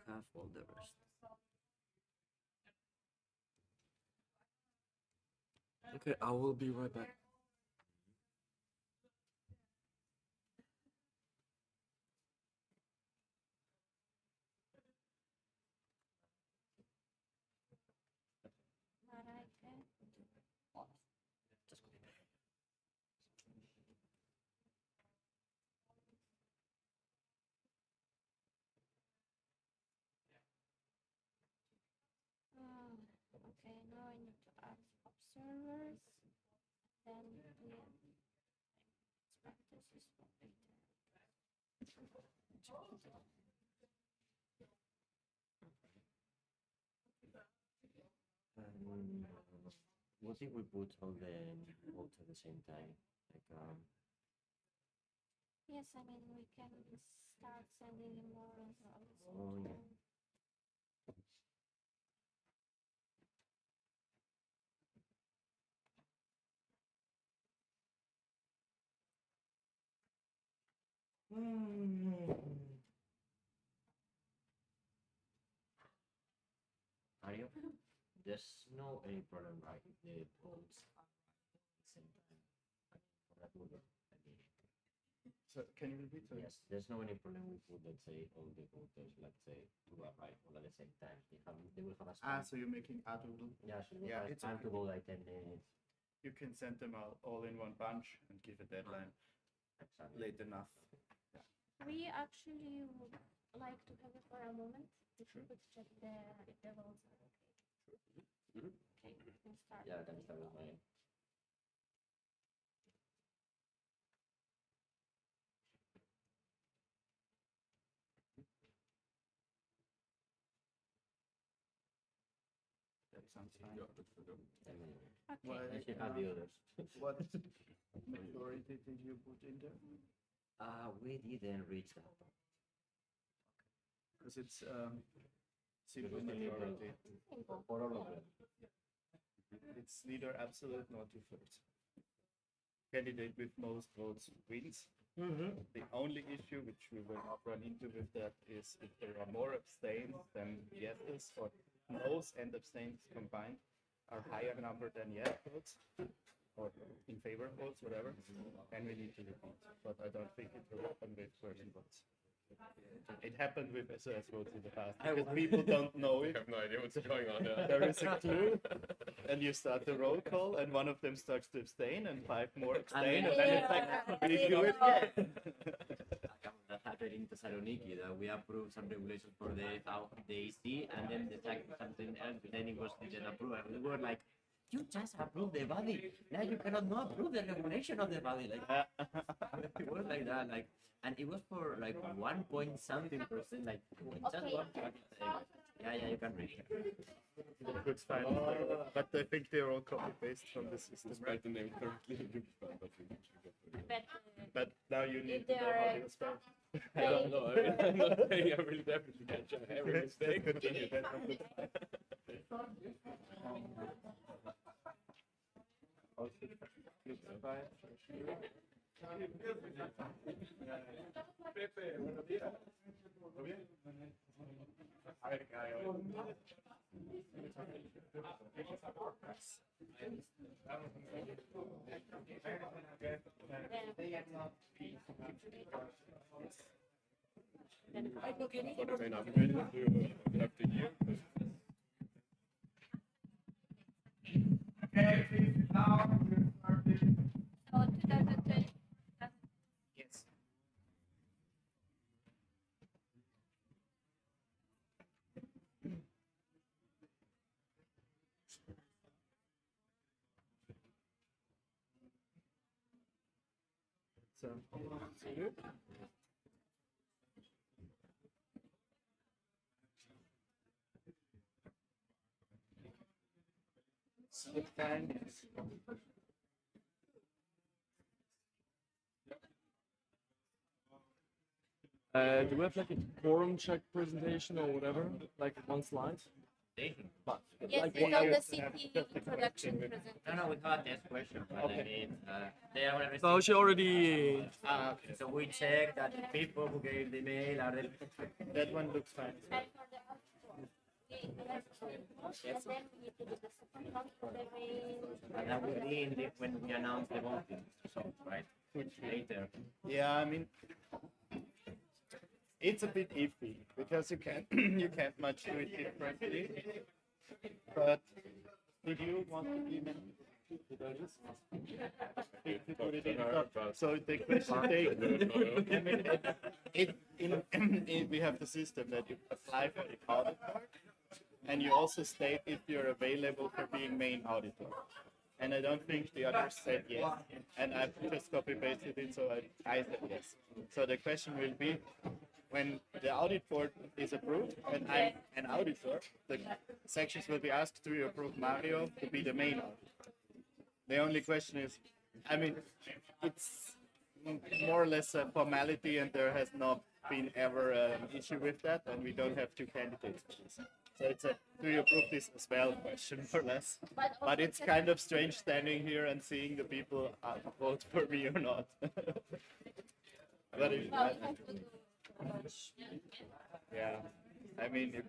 have all the rest. Okay, I will be right back. Okay, now I need to add observers. Then we expect this is what later. What if we put all the votes at the same time? Like Yes, I mean we can start sending in more results. Oh, yeah. Mario, there's no any problem, right? If the votes are right at the same time. I mean, for that movie. I mean, So can you repeat? Sorry? yes, there's no any problem with put, let's say, all the voters, let's say, to arrive all at the same time. They will have a Ah, time. so you're making a doodle. Yeah, so they Yeah, will have it's time to okay. go like 10 minutes. You can send them all in one bunch and give a deadline Exactly. late enough. We actually would like to have it for a moment. Sure. Let's check if the votes are okay. Mhm. Okay, we can start. Yeah, I can start with mine. That sounds fine. 10 minutes. Okay. Well, I should have the others. what majority did you put in there? We didn't reach that part. Because it's simple majority. Simple. For all of them. It's neither absolute nor two-thirds. Candidate with most votes wins. The only issue which we will not run into with that is if there are more abstains than yeses, or noes and abstains combined are higher number than yes votes, or in favor votes, whatever, and we need to repeat. But I don't think it will happen with person votes. It happened with SOS votes in the past because people don't know I it. have no idea what's going on there. There is a clue, and you start the roll call, and one of them starts to abstain, and 5 more abstain, and then it's like, we do it again. That happened in Thessaloniki, that we approved some regulations for the AC, and then the something else, but then it was didn't approve, and we were like, you just approved the body, now you cannot not approve the regulation of the body. Like it was like that, like, and it was for like 1 point something percent, like just Okay. 1. Yeah, you can read it. Looks fine. But I think they're all copy paste from the system, right? Despite the name currently, it looks fine, but we can check it. But But now you need If to know there how are- to spell. I don't know. I'm not saying I will definitely catch every mistake. Continue. That one looks fine. Also, looks fine. But it may not be ready to have to you. so 2020. Yes. So, what time is Do we have like a quorum check presentation or whatever? Like one slide? But Yes, like it's one, on the city introduction presentation. No, we have a test question, but I mean, they are already. so she already. So we check that the people who gave the mail are the. that one looks fine. And for the And then we need to do the second round for the main. And that will be in the, when we announce the voting results, right? Later. Yeah, I mean, it's a bit iffy because you can't you can't much do it differently. But did you want to be did I just to put it in? So the question I mean, we have the system that you apply for the auditor, and you also state if you're available for being main auditor. And I don't think the others said yes. And I've just copy pasted it, so I said yes. So the question will be, when the audit board is approved and I'm an auditor, the sections will be asked, do you approve Mario to be the main auditor? The only question is, I mean, it's more or less a formality, and there has not been ever an issue with that, and we don't have two candidates for this. So it's a do you approve this as well question, more or less. But it's kind of strange standing here and seeing the people vote for me or not. But yeah, I mean,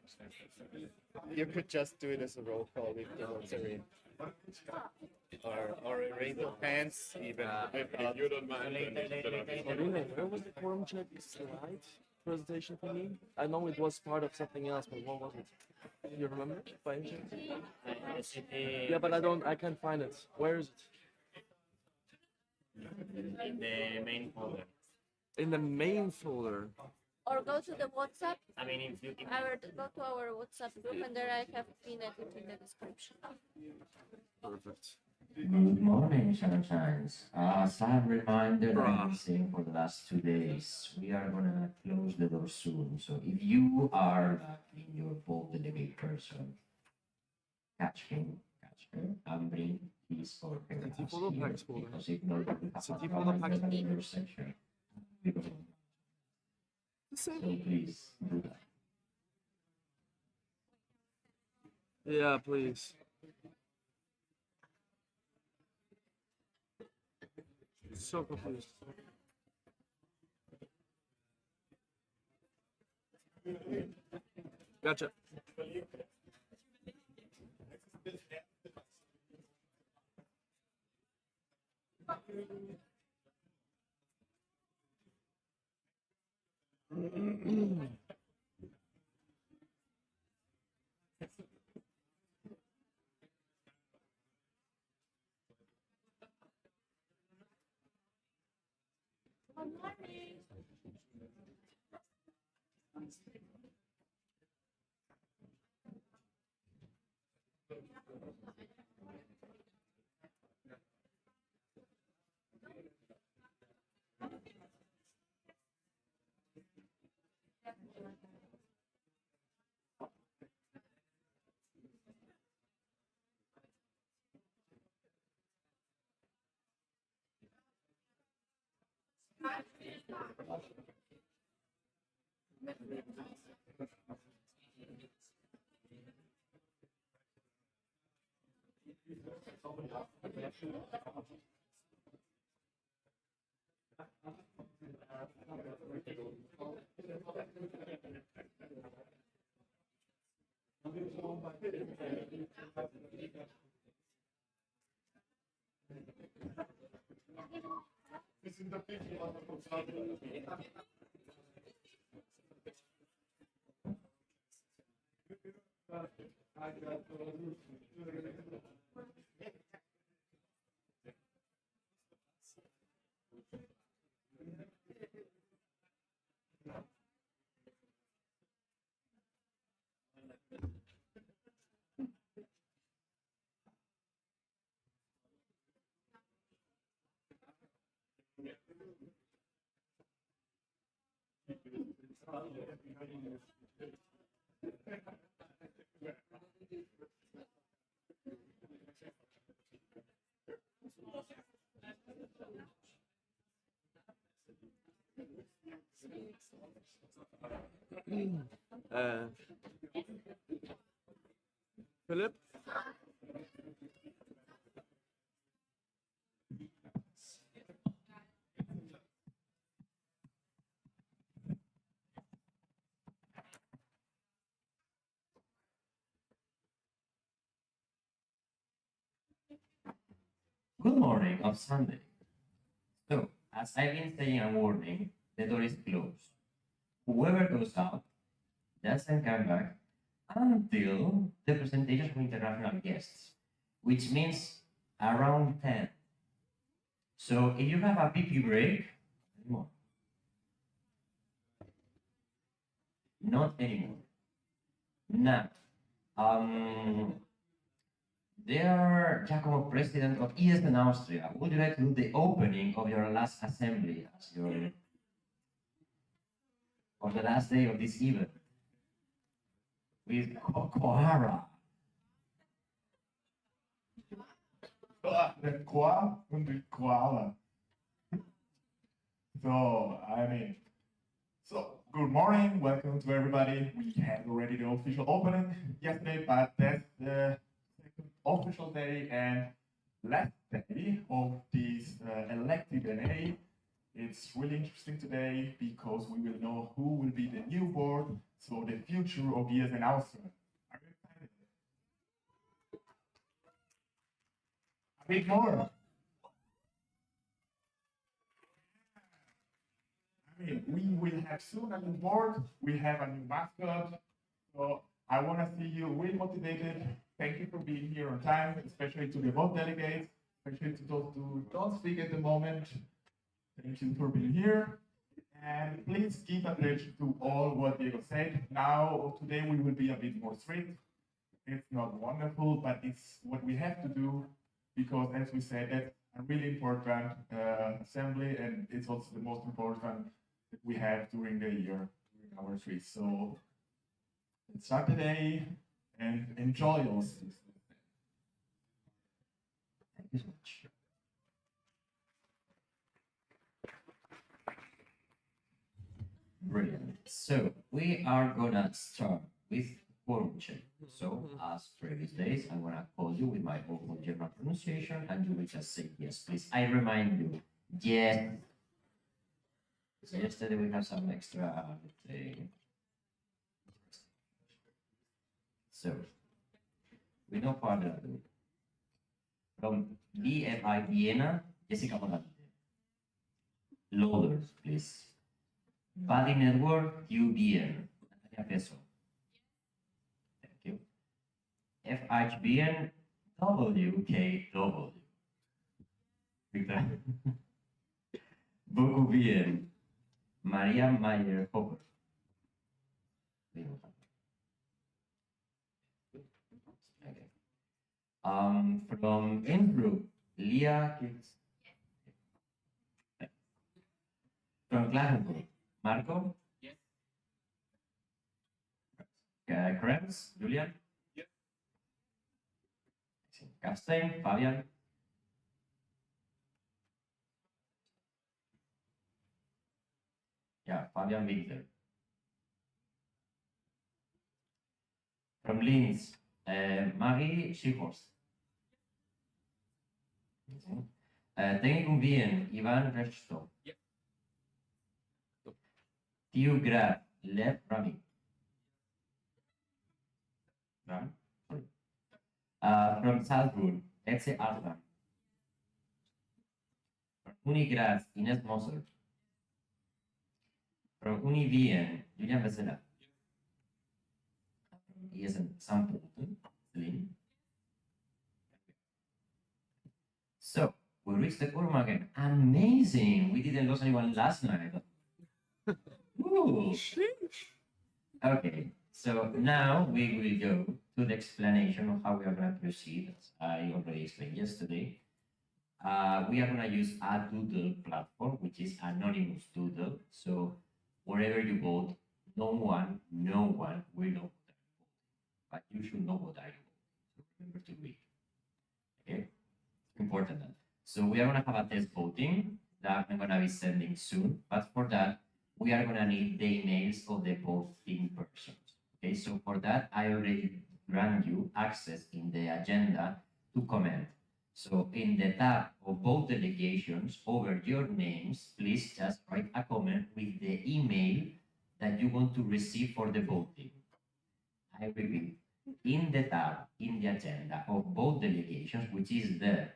you could just do it as a roll call if the votes are in. Or a raise of hands, even without. Oh, really? Where was the quorum check slide presentation for me? I know it was part of something else, but what was it? You remember by any chance? Yeah, but I can't find it. Where is it? In the main folder. In the main folder. Or go to the WhatsApp. I mean, if you Go to our WhatsApp group, and there I have pinned it in the description. Perfect. Good morning, sunshines. As a reminder, I've been saying for the last 2 days, we are gonna close the door soon. So if you are in your poll delegate person, catch him, catch her, and bring his or her City ass folder, here, Pax folder. because if not, we have City a folder, Pax problem in your section. So please do that. Yeah, please. So confused. Gotcha. Uh, Philip? Good morning of Sunday. So, as I've been saying and warning, the door is closed. Whoever goes out doesn't come back until the presentation of international guests, which means around 10. So, if you have a PP break, anymore. Not anymore. Now, dear Giacomo, President of ESN Austria, would you like to do the opening of your last assembly as your or the last day of this event with Kohara? The koala and the koala. So, good morning, welcome to everybody. We had already the official opening yesterday, but that's the second official day and last day of this elective NA. It's really interesting today because we will know who will be the new board, so the future of ESN Austria. Are you excited? A bit more. We will have soon a new board, we have a new mascot, so I want to see you really motivated. Thank you for being here on time, especially to the vote delegates, especially to those who don't speak at the moment. Thank you for being here. And please give attention to all what Diego said. Now, today we will be a bit more strict. It's not wonderful, but it's what we have to do because, as we said, that's a really important assembly, and it's also the most important that we have during the year, during our trip. So let's start the day and enjoy also. Thank you so much. Brilliant. So we are gonna start with quorum check. So as previous days, I'm gonna call you with my own German pronunciation, and you will just say yes, please. I remind you, yes. So yesterday we have some extra, let's say. So we know further ado. From BFI Vienna, Jessica Morante. Loaders, please. Body Network, UBN, Natalia Peso. Thank you. FHBN, WKW. Victor. BokuBN, Maria Mayer Hopper. Okay. From Innsbruck, Leah Kitts. From Klagenfurt, Marco? Yes. Krebs, Julian? Yes. Kapstein, Fabian? Yeah, Fabian Winter. From Linz, Marie Schichhorst. Technikum Wien, Ivan Rechtstop. Yes. TU Graz, Lev Rami. Ram? From Salzburg, Etse Artman. From Uni Graz, Ines Moser. From Uni Wien, Julian Vesela. From ESN Sampoten, Celine. So, we reached the quorum again. Amazing! We didn't lose anyone last night. Ooh. Okay, so now we will go to the explanation of how we are going to proceed. As I already explained yesterday. We are going to use a doodle platform, which is anonymous doodle. So wherever you vote, no one will know what you vote. But you should know what I vote. So remember to read. Okay, important. So we are going to have a test voting that I'm going to be sending soon. But for that, we are going to need the emails of the voting persons. Okay, so for that, I already grant you access in the agenda to comment. So in the tab of vote delegations over your names, please just write a comment with the email that you want to receive for the voting. I repeat, in the tab, in the agenda of vote delegations, which is the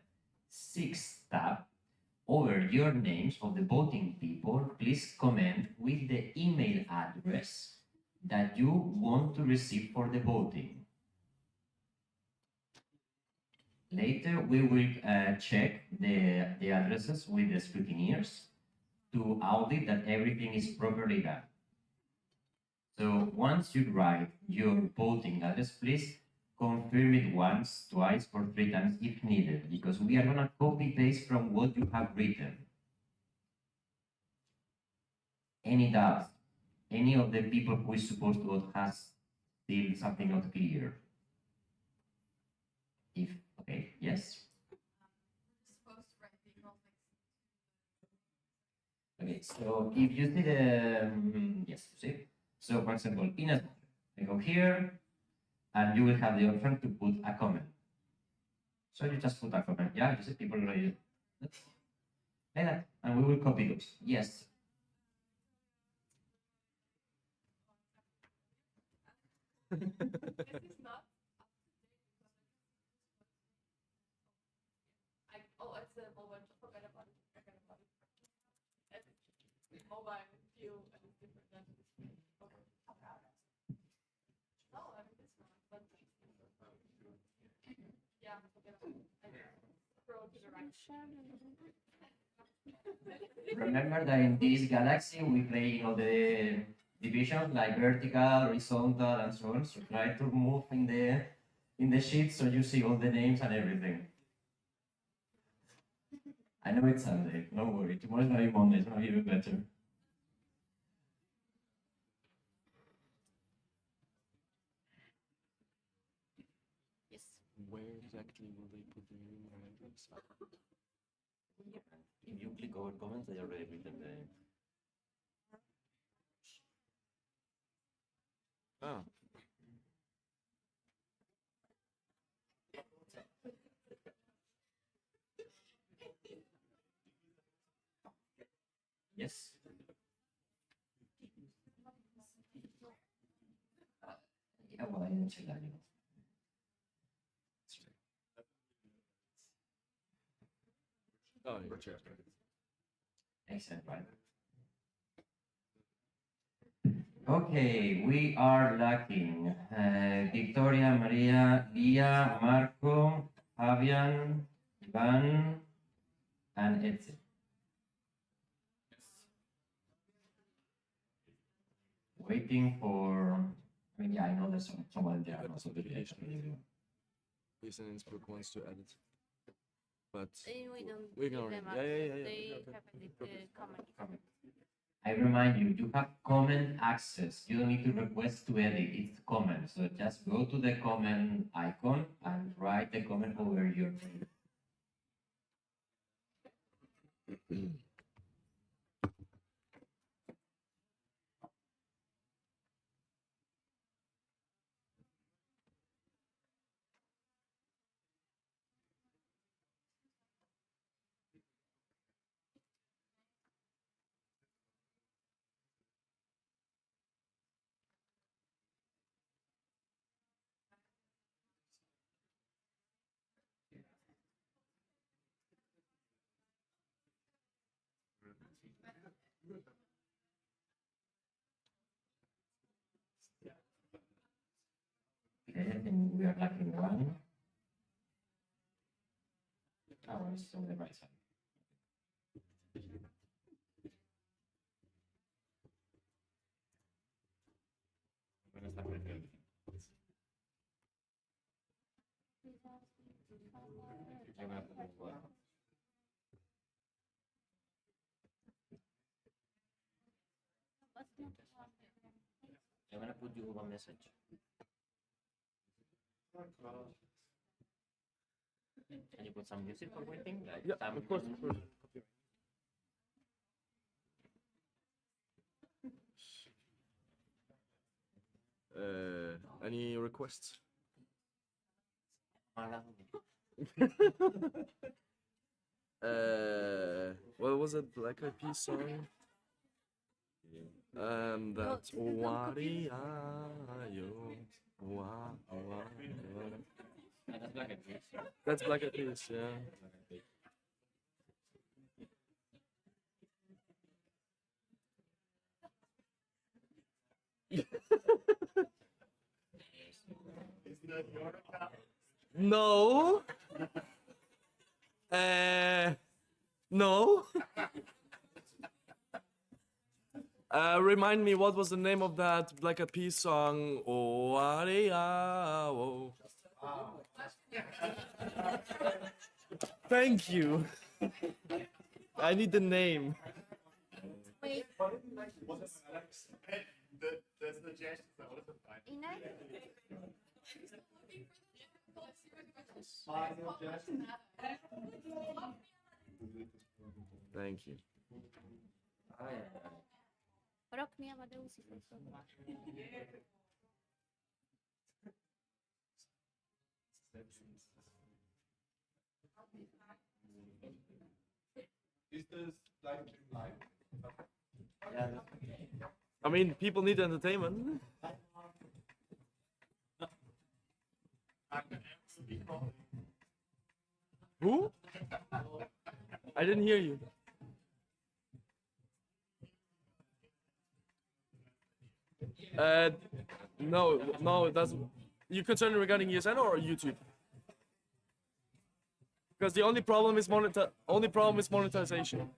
sixth tab, over your names of the voting people, please comment with the email address that you want to receive for the voting. Later, we will check the addresses with the scrutineers to audit that everything is properly done. So once you write your voting address, please confirm it once, twice, or 3 times if needed, because we are gonna copy paste from what you have written. Any doubts? Any of the people who is supposed to vote has still something not clear? If, okay, yes? Okay, so if you see the, yes, you see? So for example, in a, I go here, and you will have the option to put a comment. So you just put a comment, yeah, you see people already, like that, and we will copy those, yes. Remember that in this galaxy we play in all the divisions like vertical, horizontal, and so on. So try to move in the sheet so you see all the names and everything. I know it's Sunday, don't worry. Tomorrow's gonna be Monday, it's gonna be even better. Yes. Where exactly will they put the email address? If you click over comments, they already written the. Oh. Yes. Yeah, well, I didn't check that. Oh, you're checked. Excellent, right? Okay, we are lacking Victoria, Maria, Lia, Marco, Fabian, Ivan, and Etsy. Waiting for. I mean, yeah, I know there's someone there. Also, ESN Innsbruck wants to edit. But We don't we give can them already. access. Yeah. They Okay. haven't comment. I remind you, you have comment access. You don't need to request to edit. It's comment. So just go to the comment icon and write the comment over your name. Okay, I think we are lacking one. Oh, it's on the right side. I'm gonna put you a message. Can you put some music for waiting? Like Yeah, some... of course, of course. Any requests? What was it? Black Eyed Peas song? That's Wario. That's Black Eyed Peas. That's Black Eyed Peas, yeah. No. No. Remind me, what was the name of that Black Eyed Peas song? Oh, oh. Thank you. I need the name. Wait, The suggestions are also fine. Ina? Thank you. Rok mi Amadeus i Fausto. Is this like live? I mean, people need entertainment. Who? I didn't hear you. No, that's you concerned regarding ESN or YouTube? Because the only problem is monetization.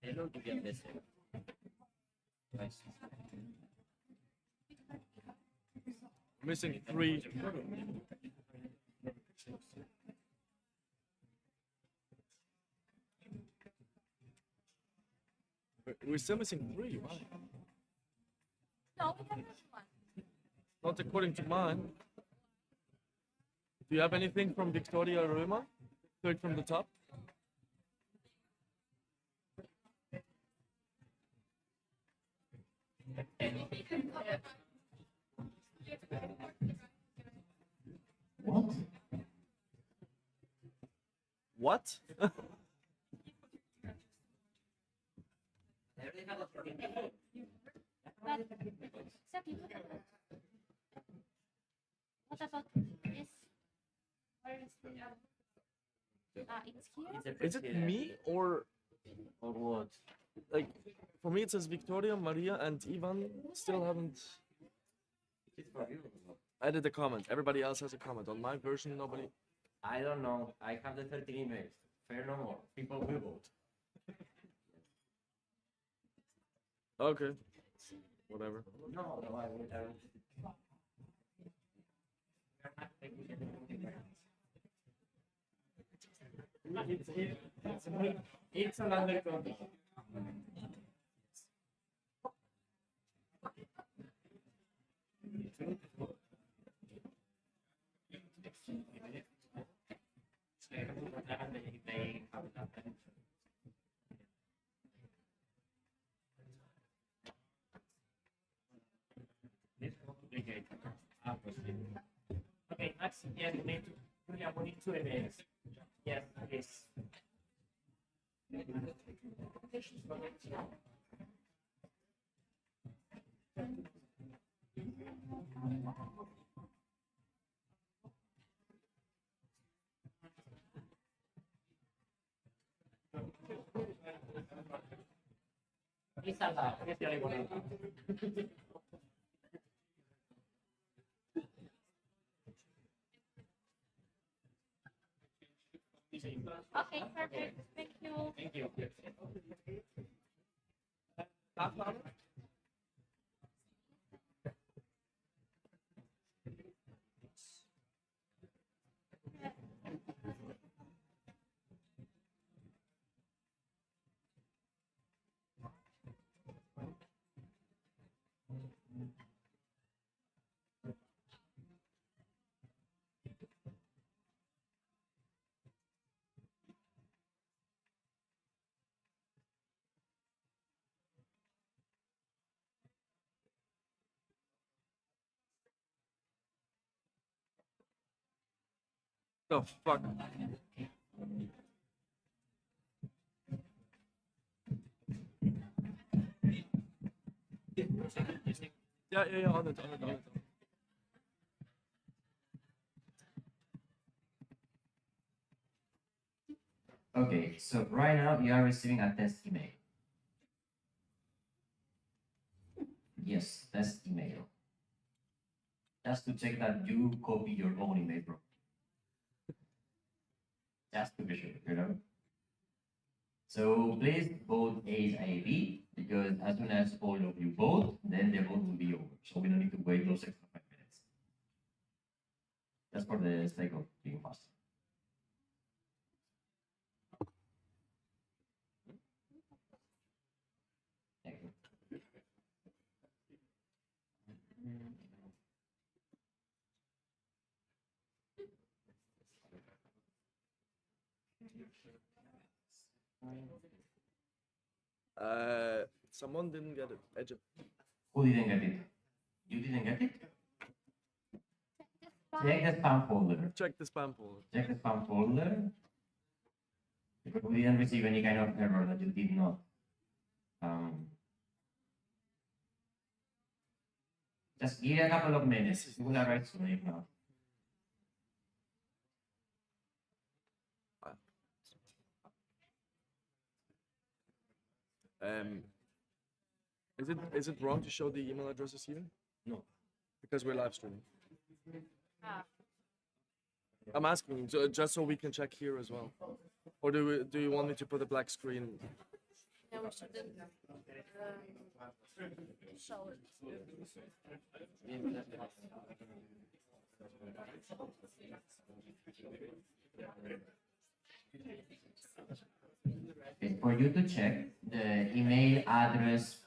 Hello, Julian Bessel. Nice. Missing 3. We're still missing 3. Wow. No, we have this one. Not according to mine. Do you have anything from Victoria Roma? Third from the top? What? What? But exactly. What about this? Where is the? It's here. Is it me or what? like for me it says Victoria, Maria, and Ivan still haven't It's for you. added a comment. Everybody else has a comment. On my version, nobody. I don't know. I have the 13 emails. Fair no more. People will vote. Okay. Whatever. No, I will. It's another condition. Okay, next, yes, we need to, Julia, we need 2 emails. Yes, please. It's allowed. It's the only one allowed. Okay, perfect. Thank you. Thank you. The fuck? Yeah, on it. Okay, so right now you are receiving a test email. Yes, test email. Just to check that you copy your own email, bro. Just to be sure, you know. So please vote ASAP because as soon as all of you vote, then the vote will be over. So we don't need to wait those extra 5 minutes. Just for the sake of being fast. Thank you. Someone didn't get it. Who didn't get it? You didn't get it? Check the spam folder. Check the spam folder. Check the spam folder. Because we didn't receive any kind of error that you did not. Just give it a couple of minutes. It will arrive soon if not. Is it wrong to show the email addresses here? No. Because we're live streaming. Ah, I'm asking just so we can check here as well. Or do you want me to put a black screen? no, we shouldn't show it. Okay, for you to check the email address,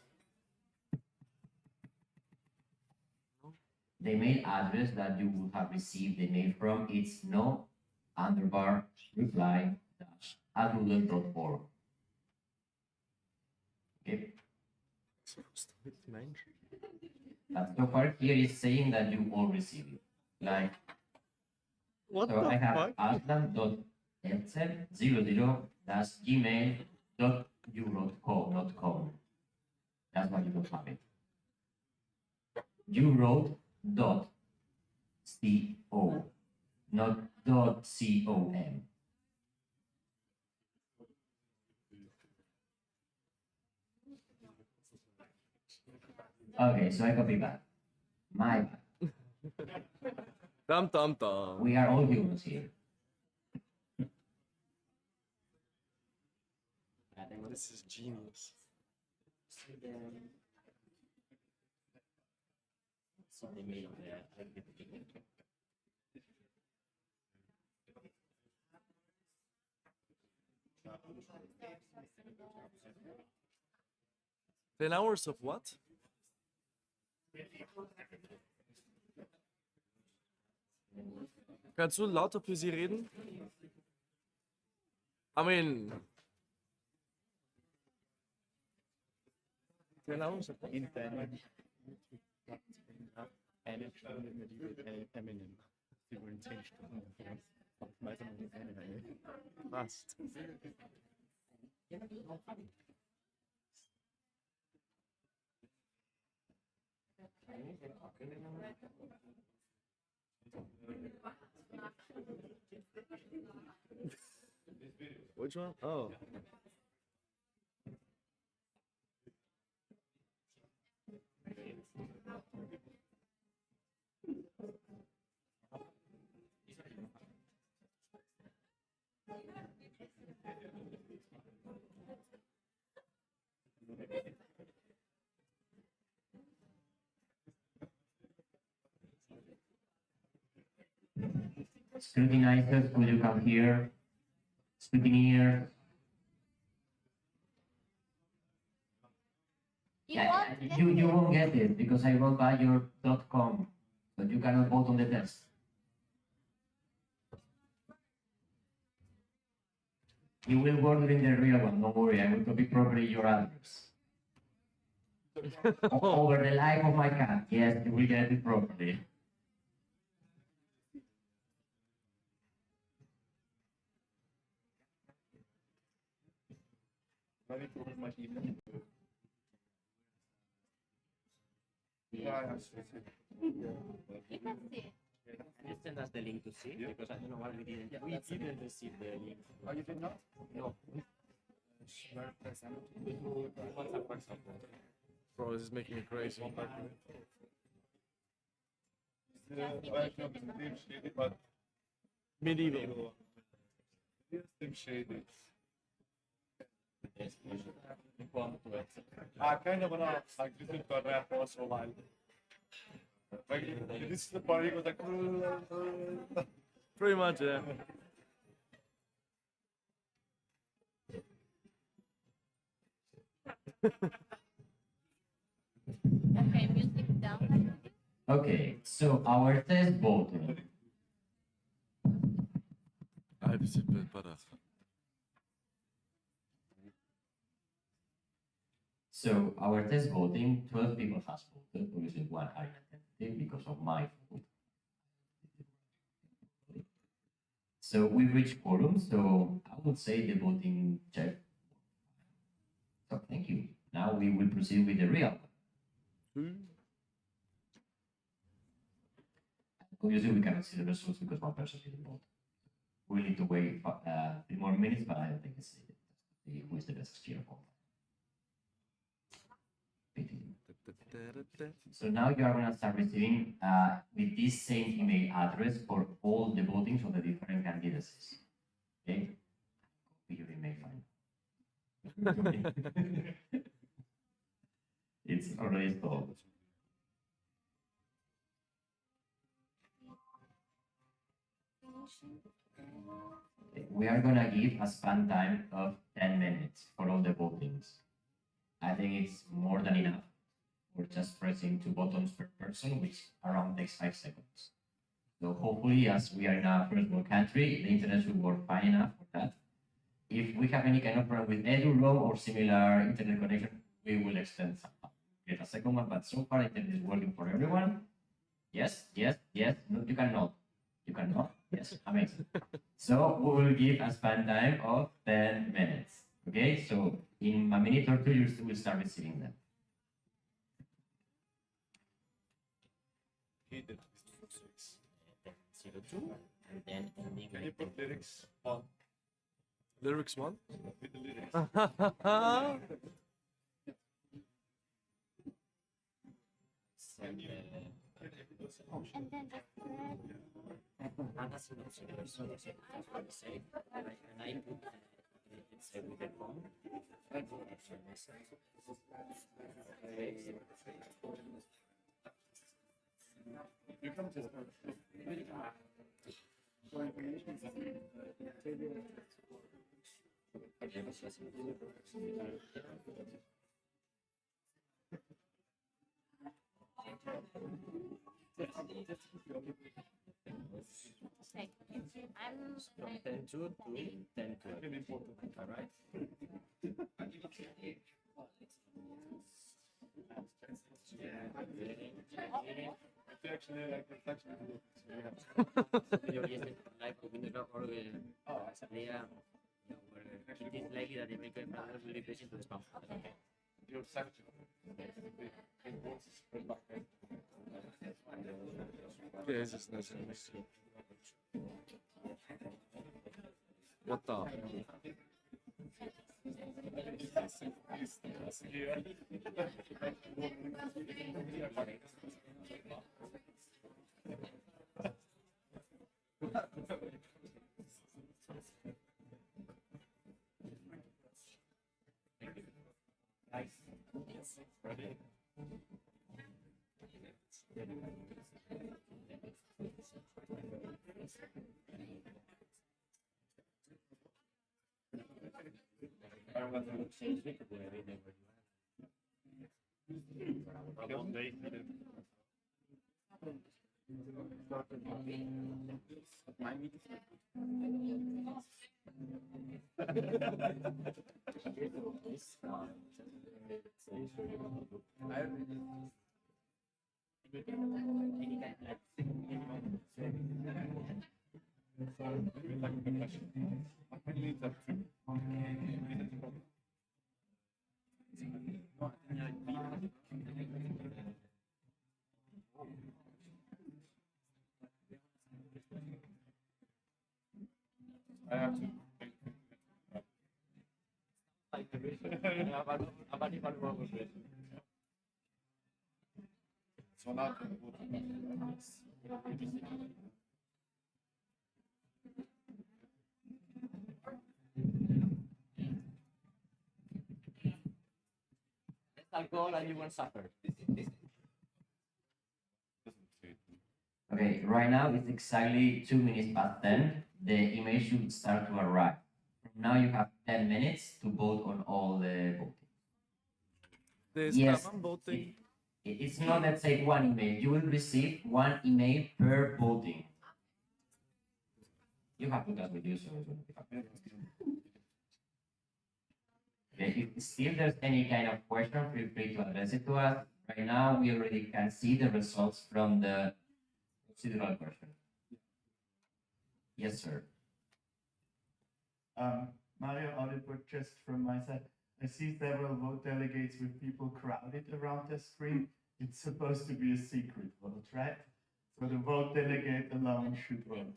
that you would have received the mail from, it's no_reply-@google.org. Okay, but so far here is saying that you all received it. Like, What so the I have fuck? aslan.edsel00@gmail.com. That's why you don't have it. You wrote .co, not .com. Okay, so I copy back. My bad. Dum. We are all humans here. This is genius. See the mail there. Ten hours of what? Kannst du lauter für sie reden? I mean, 10 hours of what? In deiner eine Stunde mit Eminem. Sie wollen 10 Stunden von uns. Meistens nur eine. Fast. Which one? Oh. Scrutinizers, will you come here? Scrutineer. You won't get it because I wrote by your .com, but you cannot vote on the test. You will work during the real one, don't worry, I will copy properly your address. Over the life of my cat, yes, you will get it properly. I need to open my email. Yeah, You can see it. Can you send us the link to see? Because I don't know why we didn't receive the link. Oh, you did not? No. Bro, this is making me crazy. But Medieval. Tim shaded. Yes, we should have informed to it. I kind of wanna like visit Korea for a while. Like this is the part he was like. Pretty much, yeah. Okay, music down. Okay, so our test voting. I have a bit better. So our test voting, 12 people has voted, obviously one I attended because of my vote. So we reached quorum, so I would say the voting check. So thank you. Now we will proceed with the real one. Obviously we cannot see the results because one person didn't vote. We need to wait 3 more minutes, but I don't think it's needed. Who is the best cheer for? So now you are going to start receiving with this same email address for all the votings of the different candidacies. Okay? Copy your email file. It's already installed. Okay, we are going to give a span time of 10 minutes for all the votings. I think it's more than enough. We're just pressing 2 buttons per person, which around takes 5 seconds. So hopefully, as we are in a first world country, the internet should work fine enough for that. If we have any kind of problem with EduRoam or similar internet connection, we will extend somehow. Get a second one, but so far internet is working for everyone. Yes, yes, yes. No, you cannot. You cannot. Yes, amazing. So we will give a span time of 10 minutes. Okay, so in a minute or 2, you will start receiving them. He did. 02 and then ending Can you put lyrics on Lyrics 1? with the lyrics? and And then just press. that's not so good. So that's what I want to say. And I put it's with the phone. I put extra message. You come to Okay. I'm From 10 to 10 to. All right. actually like reflection. Yo listening to live Windows or Asamblea, where it is likely that the American founders will be placed into the spam. Okay. Your section. Yeah, it's just nice. What the? Ready? I want to Change it to wherever they were. one day to do. My meeting. like the reason. Abani Palma. So now, Alcohol and you won't suffer. Okay, right now it's exactly 2 minutes past 10. The email should start to arrive. From now you have 10 minutes to vote on all the voting. There's Yes, Taban voting. it's not, let's say, one email. You will receive one email per voting. You have put that with you, so it's going to be fine. Okay, if still there's any kind of question, feel free to address it to us. Right now, we already can see the results from the procedural question. Yes, sir. Mario Oliver, just from my side, I see several vote delegates with people crowded around the screen. It's supposed to be a secret vote, right? So the vote delegate alone should vote.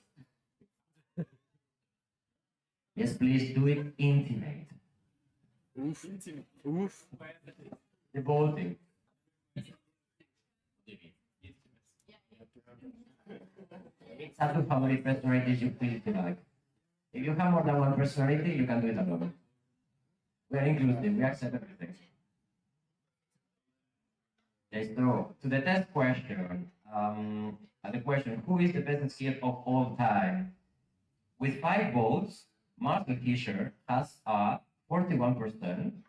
Yes, please do it intimate. Oof. Oof. The voting. It's up to how many personalities you feel to like. If you have more than one personality, you can do it alone. We are inclusive, we accept everything. Let's go to the test question. The question, who is the best skier of all time? With 5 votes, Marcel Fischer has a 41%.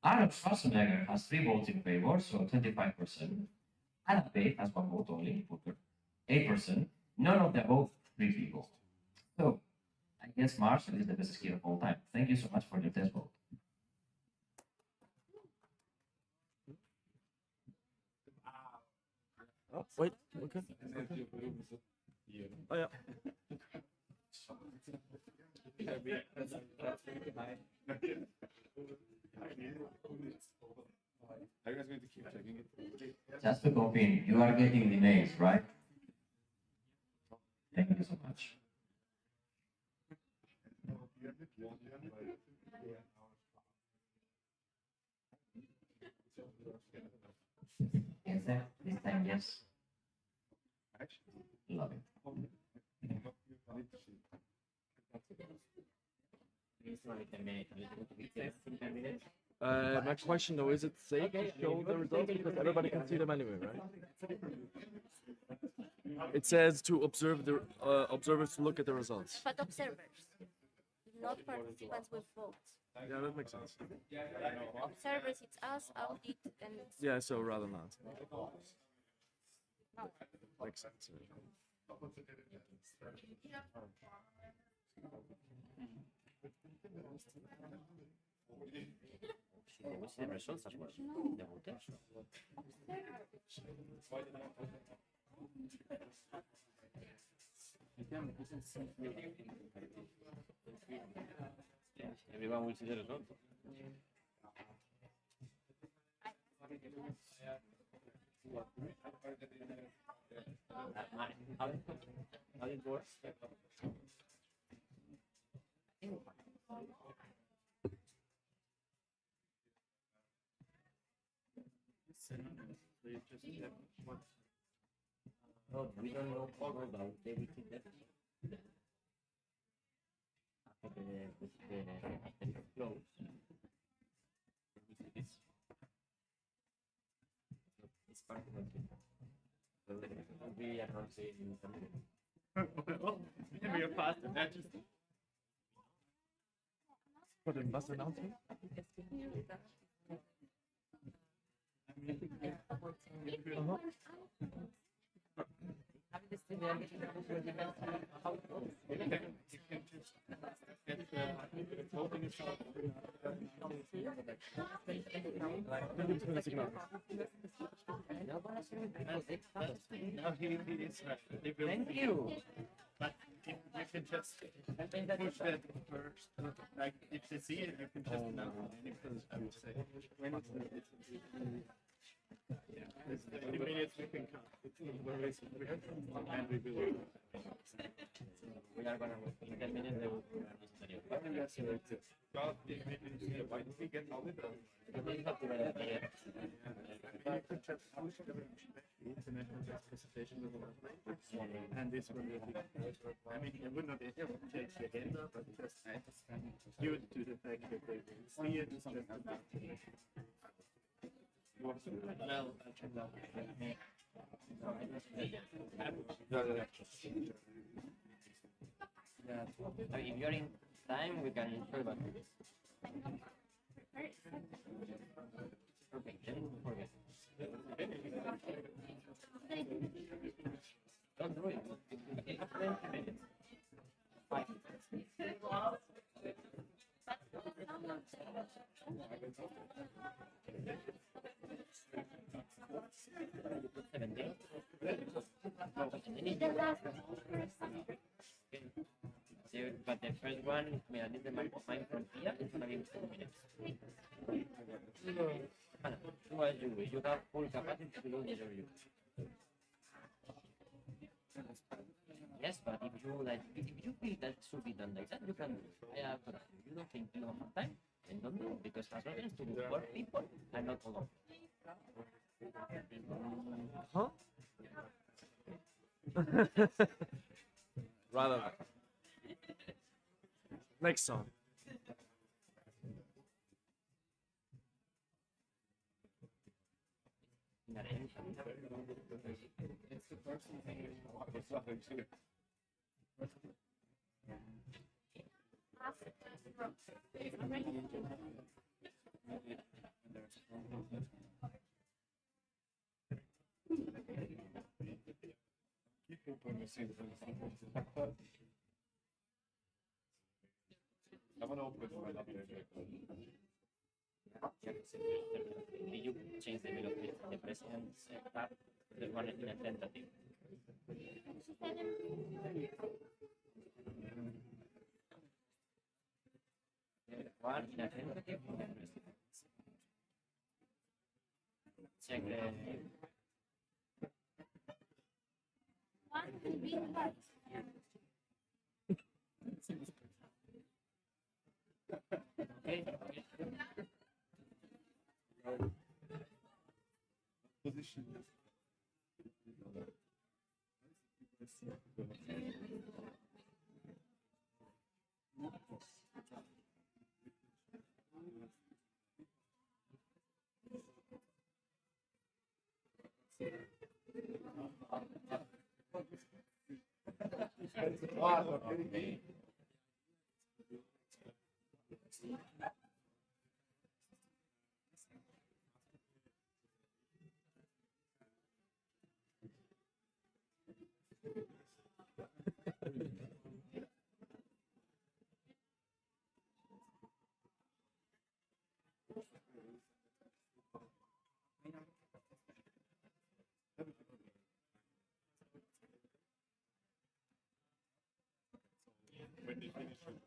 Arnold Schwarzenegger has 3 votes in favor, so 25%. Adam Page has 1 vote only, 8%. None of the above 3 people. So, I guess Marcel is the best skier of all time. Thank you so much for your test vote. Oh, wait. Okay. Oh, yeah. Are you guys going to keep checking it? Just to confirm, you are getting the names, right? Thank you so much. Yes, sir. This time, yes. Love it. My question though, is it safe to show the results because everybody can see them anyway, right? It says to observe the observers to look at the results. But observers, not participants with votes. Yeah, that makes sense. Observers, it's us, audit, and it's Yeah, so rather not. Makes sense. We see the results as well. The voters. Everyone will see the results. How it works? No, we don't know all about everything that after the close. It's part of it. So it will be announced in some minutes. Oh, we are faster. That just For the bus announcement? now he is right. Thank you. But if you can just push that first, like if they see it, you can just announce it. I would say when it's It's 20 minutes we can cut. It's not very severe. And we will. We are gonna wait. In 10 minutes, they will put an video. Well, why don't we get all of them? We have to wait. You could just push the international presentation with the and this will be. I mean, I would not change the agenda, but just due to the fact that they will see it, it's just a bit. Well, I'll check that. Yeah. So if you're in time, we can show you. Okay, then forget. Don't do it. 20 minutes. 5. But the first one, I need the mine from here, it's gonna be 2 minutes. Do as you wish. You have full capacity to do whatever you wish. Yes, but if you feel that should be done like that, you can do it. But if you don't think you don't have time, then don't do it, because as long as to work people and not alone. Huh? Rather than. Next song. It's the first thing I was talking to. I'm gonna open my laptop. Did you change the velocity of the president's tab? The one in a tentative. One in a tentative for the president. Check the. One will be what? Okay. Position. Okay. When they finish with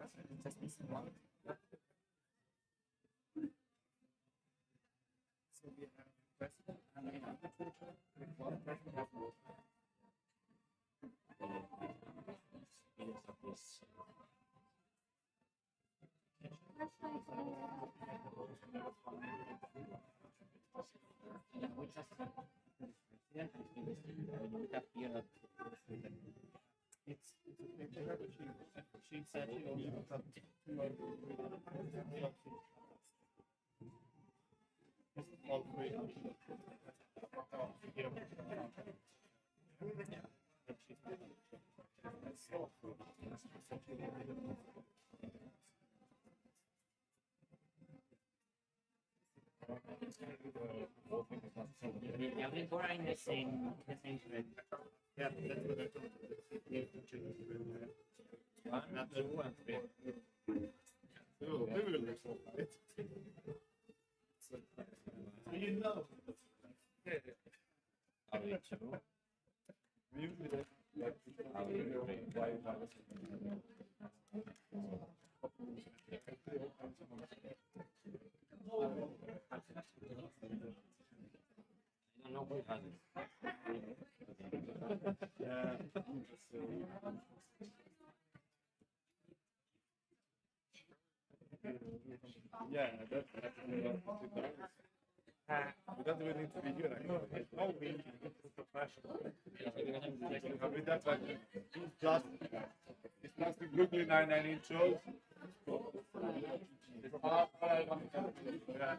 Just this one. so we have president and we have the future with one president has more. Minutes of this. That's why it's Which has we have here that It's okay to her, but she said she only would have 2 or 3. All 3 are the only four are in the same thread. Yeah, that's what I told you. You have to check it. 1, 2, and 3. Oh, we will resolve it. So you know. Are we 2? Usually that's Are we 3? Yeah, that's we don't really need to be here. Like, no, we it's professional. I mean, that's like it's plastic Brooklyn 99-inch rolls. It's all I want to do. Yeah.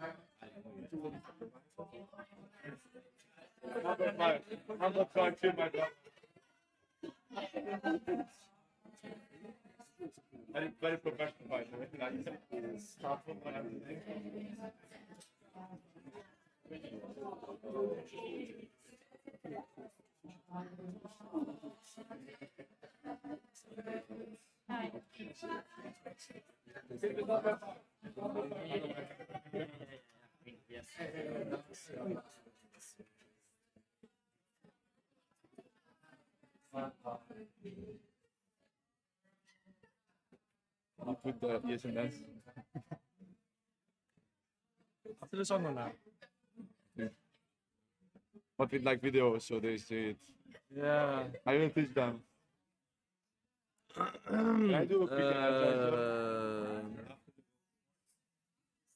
Number five, to my God. Very professional fight. Like, start from everything. You put the ESN dance. Hast du das schon danach? But with like videos, so they see it. Yeah. I will teach them. Can I do a quick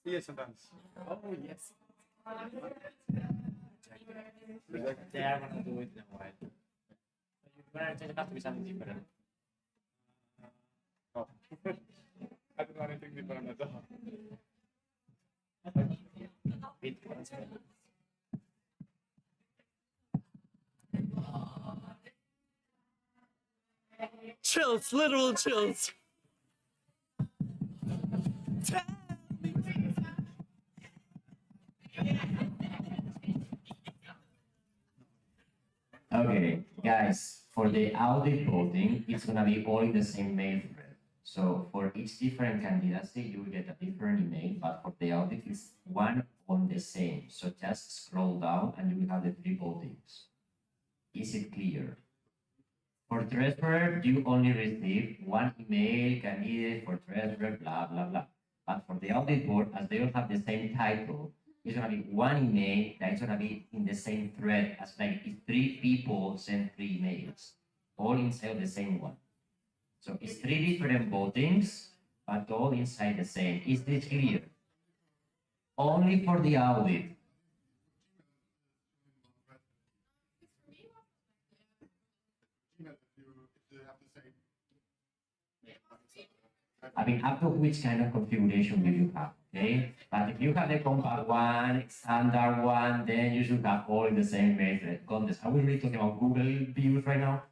ESN dance. Oh, yes. They are gonna do it in a while. It has to be something different. Oh. I don't know anything different at all. Chills, literal chills. Okay, guys, for the audit voting, it's gonna be all in the same mail thread. So for each different candidacy, you will get a different email, but for the audit, it's one on the same. So just scroll down and you will have the 3 votings. Is it clear? For treasurer, you only receive one email, candidate for treasurer, blah, blah, blah. But for the audit board, as they all have the same title, it's gonna be one email that's gonna be in the same thread as like if 3 people send 3 emails, all inside the same one. So it's 3 different votings, but all inside the same. Is this clear? Only for the audit. I mean, up to which kind of configuration do you have, okay? But if you have the compact one, standard one, then you should have all in the same method. Contest. Are we really talking about Google views right now?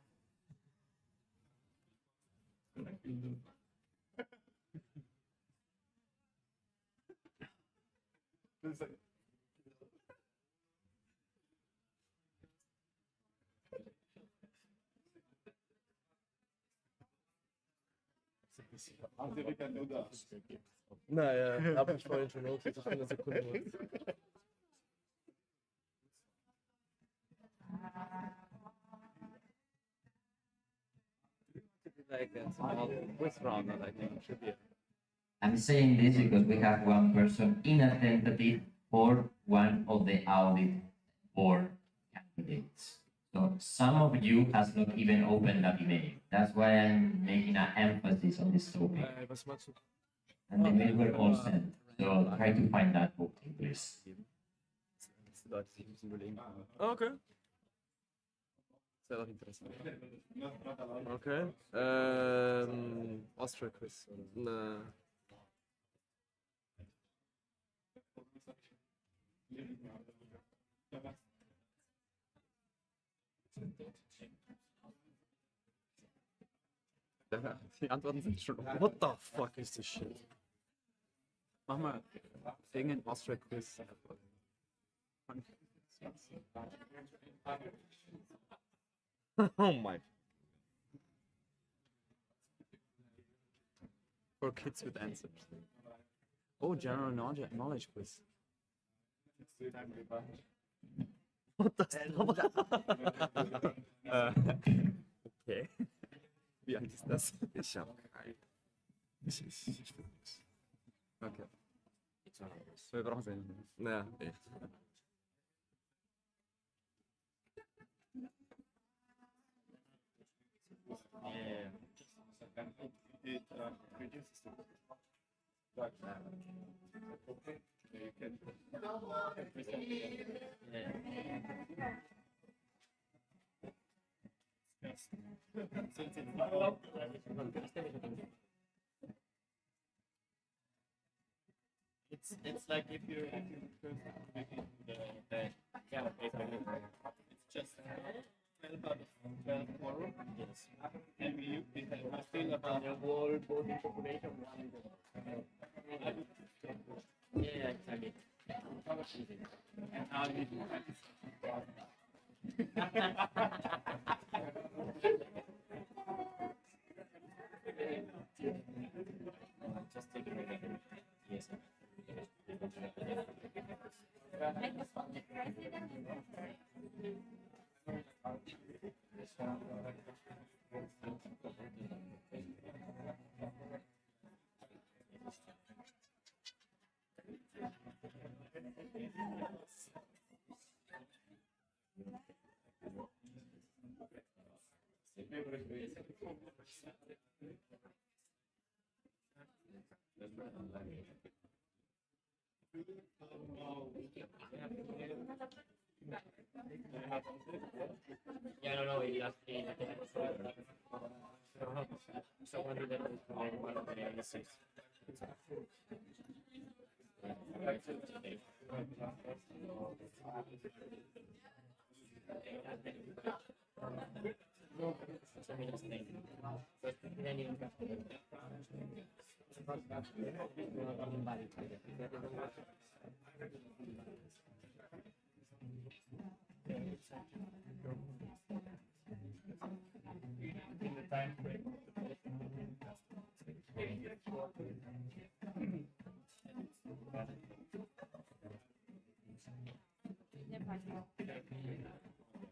I'll see if we can do that. Naja, habe ich vorhin schon notiert, das war eine Sekunde. Like a small quiz round that I think should be. I'm saying this because we have one person inattentive for one of the audit board candidates. So some of you has not even opened that email. That's why I'm making an emphasis on this topic. Was machst du? And the mail were all sent. So try to find that voting, please. Leute sich ein bisschen überlegen. Okay. Das wäre doch interessant. Okay. Austria Quiz. Na. Die Antworten sind schon. What the fuck is this shit? Mach mal irgendein Austria Quiz. Oh my. For kids with answers. Oh, general knowledge quiz. What the Okay. Wie alt ist das? Ich hab keinen. Ich will nichts. Okay. Wir brauchen es nicht. Naja, echt. and it reduces the but okay, you can present it. Yes. Since it's not it's like if you first begin the paper, it's just 12 out of 12 quorum. Yes. And we have still about The whole voting population. Yeah, exactly. and how you do Just take a look at it. Yes. Microphone, the president. Yeah, no, it just someone did that one of the analysis. in the time frame.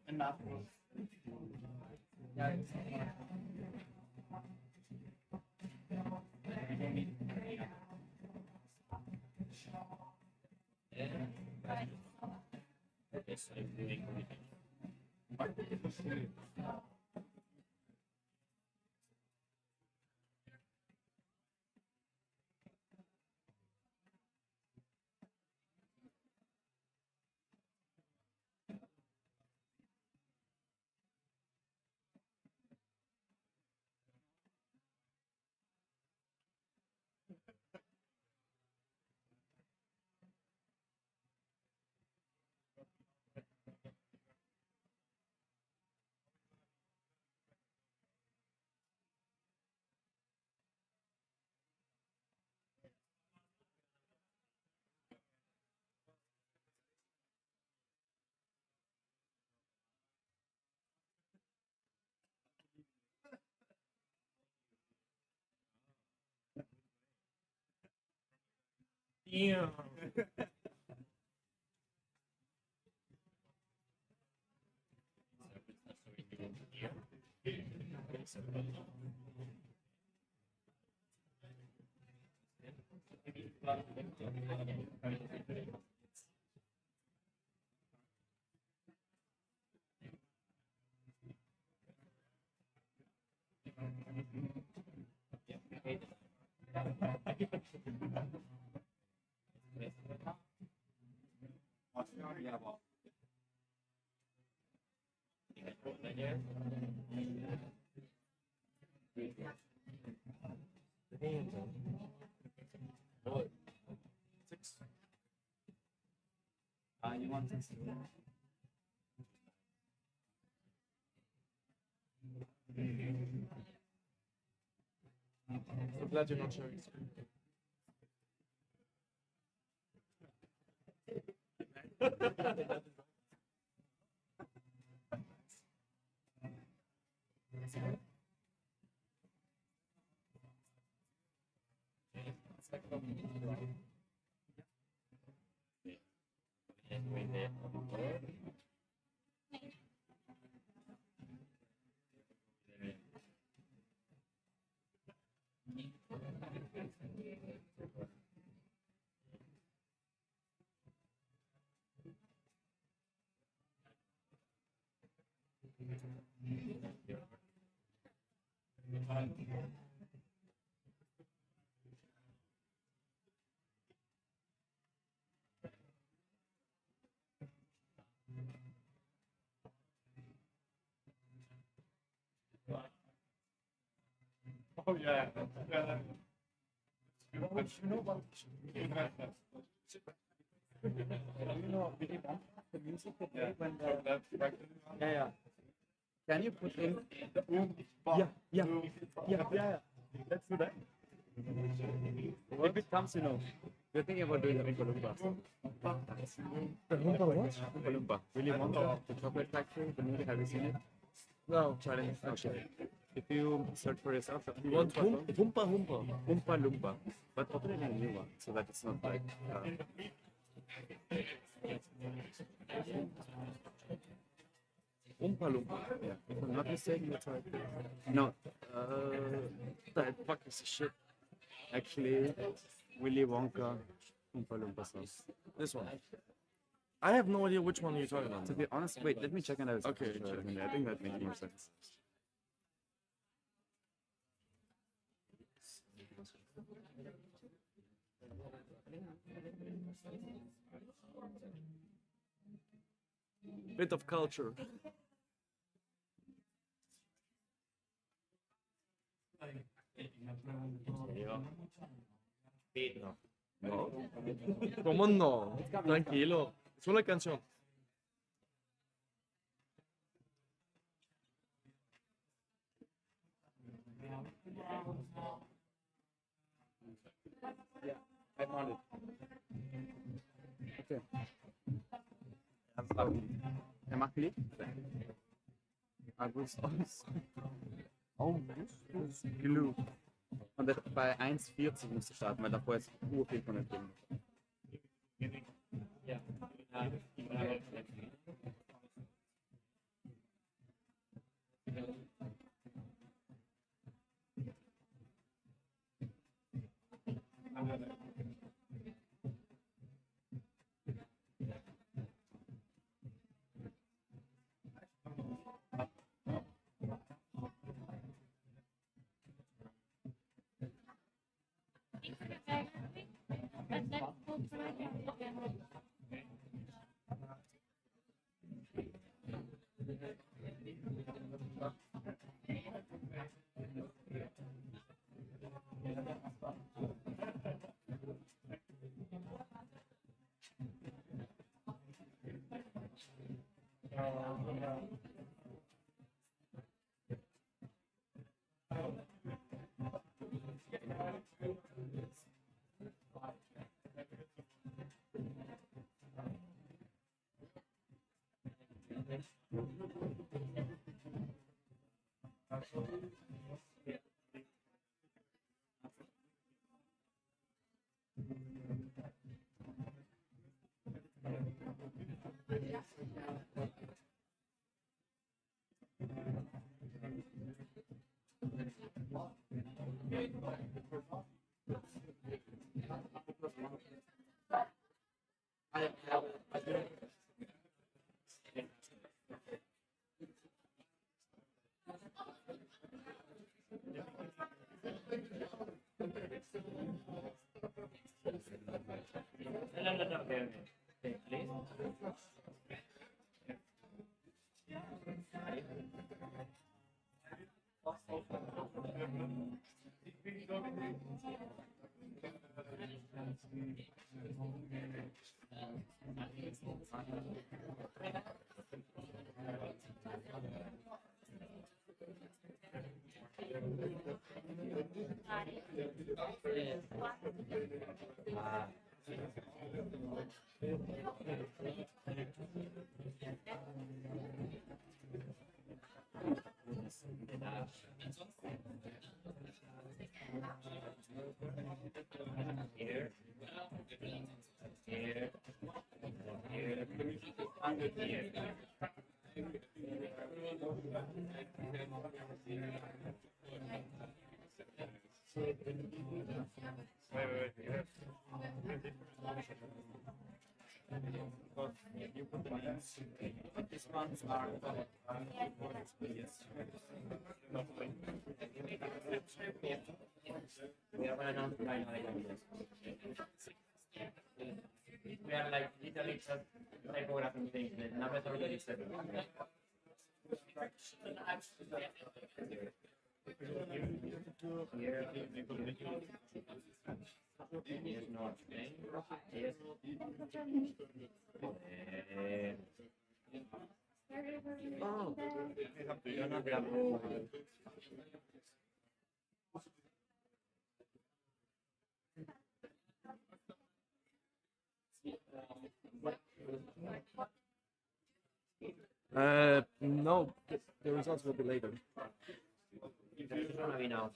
Enough. Yeah. Yes, I'm doing Damn. You want this? I'm glad you're not sharing screen. Oh yeah. Yeah. You know what? You know, Willy Wonka, the music they play when the yeah. Can you put in Yeah. Let's do that. If it comes, we're thinking about doing the Oompa Loompa. The Oompa what? Oompa Loompa. Willy Wonka, the chocolate factory, the movie, have you seen it? No, challenge actually. If you search for yourself, You want Oompa Loompa? Oompa Loompa, but put it in a new one so that it's not like. Oompa Loompa. Yeah, if I'm not mistaken, that's right. No, that fuck is shit. Actually, Willy Wonka, Oompa Loompa sauce. This one. I have no idea which one you're talking about. To be honest, wait, let me check and I will. Okay, sure. check. I think that makes more sense. Bit of culture. Pedro. No. ¿Cómo no? Tranquilo. Es una canción. I found it. Okay. Er macht Lied. Augustus. Augustus Glue. Und bei 1,40 musst du starten, weil davor ist viel von dem Ding. Ja. No, okay. Please. Here. Here. Here. Wait. You put the names. These ones are We are gonna not line we are like literally just typographing things. The numbers are already set. Here's North Spain. Here's Oh, you're not that blue. no, the results will be later. It's gonna be now.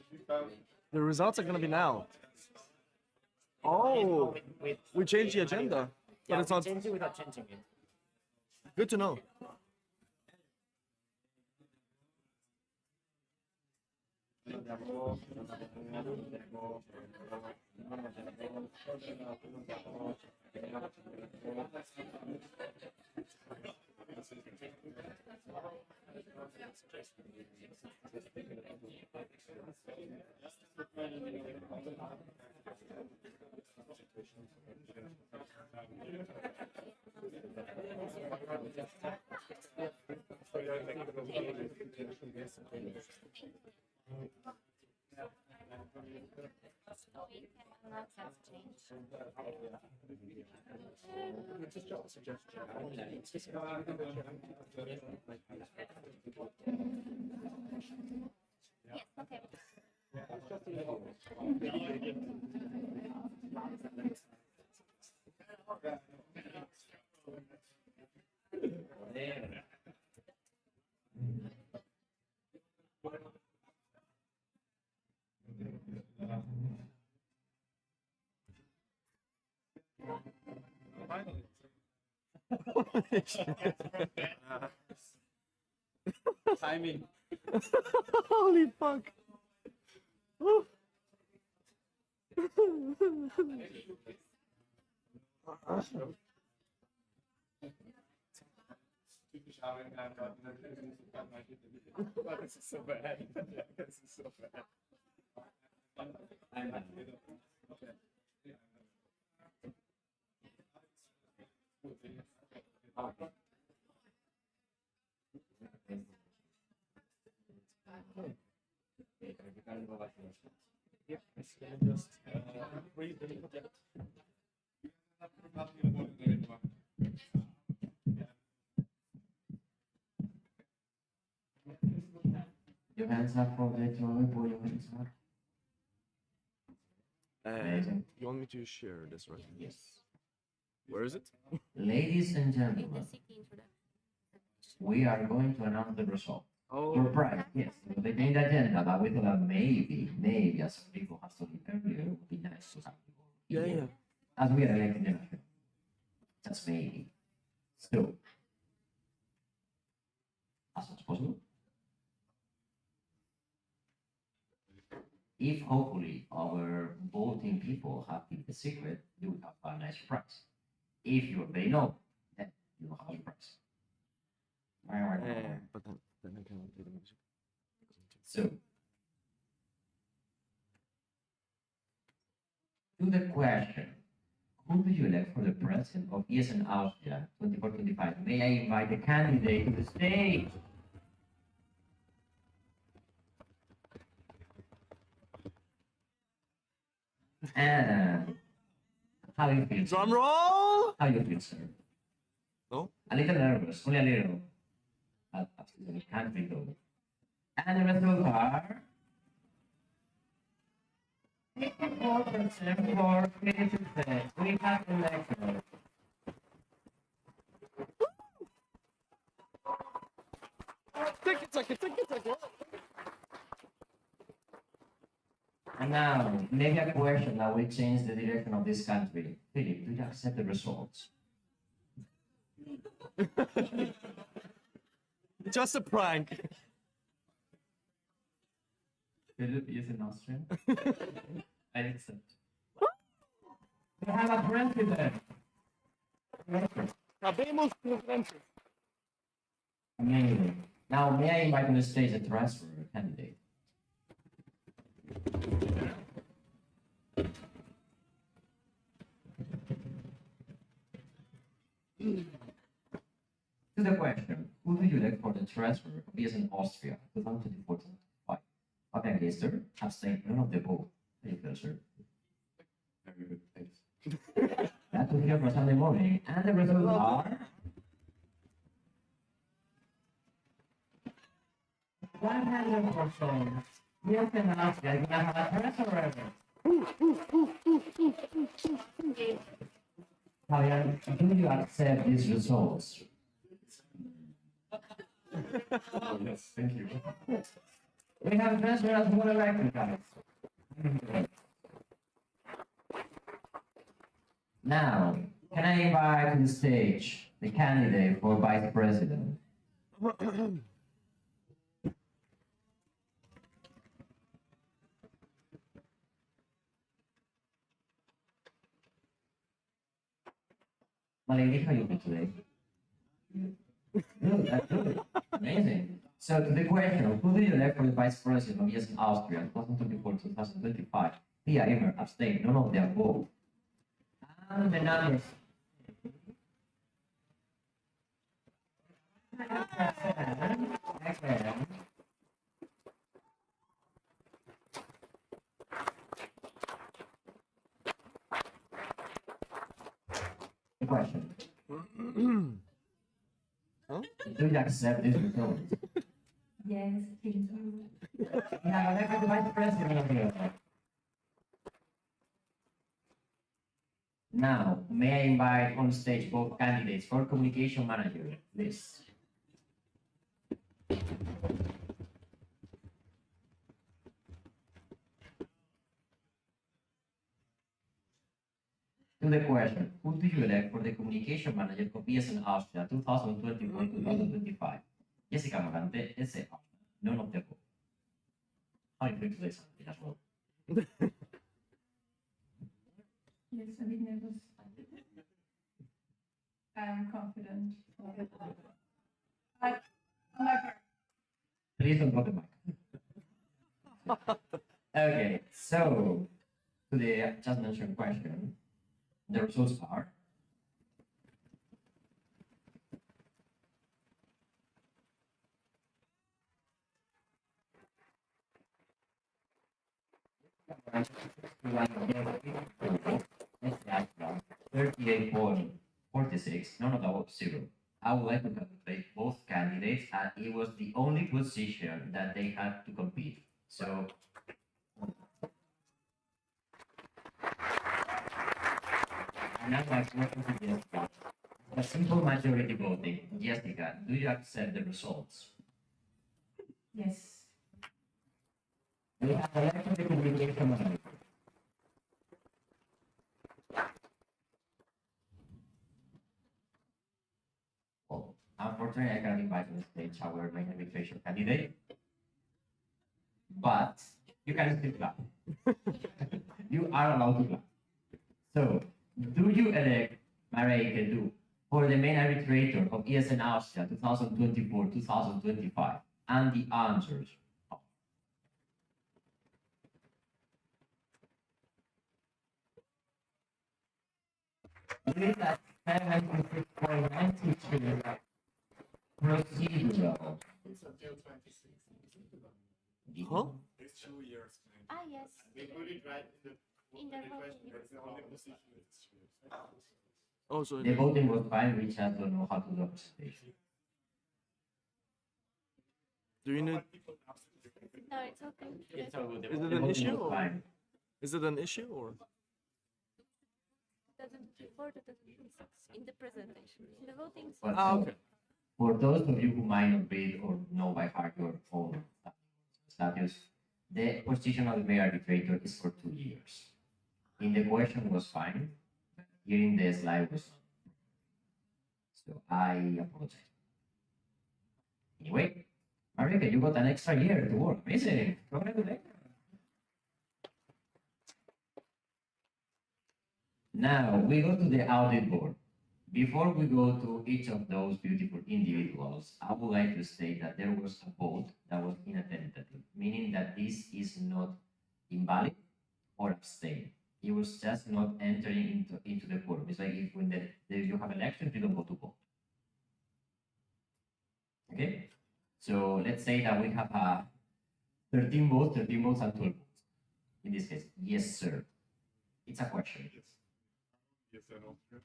The results are gonna be now. Oh, With we changed the agenda, yeah, but it's we not change it without changing it. good to know. Yes, okay. Timing. Holy fuck. Woo. This is so bad. This is so bad. Just read the project. Your hands up for the drawing board, your hands up. Amazing. You want me to share this, right? Yes. Where is it? Ladies and In the gentlemen, city introduction. we are going to announce the result. Oh, Surprise, yes. They changed the agenda, but we thought that maybe as some people have to leave earlier, it would be nice to have you all yeah, here. yeah. As we are electing them. Just maybe. So, as much as possible. If hopefully our voting people have kept the secret, you will have a nice surprise. If you already know, then you will have a surprise. But then I cannot play the music. So, to the question, who do you elect for the president of ESN Austria 24-25? May I invite the candidate to the stage? And how do you feel? Drum roll! How do you feel, sir? No? A little nervous, only a little. Absolutely can't be though. And the results are 54% for 50%. We have elected. Take it, take it, take it, take it. And now, maybe a question that will change the direction of this country. Philip, do you accept the results? Just a prank. Philip is in Austria. I accept. We have a president. Habemos presidente. Amazing. Now, may I invite on the stage a transfer candidate? To the question, who do you elect for the transfer of ESN Austria 2024-25? Okay, Prime Minister, abstained none of the vote. How do you feel, sir? Very good, thanks. That took here for Sunday morning. And the results are 100%. Yes, and Austria is gonna have a press forever. Javier, do you accept these results? Oh, yes, thank you. We have transferred as one elected, guys. Now, can I invite to the stage the candidate for vice president? Malini, how are you doing today? Good, that's good. Amazing. So to the question, who do you elect for the vice president of ESN Austria 2024-2025? Pia Immer abstained, none of them vote. And the numbers. Excellent. The question. Do you accept this result? Yes, thank you. We have elected the vice president of the Now, may I invite on stage both candidates for communication manager, please. To the question, who do you elect for the communication manager of ESN Austria 2024-2025? Jessica Morante, S.A. None of the above. How do you feel today, something as well? Yes, a bit nervous. I'm confident. Please don't go to mic. Okay, so to the just mentioned question, the results are .46, none of that was zero. I would like to congratulate both candidates, and it was the only position that they had to compete. So and now my question to Jessica. A simple majority voting. Jessica, do you accept the results? Yes. We have elected the communication manager. Well, unfortunately, I cannot invite on the stage our main arbitration candidate, but you can still clap. You are allowed to clap. So, do you elect Mareike Du for the main arbitrator of ESN Austria 2024-2025? And the answers are with a 76.92 procedural. It's until 26. Huh? It's 2 years. Ah, yes. We put it right In the voting. That's the only position it's 2 years. Oh, so The voting was fine, we just don't know how to do the presentation. do you need? No, it's okay. It's all good. Is it The an voting issue was or? fine. Is it an issue or? 2024, 2026 in the presentation. In the voting. But Ah, okay. for those of you who might not read or know by heart your own status, the position of the main arbitrator is for 2 years. In the question was fine, but here in the slide was not. So I apologize. Anyway, Marika, you got an extra year to work. Amazing. Congratulations. Now we go to the audit board. Before we go to each of those beautiful individuals, I would like to state that there was a vote that was inattentative, meaning that this is not invalid or abstain. It was just not entering into the quorum. It's like if when you have elections, you don't go to vote. Okay? So let's say that we have 13 votes, 13 votes, and 12 votes. In this case, yes, sir. It's a question. ESN Austria.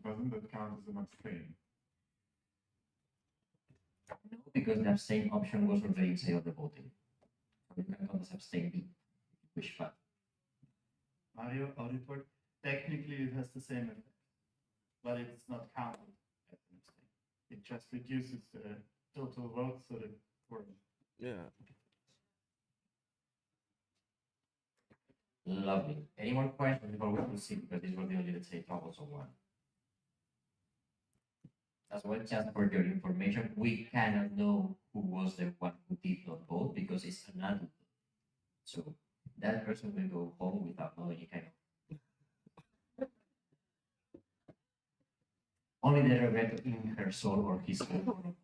Doesn't that count as an abstain? No, because the abstain option was already inside of the voting. So you can count as abstain B. Which part? Mario, auditor, technically it has the same effect, but it's not counted as an abstain. It just reduces the total votes so the quorum. Yeah. Lovely. Any more questions before we proceed? Because this will be only, let's say, troublesome one. As well, just for your information, we cannot know who was the one who did not vote because it's anonymous. So that person will go home without knowing any kind of. Only the regret in her soul or his soul,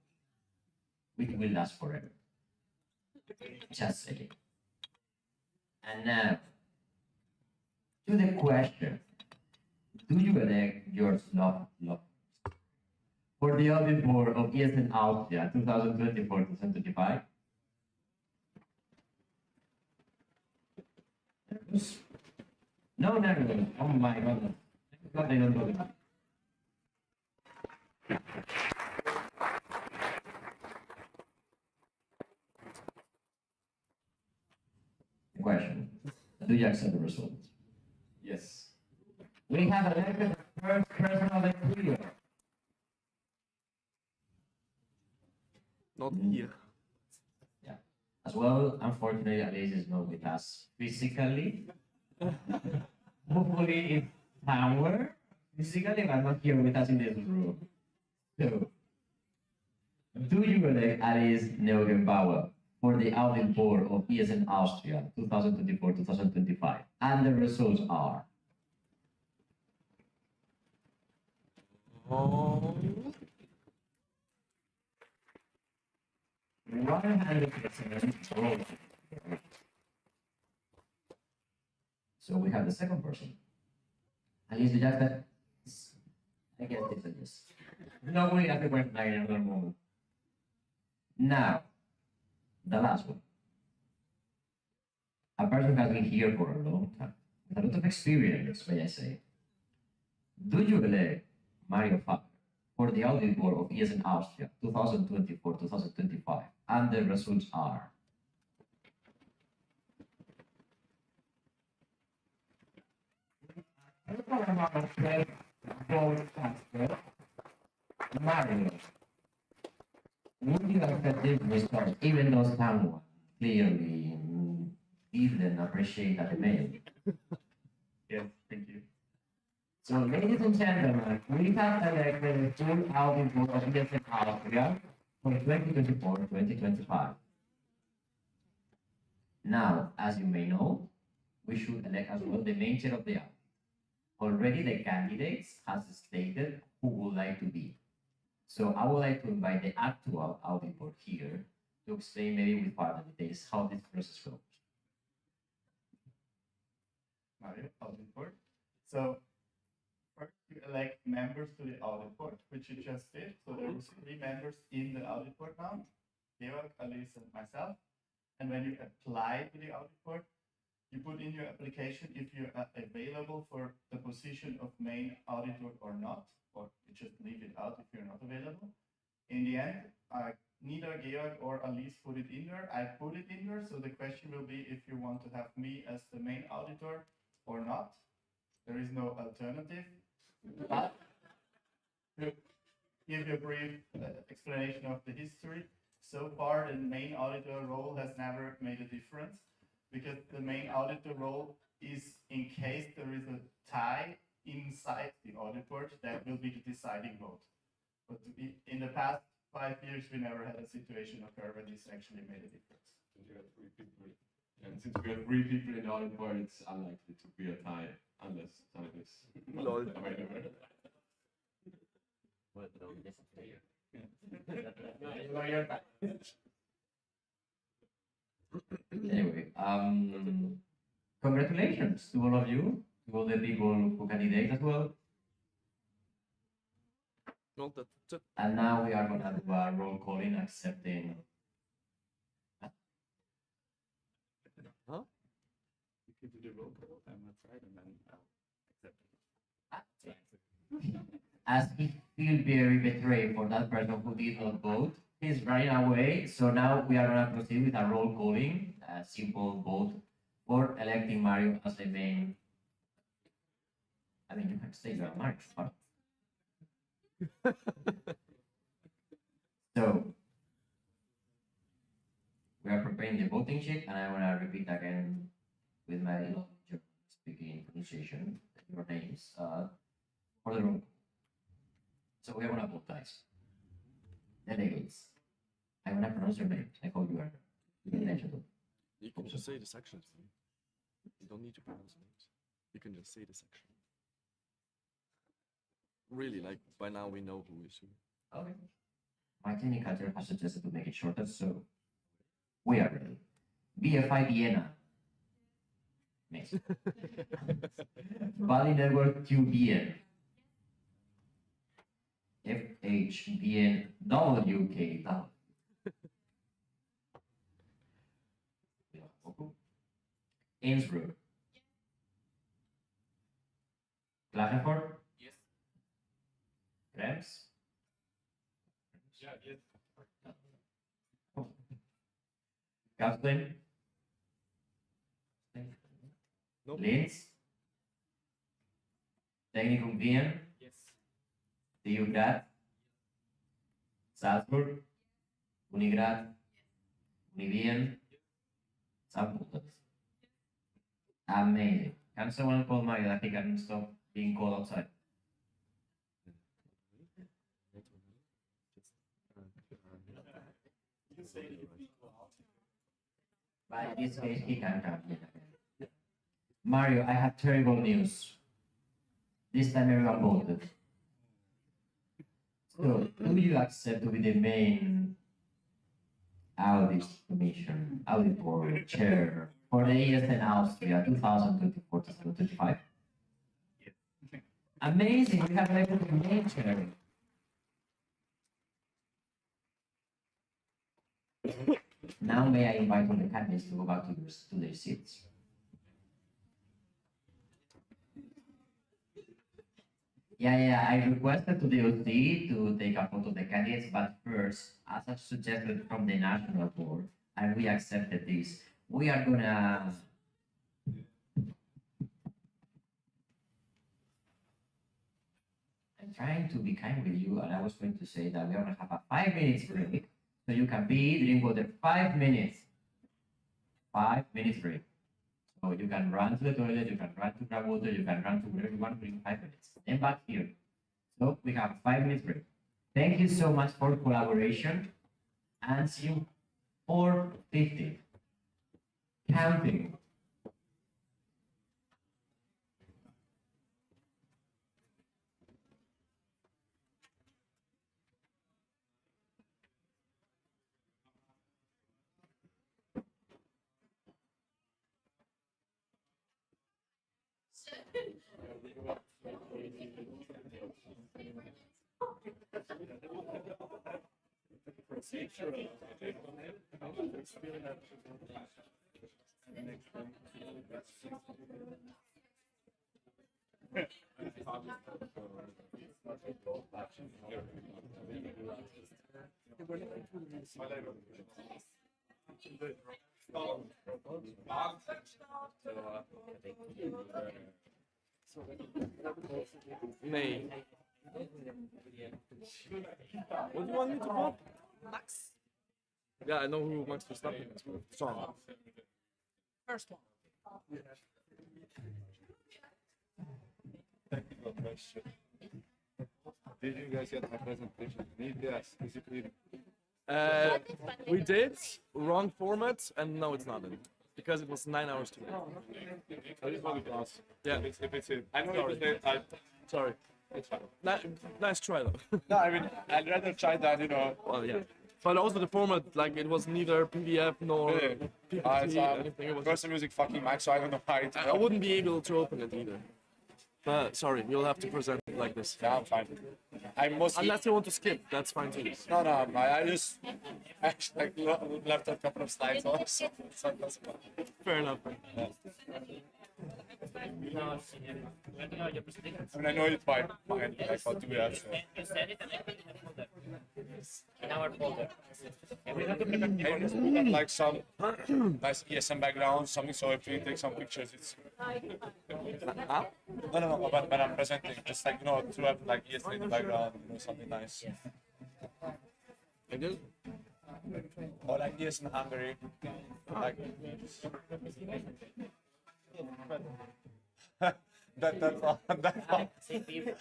which will last forever. Just saying. And now, to the question, do you elect your love for the audit board of ESN Austria 2024-2025? No, no. Oh my God. God, they don't know. Question. Do you accept the results? Yes. We have elected the first person of the year. Not here. Yeah. As well, unfortunately, Alice is not with us physically. Hopefully, it's somewhere physically, but not here with us in this room. So, do you elect Alice Neugenbauer for the audit board of ESN Austria 2024-2025? And the results are. Oh. 100%. So we have the second person. Alice, you just said, I guess it's a yes. No, we have the question in another moment. Now, the last one. A person has been here for a long time, with a lot of experience, may I say. Do you elect Mario Faber for the audit board of ESN Austria 2024-2025? And the results are. Mario, would you accept this result even though someone clearly didn't appreciate that email? Yes, thank you. So, ladies and gentlemen, we have elected the full audit board of ESN Austria for 2024-2025. Now, as you may know, we should elect as well the main chair of the audit. Already the candidates has stated who would like to be. So I would like to invite the actual audit board here to explain maybe with further details how this process goes. Mario, audit board. So first you elect members to the audit board, which you just did. So there was 3 members in the audit board now, Georg, Alice, and myself. And when you apply to the audit board, you put in your application if you are available for the position of main auditor or not, or you just leave it out if you're not available. In the end, neither Georg or Alice put it in there. I put it in there. So the question will be if you want to have me as the main auditor or not. There is no alternative. But to give you a brief explanation of the history, so far the main auditor role has never made a difference, because the main auditor role is in case there is a tie inside the audit board, that will be the deciding vote. But in the past 5 years, we never had a situation occur where this actually made a difference. Since we have 3 people, and since we have 3 people in the audit board, it's unlikely to be a tie unless something is Lol. available. Well, no, this is clear. Anyway, congratulations to all of you, to all the people who candidate as well. No, that's it. And now we are gonna do a roll calling accepting. Huh? You can do the roll call. I'm outside and then I'll accept it. As he feel very betrayed for that person who did not vote, he's running away. So now we are gonna proceed with a roll calling, a simple vote for electing Mario as the main. I mean, you can say you're Mario, but so we are preparing the voting sheet, and I wanna repeat again with my speaking pronunciation your names for the roll. So we are gonna vote, guys. Delegates. I wanna pronounce your names. I hope you are paying attention to. You can just say the sections. You don't need to pronounce names. You can just say the section. Really, like by now we know who is who. Okay. My technical team has suggested to make it shorter, so we are ready. BFI Vienna. Next. Body Network QBN. FHBN WKW. Innsbruck. Klagenfurt. Yes. Krems. Yeah, yes. Kathleen. Nope. Linz. Technicum Wien. Yes. TU Graz. Salzburg. Unigrad. Univien. Saarbrücken. Amazing. Can someone call Mario that he can stop being called outside? But in this case, he can come in. Mario, I have terrible news. This time everyone voted. So, do you accept to be the main audit commission, audit board chair for the ESN Austria 2024-2025? Amazing, we have elected the main chair. Now may I invite all the candidates to go back to their seats. Yeah, I requested to the OC to take a photo of the candidates, but first, as I suggested from the national board, and we accepted this, we are gonna. I'm trying to be kind with you, and I was going to say that we're gonna have a 5 minutes break, so you can be drink water 5 minutes. 5 minutes break. So you can run to the toilet, you can run to grab water, you can run to wherever you want during 5 minutes. Then back here. So we have 5 minutes break. Thank you so much for collaboration, and see you 4:50. Counting. May. What do you want me to put? Max. Yeah, I know who Max Verstappen is. Strong. First one. Technical question. Did you guys get my presentation? Yes. Is it in? We did wrong format, and no, it's not in because it was 9 hours too late. I just wanted to ask. Yeah. If it's in. I know Sorry. if it's in. Sorry. It's fine. Nice try though. No, I mean, I'd rather try that, you know. Well, yeah. But also the format, like it was neither PDF nor Really? PPT, anything. It was Person music fucking Mac, so I don't know how it I wouldn't be able to open it either. But sorry, you'll have to present it. like this. Yeah, I'm fine. I'm mostly Unless you want to skip, that's fine too. no, no. I just actually like, left a couple of slides off, so it's not possible. Fair enough. No, where do you have your presentation? I mean, I know it by mind, like what do we have? So. You said it and I put it in a folder. In our folder. And we have to prepare Maybe just put up, like some nice ESN background, something. So if we take some pictures, it's Huh? no. But when I'm presenting, just like to have like ESN in the background, something nice. I do. Or like ESN Hungary, like. That's all. That's all. say people.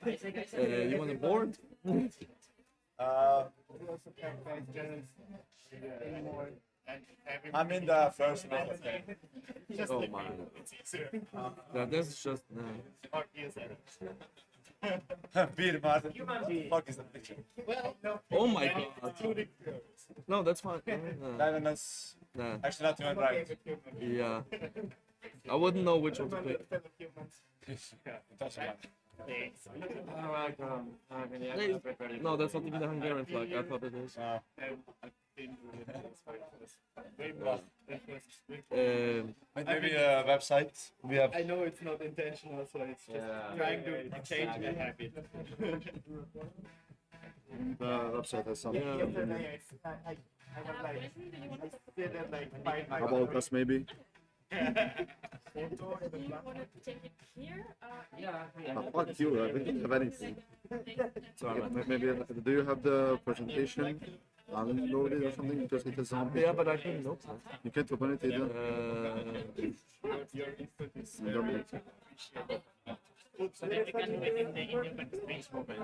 You want a board? I'm in the first round. Oh my. Yeah, that's just. Beer, Martin. What the fuck is that picture? Oh my god. No, that's fine. No, that's Nah. actually not even right. Yeah. I wouldn't know which one to pick. It doesn't matter. No, that's not even the Hungarian flag. I thought it is. Maybe a website. We have. I know it's not intentional, so it's just trying to change a habit. The website has some. About us, maybe. Do you want to take it here? Fuck you, I don't have anything. Sorry, man. Maybe, do you have the presentation unloaded or something? Because it is on. Yeah, but I couldn't open it. You can't open it either. So then we can do it in the Indian space moment.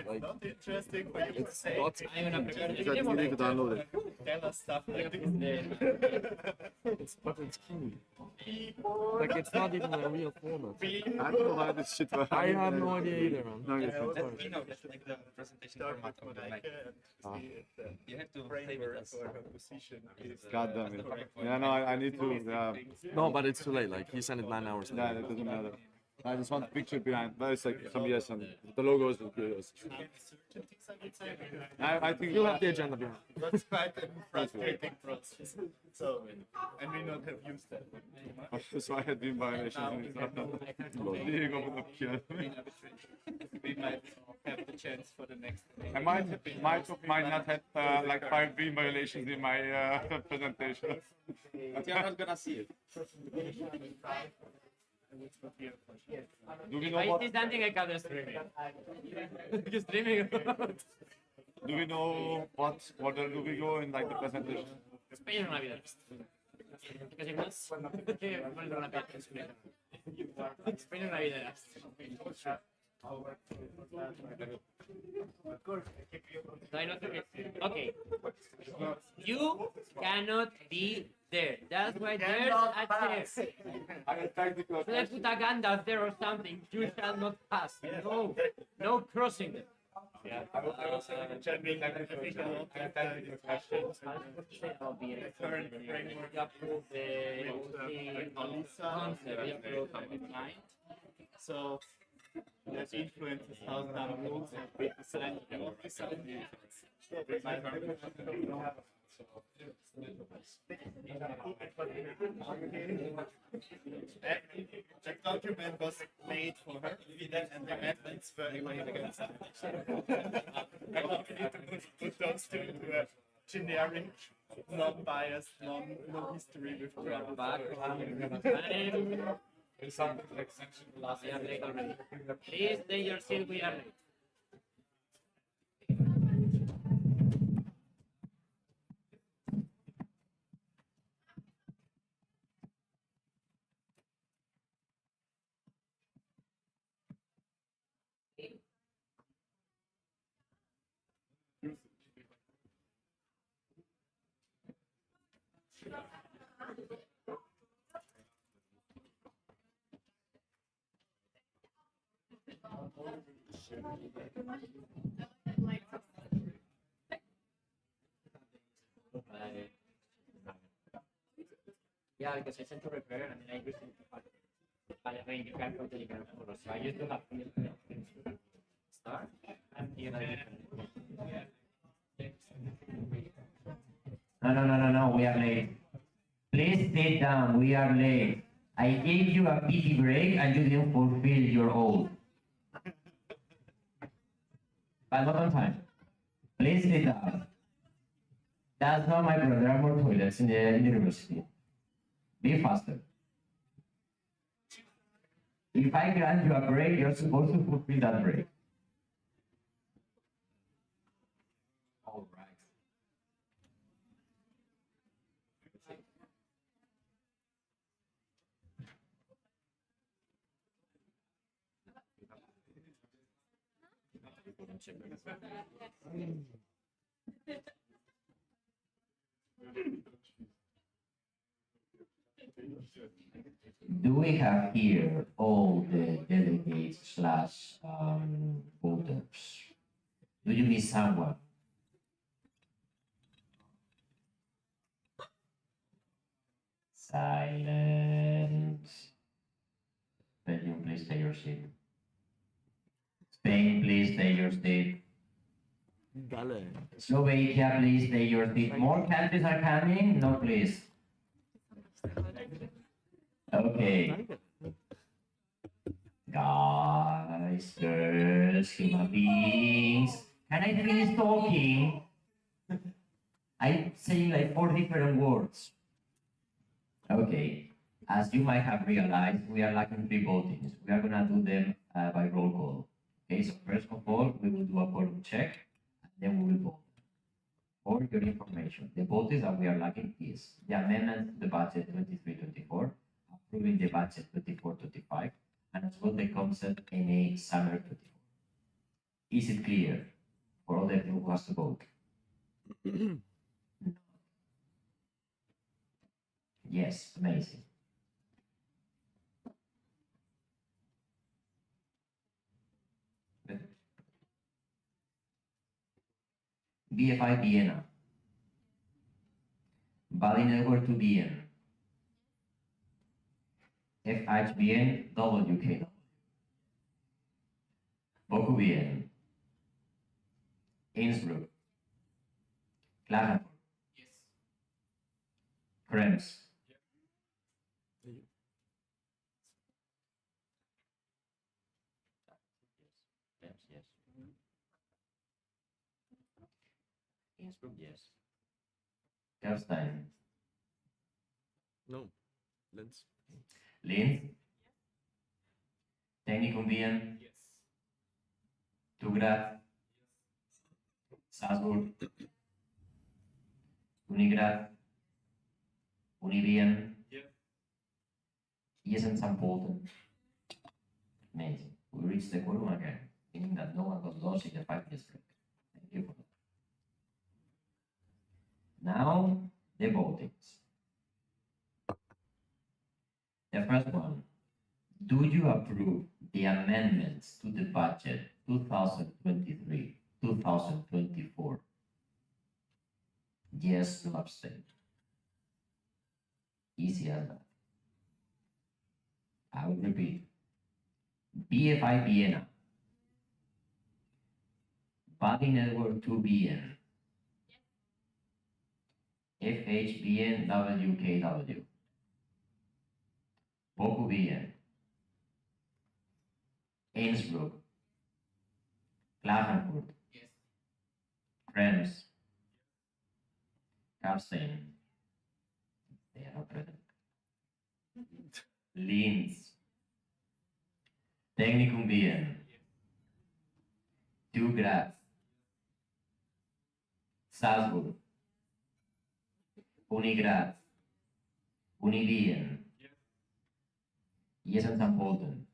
Like, Not interesting for you to it's say. not. I'm gonna prepare the You need to download it. Tell us stuff like this. But it's key. Like, it's not even a real format. I don't know how this shit works. I have no idea either, man. No, you're fine. That's like the presentation format of the like. You have to save it as. For her position is God damn it. Yeah, no, I need to. Yeah, No, but it's too late. Like, he sent it 9 hours ago. yeah, it doesn't matter. I just want the picture behind, but it's like some yes and the logo is good. I think You'll have the agenda behind. That's quite a frustrating process. So, and we not have used that. so I had been violations. We might have the chance for the next. I might not have like 5 beam violations in my presentation. But you're not gonna see it. Do we know Why what? is this something I can streaming? You streaming? Do we know what order do we go in like the presentation? Spain una vida. Because if not, que vuelve una pieza en su vida. Spain una vida. Okay. You cannot be there. That's why there's a test. I have technical So they put a Gandalf there or something. You shall not pass. No, no crossing them. I was checking technical questions. Current framework You approve the concept. You approve the mind. So that influences how some rules have been designed. The document was made for her, and the methods were made against her. I think we need to put those two into a generic, non-biased, non-history with Trump. something like section last We are late already. Please stay your seat. We are late. Yeah, because I sent to repair and then I recently But I mean, you can put it photos. So I used to have start and here No, we are late. Please sit down, we are late. I gave you a pity break and you didn't fulfill your oath. But not on time. Please sit down. That's not my brother, there are more toilets in the university. Be faster. If I grant you a break, you're supposed to fulfill that break. All right. Do we have here all the delegates slash voters? Do you miss someone? Silence. Belgium, please take your seat. Spain, please take your seat. Dale. Slovakia, please take your seat. More countries are coming? No, please. Okay. Guys, girls, human beings. Can I finish talking? I'm saying like 4 different words. Okay. As you might have realized, we are lacking 3 votings. We are gonna do them by roll call. Okay, so first of all, we will do a quorum check, and then we will vote. For your information, the votings that we are lacking is the amendment to the budget 23-24, approving the budget 24-25, and as well the concept NA summer 24. Is it clear for all the people who has to vote? Yes, amazing. BFI Vienna. Bali Network to BN. FHBN WK. Boku BN. Innsbruck. Klagenfurt. Yes. Krems. Yes. Innsbruck, yes. Kerstein. No. Linz. Linz. Technikum Wien. Yes. To Graz. Salzburg. Unigraz. Univien. Yeah. ESN St. Polten. Amazing. We reached the quorum again, meaning that no one got lost in the 5 minutes break. Thank you for that. Now, the votings. The first one. Do you approve the amendments to the budget 2023-2024? Yes, no abstain. Easy as that. I will repeat. BFI Vienna. Bali Network 2BN. FHBN WKW. Boku BN. Innsbruck. Klagenfurt. Yes. Krems. Karlstein. They are not present. Linz. Technikum Wien. To Graz. Salzburg. Unigraz. Univien. ESN St. Polten.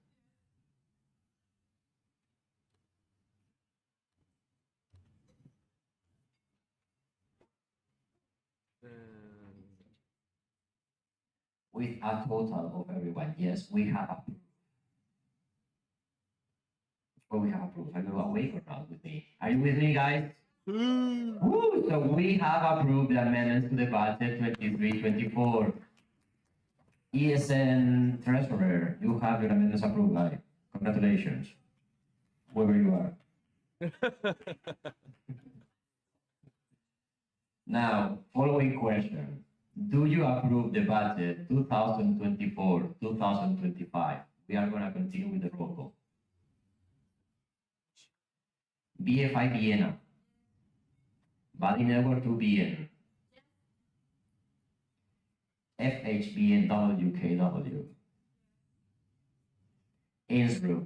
With a total of everyone, yes, we have approved. Well, we have approved. Are you awake or not with me? Are you with me, guys? Woo! So we have approved the amendments to the budget 23-24. ESN treasurer, you have your amendments approved, guy. Congratulations. Whoever you are. Now, following question. Do you approve the budget 2024-2025? We are going to continue with the roll call. BFI Vienna. Body Network 2BN. FHBN WKW. Innsbruck.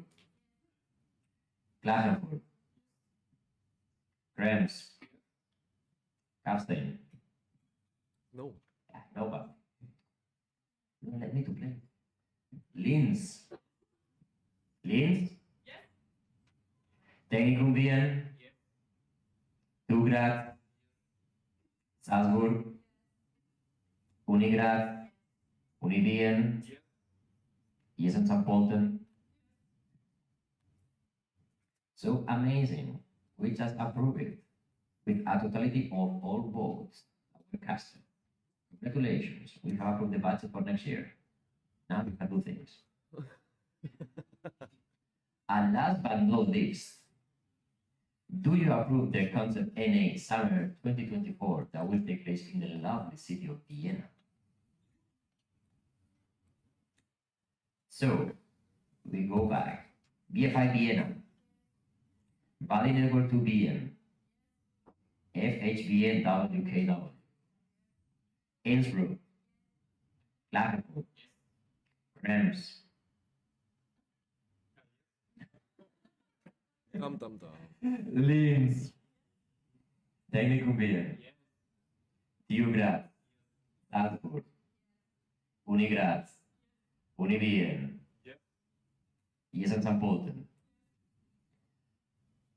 Klagenfurt. Krems. Kapstein. No. No, but no, let me to play. Linz. Linz? Yes. Technicum Wien? Yes. Graz? Salzburg? Unigraz? Univien? Yes. ESN St. Polten? So amazing. We just approved it with a totality of all votes of the cast. Congratulations, we have approved the budget for next year. Now we can do things. And last but not least, do you approve the concept NA Summer 2024 that will take place in the lovely city of Vienna? So, we go back. BFI Vienna, Body Network 2BN, FHBN WKW, Innsbruck, Klagenfurt, Krems. Linz, Technicum Wien, Graz, Salzburg, Unigraz, Univien, ESN St. Polten.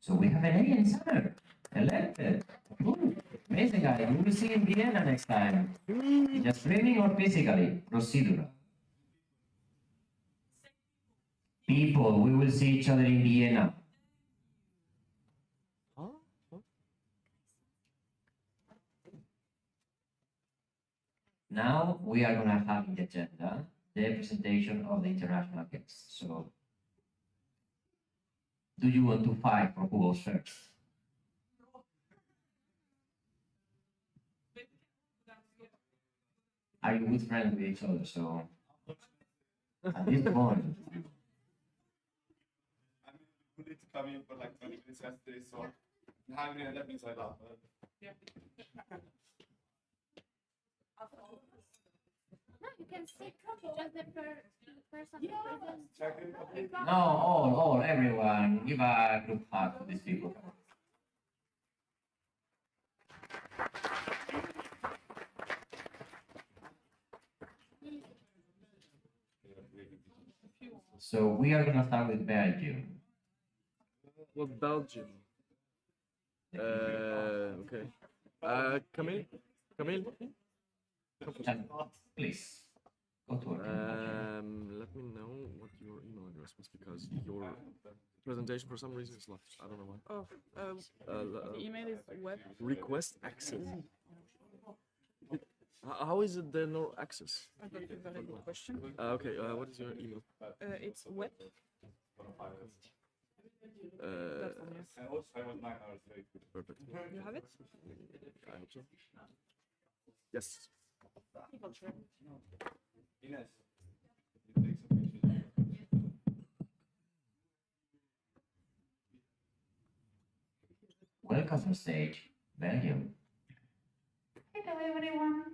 So we have an A in summer, elected. Ooh, amazing guy, we will see in Vienna next time. Just streaming or physically, procedural. People, we will see each other in Vienna. Now we are going to have in the agenda the presentation of the international guests. So, do you want to fight for who goes first? Are you good friends with each other? So, at this point, We need to come in for like 20 minutes yesterday, so in Hungary, and that means I love. No, you can sit just the person who presents. no, all, everyone, give a group hug to these people. So we are gonna start with Belgium. What Belgium? Okay. Camille? Please, go to work. Let me know what your email address was because your presentation for some reason is left. I don't know why. Oh, the email is web. Request access. How is it there no access? I got a very good question. Okay, what is your email? It's web. Perfect. You have it? I hope so. Yes. Ines. Welcome on stage, Belgium. Hello everyone.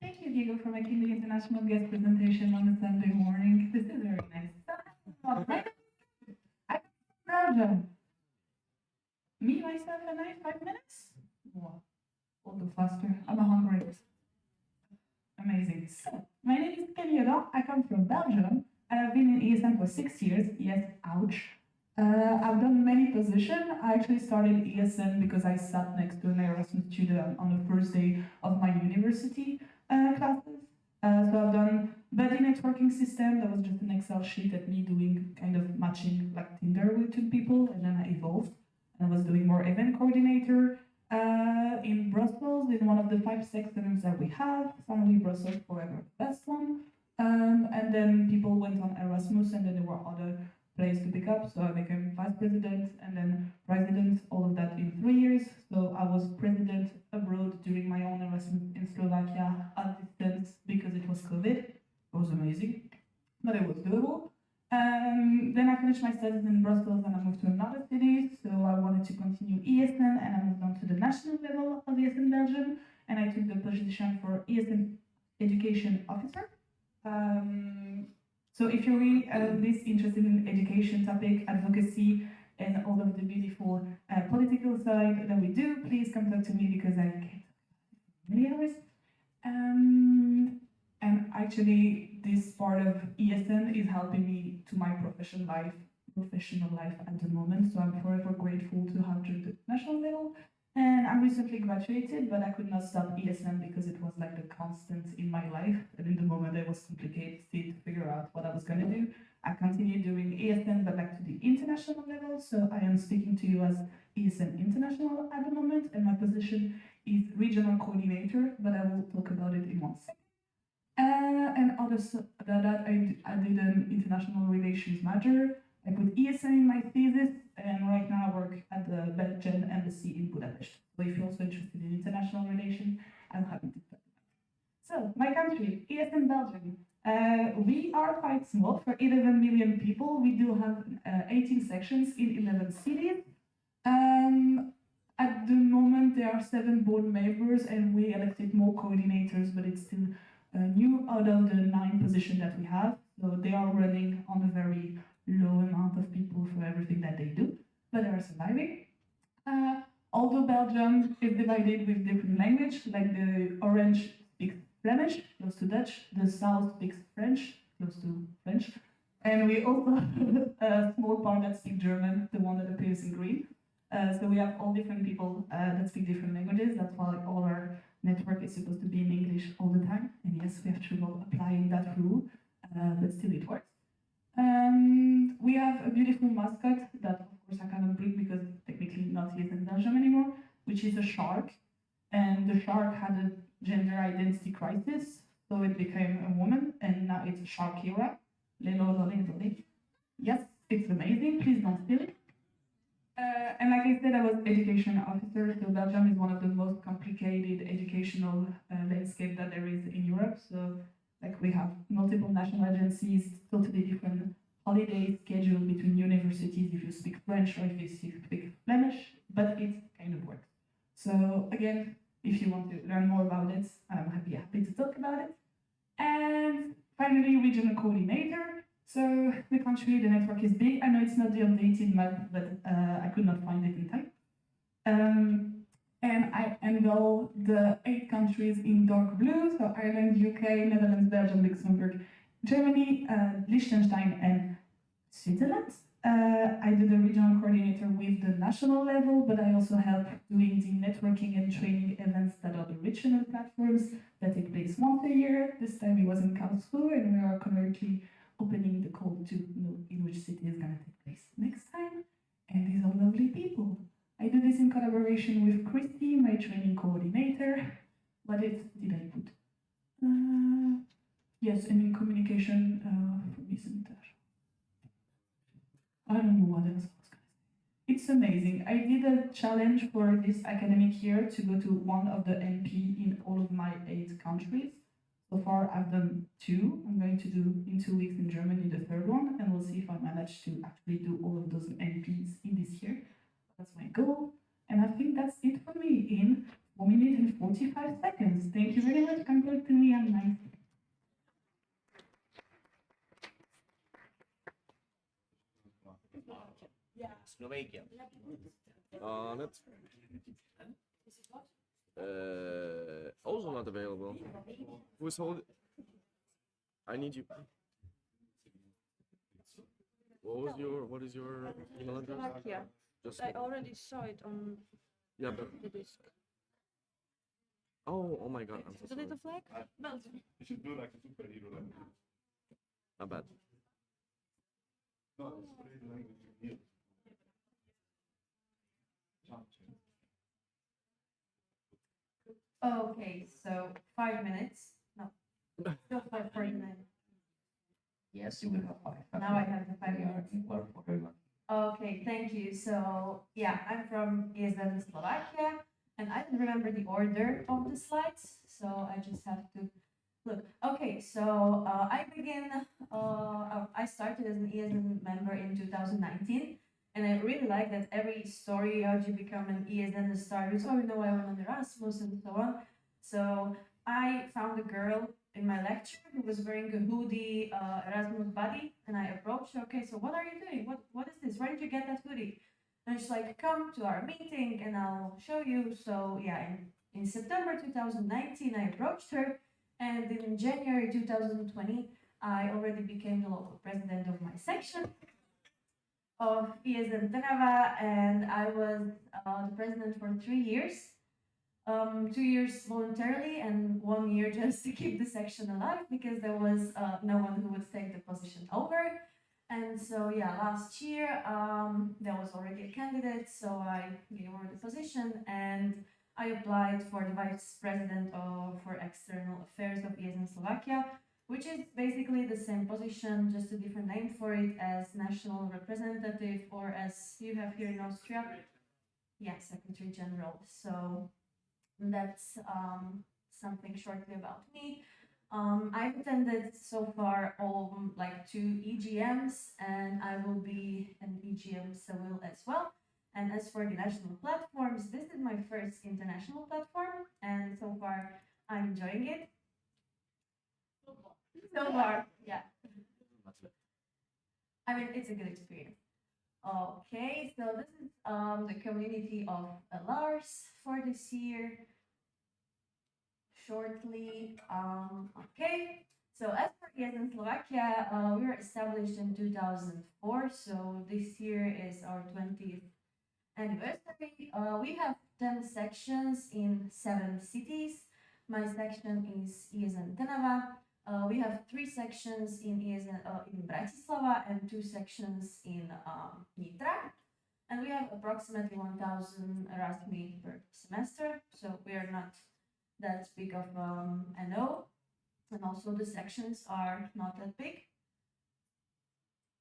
Thank you, Diego, for making the international guest presentation on a Sunday morning. This is very nice. I'm from Belgium. Me, myself, and I, 5 minutes? Wow. We'll do faster. I'm a hungry. Amazing. So, my name is Kelly Odon. I come from Belgium. I've been in ESN for 6 years. Yes, ouch. I've done many positions. I actually started ESN because I sat next to an Erasmus student on the first day of my university classes. So I've done buddy networking system. That was just an Excel sheet at me doing kind of matching like Tinder with two people, and then I evolved. And I was doing more event coordinator. in Brussels, in one of the 5 sections that we have, finally Brussels forever, the best one. And then people went on Erasmus, and then there were other places to pick up. So I became vice president and then president, all of that in 3 years. So I was president abroad during my own Erasmus in Slovakia at distance because it was COVID. It was amazing, but it was doable. Then I finished my studies in Brussels and I moved to another city. So I wanted to continue ESN and I moved on to the national level of ESN Belgium and I took the position for ESN Education Officer. So if you're really this interested in education topic, advocacy, and all of the beautiful political side that we do, please come talk to me because I can many hours. And actually, this part of ESN is helping me to my professional life at the moment. So I'm forever grateful to have joined the national level. And I recently graduated, but I could not stop ESN because it was like the constant in my life. And in the moment, it was complicated to figure out what I was going to do. I continued doing ESN, but like to the international level. So I am speaking to you as ESN International at the moment, and my position is regional coordinator, but I will talk about it in 1 second. And other that I did an international relations major. I put ESN in my thesis, and right now I work at the Belgian embassy in Budapest. So if you're also interested in international relations, I'm happy to talk about it. So my country, ESN Belgium. We are quite small for 11 million people. We do have 18 sections in 11 cities. At the moment, there are 7 board members, and we elected more coordinators, but it's still new out of the 9 positions that we have. So they are running on a very low amount of people for everything that they do, but they are surviving. Although Belgium is divided with different language, like the orange speaks Flemish, close to Dutch, the south speaks French, close to French, and we also have a small part that speaks German, the one that appears in green. So we have all different people that speak different languages. That's why all our network is supposed to be in English all the time. And yes, we have trouble applying that rule, but still it works. We have a beautiful mascot that, of course, I cannot bring because it's technically not yet in Belgium anymore, which is a shark. And the shark had a gender identity crisis, so it became a woman, and now it's Sharkira. Yes, it's amazing. Please don't steal it. And like I said, I was education officer, so Belgium is one of the most complicated educational landscape that there is in Europe. So, like we have multiple national agencies, totally different holiday schedule between universities if you speak French or if you speak Flemish, but it kind of works. So again, if you want to learn more about it, I'm happy to talk about it. And finally, regional coordinator. So the country, the network is big. I know it's not the updated map, but I could not find it in time. And I handle the 8 countries in dark blue, so Ireland, UK, Netherlands, Belgium, Luxembourg, Germany, Liechtenstein, and Switzerland. I do the regional coordinator with the national level, but I also help doing the networking and training events that are the regional platforms that take place once a year. This time it was in Karlsruhe, and we are currently opening the call to know in which city is going to take place next time. And these are lovely people. I do this in collaboration with Christy, my training coordinator. What else did I put? Yes, and in communication isn't there. I don't know what else I was going to say. It's amazing. I did a challenge for this academic year to go to one of the MP in all of my 8 countries. So far, I've done 2. I'm going to do in 2 weeks in Germany the 3rd one, and we'll see if I manage to actually do all of those MPs in this year. That's my goal. And I think that's it for me in 4 minutes and 45 seconds. Thank you very much. Come back to me on 9. Slovakia. On it. Also not available. Who's holding? I need you. What is your email address? Slovakia. Just I already saw it on yeah, but the disk. oh my god, I'm so Is it sorry. a flag? Belgium. You should do like a superhero language. My bad. No, superhero language. Okay, so 5 minutes. No, still 5:49. Yes, you will have five. Now I have the 5 We are minutes. equal for everyone. Okay, thank you. So yeah, I'm from ESN Slovakia, and I don't remember the order of the slides, so I just have to look. Okay, so I started as an ESN member in 2019, and I really like that every story how you become an ESN starts with, oh, you know, I went on Erasmus and so on. So I found a girl in my lecture who was wearing a hoodie, Erasmus buddy, and I approached her. Okay, so what are you doing? What is this? Where did you get that hoodie? And she's like, come to our meeting and I'll show you. So yeah, in September 2019, I approached her, and in January 2020, I already became the local president of my section of ESN Trnava, and I was the president for 3 years. 2 years voluntarily and 1 year just to keep the section alive because there was no one who would take the position over. And so, yeah, last year there was already a candidate, so I gave her the position and I applied for the vice president for external affairs of ESN Slovakia, which is basically the same position, just a different name for it as national representative, or as you have here in Austria, yeah, secretary general. So that's something shortly about me. I've attended so far all like 2 EGMs, and I will be an EGM Seville as well. And as for the national platforms, this is my first international platform, and so far I'm enjoying it. So far, yeah. I mean, it's a good experience. Okay, so this is the community of Lars for this year. Shortly, okay. So as for ESN Slovakia, we were established in 2004, so this year is our 20th anniversary. We have 10 sections in 7 cities. My section is ESN Trnava. We have 3 sections in in Bratislava and 2 sections in Nitra. And we have approximately 1,000 Erasmi per semester, so we are not that big of NO. And also the sections are not that big.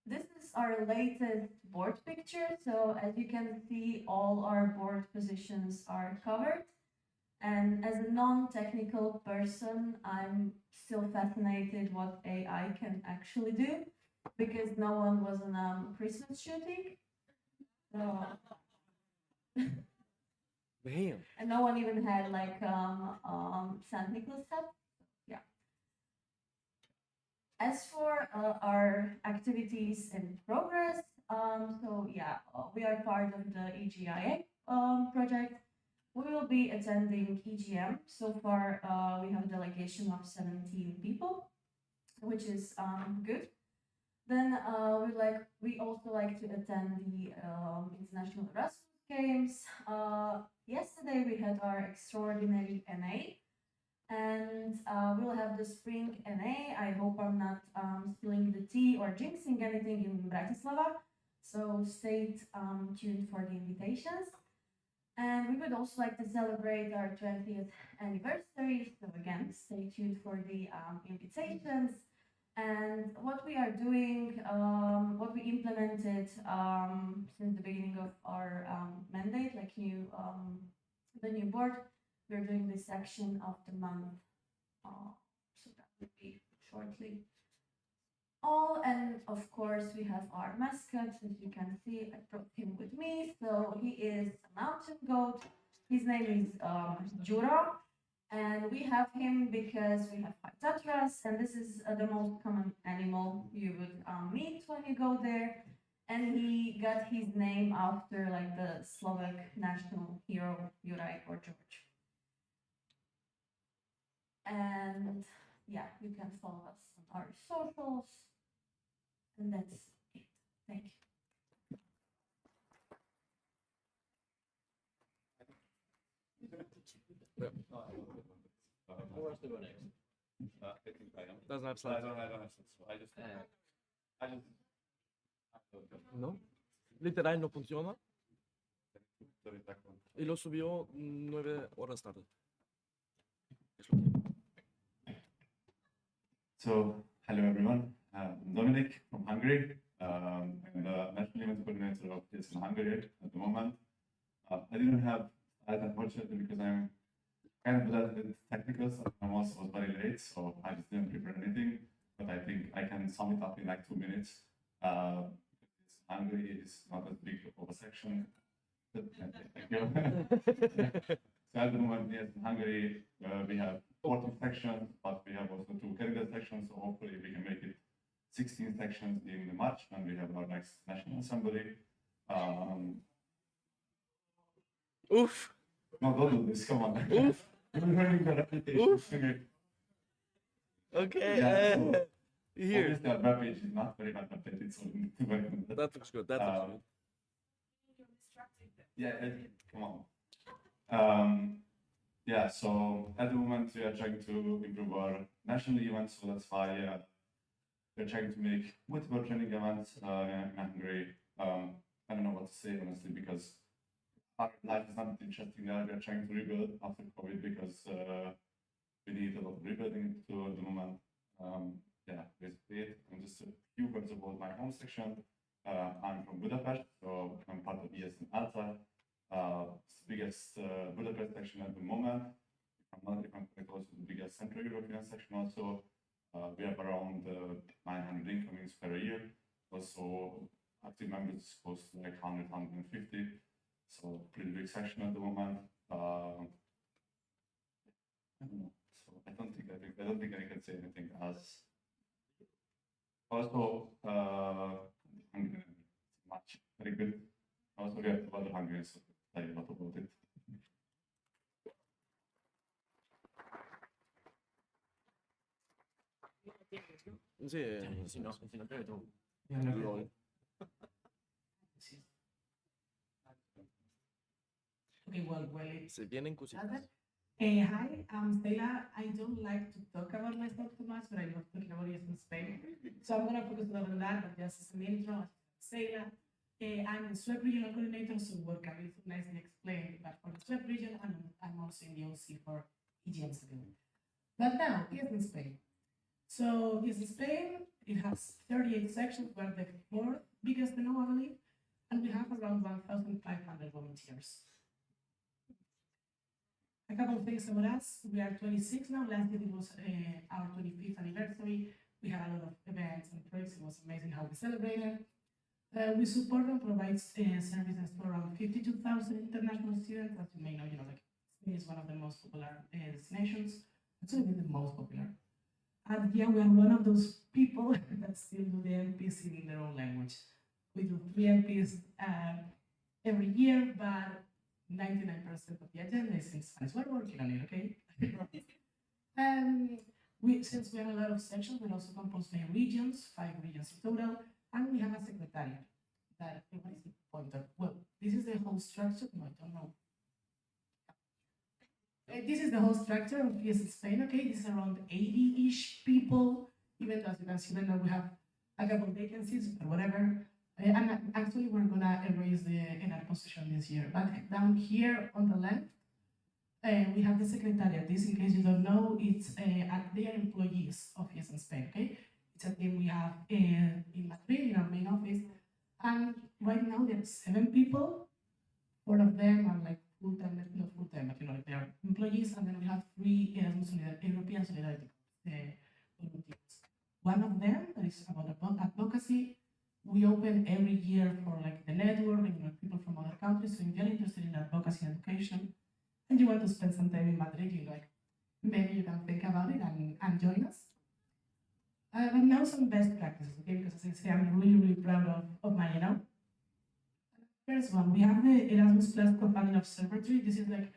This is our latest board picture. So as you can see, all our board positions are covered. And as a non-technical person, I'm still fascinated what AI can actually do, because no one was on a Christmas shooting. So Damn. and no one even had like St. Nicholas hat. Yeah. As for our activities in progress, so yeah, we are part of the EGIA project. We will be attending EGM. So far, we have a delegation of 17 people, which is good. Then we also like to attend the International Erasmus Games. Yesterday we had our extraordinary NA, and we'll have the spring NA. I hope I'm not spilling the tea or jinxing anything in Bratislava. So stay tuned for the invitations. And we would also like to celebrate our 20th anniversary. So again, stay tuned for the invitations. And what we are doing, what we implemented since the beginning of our mandate, like the new board, we're doing this section of the month. So that would be shortly all. And of course, we have our mascot. As you can see, I brought him with me. So he is a mountain goat. His name is Juro. And we have him because we have high Tatras, and this is the most common animal you would meet when you go there. And he got his name after like the Slovak national hero Juraj or George. And yeah, you can follow us on our socials. And that's it. Thank you. Who wants to go next? I think I am. Doesn't have I slides. don't have slides. I just. No? Literal no funciona. To je tako. Y lo subió 9 horas tarde. So, hello everyone. I'm Dominic from Hungary. I'm the national event coordinator of ESN Hungary at the moment. I didn't have that unfortunately because I'm kind of bad with technical stuff. I was very late, so I just didn't prepare anything. But I think I can sum it up in like 2 minutes. Hungary is not as big of a section. Thank you. So at the moment, yes, in Hungary, we have 14 sections, but we have also 2 candidate sections. So hopefully we can make it 16 sections in March when we have our next National Assembly. Oof. No, don't do this. Come on. Oof. You're learning the repetition. Oof. Okay. Yeah, so Here. obviously our web page is not very much updated, so we need to work on that. That looks good. That looks good. Yeah, come on. Yeah, so at the moment we are trying to improve our national events, so that's why we're trying to make multiple training events in Hungary. I don't know what to say honestly because our life is not interesting there. We are trying to rebuild after COVID because we need a lot of rebuilding to do at the moment. Yeah, basically it. And just a few words about my home section. I'm from Budapest, so I'm part of ESN Austria. It's the biggest Budapest section at the moment. If I'm correct, also the biggest Central European section also. We have around 900 incomings per year. Also, active members is close to like 100, 150. So pretty big section at the moment. I don't know. So I don't think I can say anything else. Also, Hungarian much very good. Also, we have other Hungarians so tell you a lot about it. Sì, Si no, tu. LOL. Okay, well, it's Se vienen cositas. hi, I'm Stella. I don't like to talk about myself too much, but I love talking about yes in Spain. So I'm gonna focus a lot on that, but just as an intro, Stella. I'm the SWEP regional coordinator, so what can be nicely explained, but for the SWEP region, I'm also in the OC for EGM's agreement. But now, yes in Spain. So yes in Spain, it has 38 sections, we're the 4th biggest in I believe, and we have around 1,500 volunteers. A couple of things about us. We are 26 now. Last year it was our 25th anniversary. We had a lot of events and projects. It was amazing how we celebrated. We support and provide services to around 52,000 international students. As you may know, like Spain is one of the most popular destinations. Actually, the most popular. And yeah, we are one of those people that still do the MPs in their own language. We do 3 MPs every year, but 99% of the agenda is in Spanish. We're working on it, okay? Since we have a lot of sections, we're also composed by regions, 5 regions in total, and we have a secretariat. What is the pointer? Well, this is the whole structure. No, I don't know. This is the whole structure of ESN Spain, okay? This is around 80-ish people, even though as you can see right now we have a couple of vacancies, but whatever. And actually, we're gonna erase the NR position this year. But down here on the left, we have the secretariat. This, in case you don't know, it's they are employees of ESN Spain. Okay, it's a team we have in Madrid in our main office, and right now there's 7 people. 4 of them are like full-time, not full-time, but like they are employees, and then we have 3 European Solidarity volunteers. One of them that is about advocacy. We open every year for like the network and people from other countries. So if you're interested in advocacy and education and you want to spend some time in Madrid, maybe you can think about it and join us. But now some best practices, okay? Because as I say, I'm really, really proud of my, First one, we have the Erasmus Plus co-funding observatory. This is like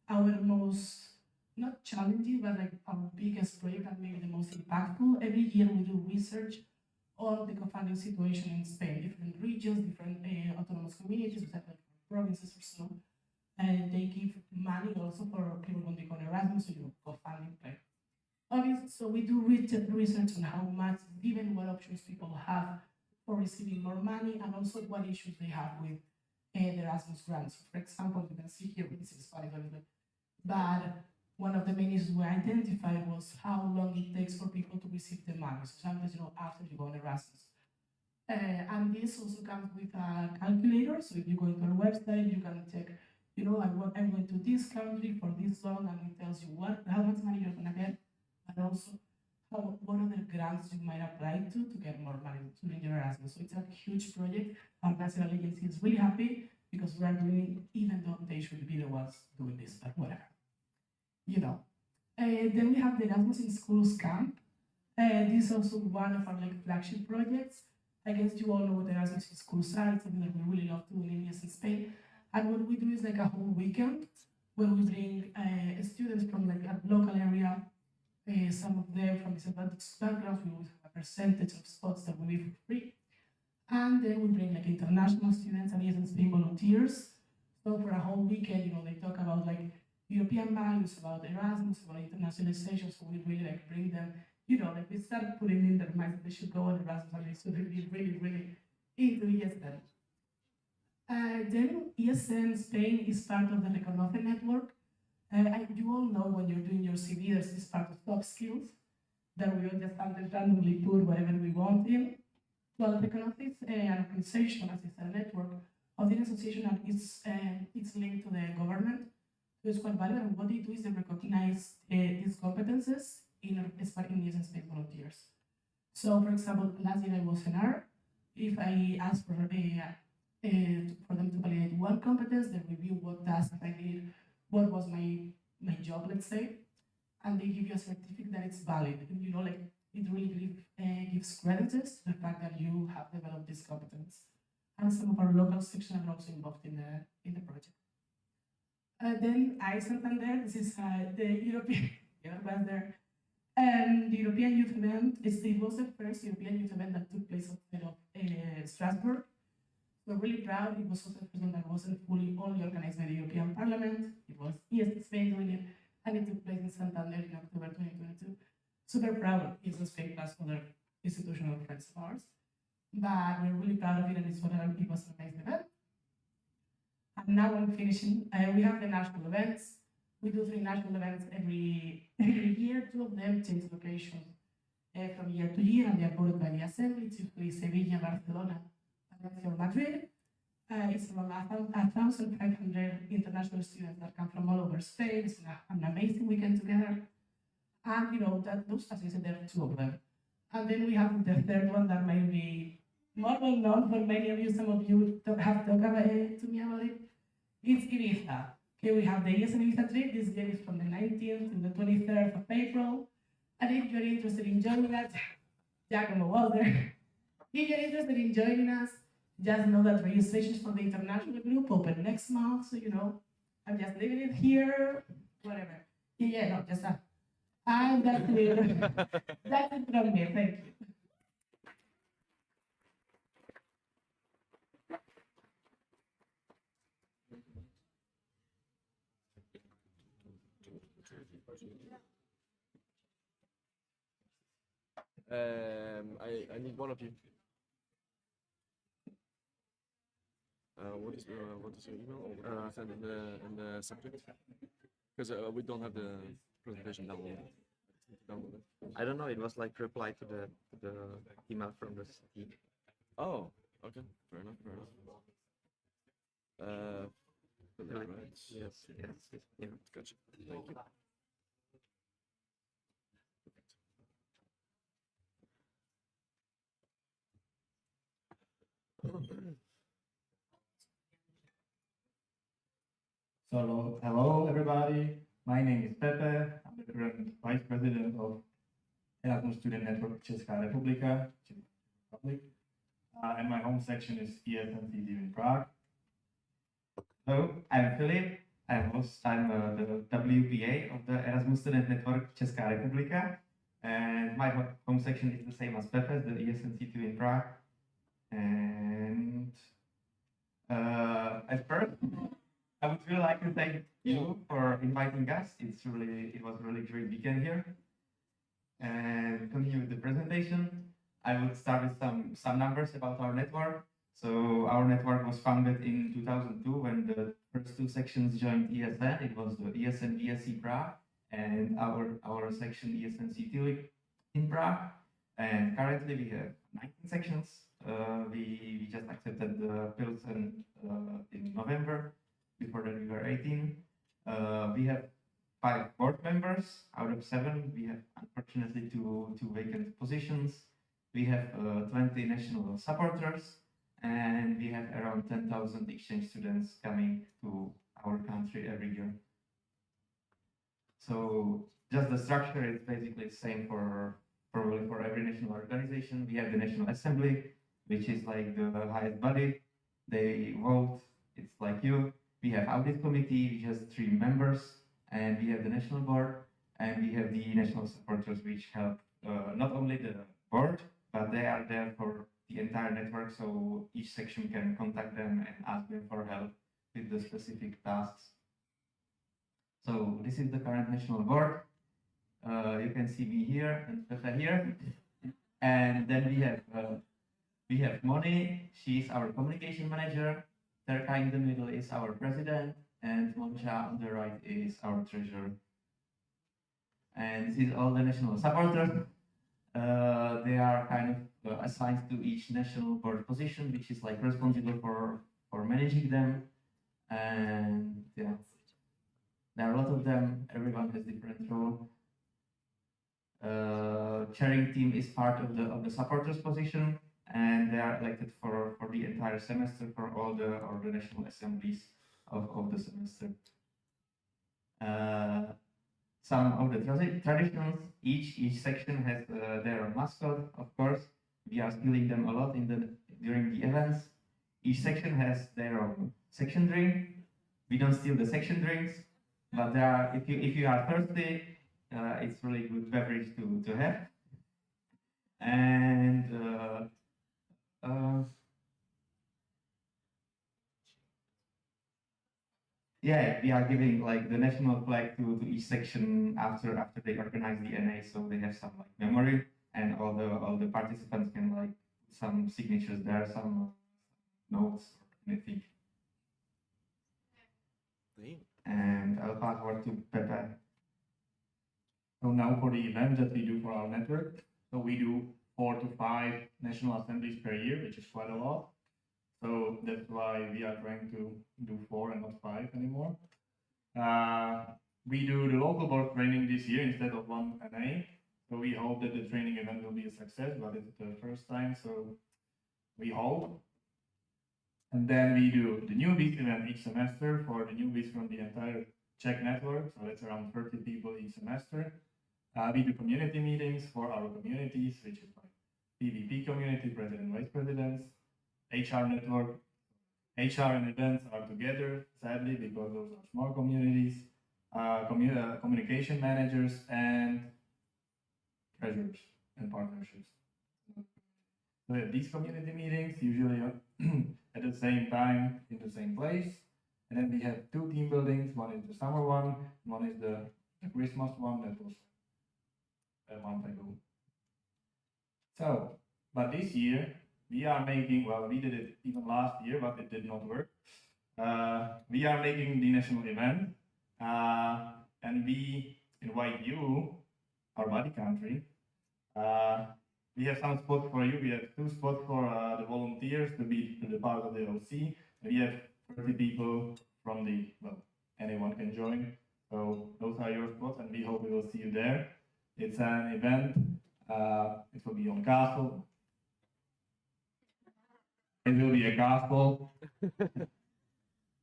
our most, not challenging, but like our biggest project and maybe the most impactful. Every year we do research on the co-funding situation in Spain, different regions, different autonomous communities, we have like provinces or so. And they give money also for people when they go on Erasmus, so co-funding. Right? Obviously, so we do research on how much, given what options people have for receiving more money, and also what issues they have with the Erasmus grants. For example, you can see here, this is Spanish, but one of the main issues we identified was how long it takes for people to receive the money. So sometimes, after you go on Erasmus. And this also comes with a calculator. So if you go into our website, you can check, I'm going to this country for this long, and it tells you how much money you're gonna get, and also what other grants you might apply to get more money during your Erasmus. So it's a huge project. Our national agency is really happy because we are doing it, even though they should be the ones doing this, but whatever. Then we have the Erasmus in Schools camp. This is also one of our flagship projects. I guess you all know what Erasmus in Schools are. It's something that we really love doing in ES in Spain. And what we do is a whole weekend where we bring students from a local area. Some of them from disadvantaged backgrounds. We always have a percentage of spots that will be for free. And then we bring international students and ES in Spain volunteers. So for a whole weekend, they talk about European values, about Erasmus, about internationalization. So we really bring them, we start putting in their minds that they should go on Erasmus and they should be really, really into ESN. Then ESN Spain is part of the Reconoce network. You all know when you're doing your CV, there's this part of top skills that we all just randomly put whatever we want in. Well, Reconoce is an organization, as it's a network of the association, and it's linked to the government. So it's quite valuable, and what they do is they recognize these competences in ESN Spain volunteers. So, for example, last year I was in R. If I asked for them to validate one competence, they review what tasks I did, what was my job, let's say, and they give you a certificate that it's valid. And, it really gives credit to the fact that you have developed this competence. And some of our local sections are also involved in the project. Then I Santander, this is the European, the European Youth Event. It was the first European Youth Event that took place outside of Strasbourg. We're really proud. It was also a event that wasn't fully only organized by the European Parliament. It was ESN Spain doing it, and it took place in Santander in October 2022. Super proud of ESN Spain plus other institutional friends of ours. But we're really proud of it, and it was an amazing event. And now I'm finishing. We have the national events. We do 3 national events every year. 2 of them change location from year to year, and they are voted by the assembly, typically Sevilla, Barcelona, Valencia, or Madrid. It's around 1,500 international students that come from all over Spain. It's an amazing weekend together. And those, as I said, there are 2 of them. And then we have the third one that might be more well known for many of you. Some of you have talked to me about it. It's Ibiza. Okay, we have the ESN Ibiza trip. This year is from the 19th to the 23rd of April. And if you're interested in joining us, Giacomo was there. If you're interested in joining us, just know that registrations for the international group open next month. So, I'm just leaving it here, whatever. No, just that. And that's it. That's it from me. Thank you. I need one of you. What is your email? Send in the subject, because we don't have the presentation downloaded. I don't know. It was reply to the email from the city. Oh, okay, fair enough. Right. Yes. Yeah. Gotcha. Thank you. So, hello everybody. My name is Pepe. I'm the current Vice President of Erasmus Student Network Česká republika, Czech Republic. And my home section is ESN in Prague. Hello, I'm Filip. I'm the WPA of the Erasmus Student Network Česká republika. And my home section is the same as Pepe's, the ESN in Prague. And at first, I would really like to thank you for inviting us. It was really great weekend here. And continue with the presentation. I would start with some numbers about our network. So our network was founded in 2002 when the first 2 sections joined ESN. It was the ESN BSc Prague and our section ESN City in Prague. And currently we have 19 sections. We just accepted the Pilsen in November. Before that we were 18. We have 5 board members out of 7. We have unfortunately two vacant positions. We have 20 national supporters, and we have around 10,000 exchange students coming to our country every year. So just the structure is basically the same for probably for every national organization. We have the National Assembly, which is like the highest body. They vote. It's like you. We have audit committee, which has 3 members, and we have the national board, and we have the national supporters, which help not only the board, but they are there for the entire network, so each section can contact them and ask them for help with the specific tasks. So this is the current national board. You can see me here and Petra here, and then we have Moni. She's our communication manager. Terka in the middle is our president, and Moncha on the right is our treasurer. And this is all the national supporters. They are kind of assigned to each national board position, which is like responsible for managing them. And yeah, there are a lot of them. Everyone has different role. Chairing team is part of the supporters position, and they are elected for the entire semester for all the national assemblies of the semester. Some of the traditions, each section has their own mascot, of course. We are stealing them a lot during the events. Each section has their own section drink. We don't steal the section drinks, but there are, if you are thirsty, it's really good beverage to have. And yeah, we are giving like the national flag to each section after they organize the NA, so they have some like memory, and all the participants can like put some signatures there, some notes or anything. And I'll pass over to Pepe. So now for the event that we do for our network, so we do 4 to 5 national assemblies per year, which is quite a lot. So that's why we are trying to do 4 and not 5 anymore. We do the local board training this year instead of one NA. So we hope that the training event will be a success, but it's the first time, so we hope. And then we do the newbies event each semester for the newbies from the entire Czech network. So that's around 30 people each semester. We do community meetings for our communities, which is like PVP community, president, vice presidents, HR network. HR and events are together, sadly, because those are small communities, communication managers, and treasurers and partnerships. So yeah, these community meetings usually are at the same time in the same place. And then we have 2 team buildings. One is the summer one is the Christmas one that was a month ago. So, but this year we are making, well, we did it even last year, but it did not work. We are making the national event, and we invite you, our buddy country. We have some spots for you. We have 2 spots for the volunteers to be the part of the OC. We have 30 people from the, well, anyone can join. So those are your spots, and we hope we will see you there. It's an event. It will be on castle. It will be a castle.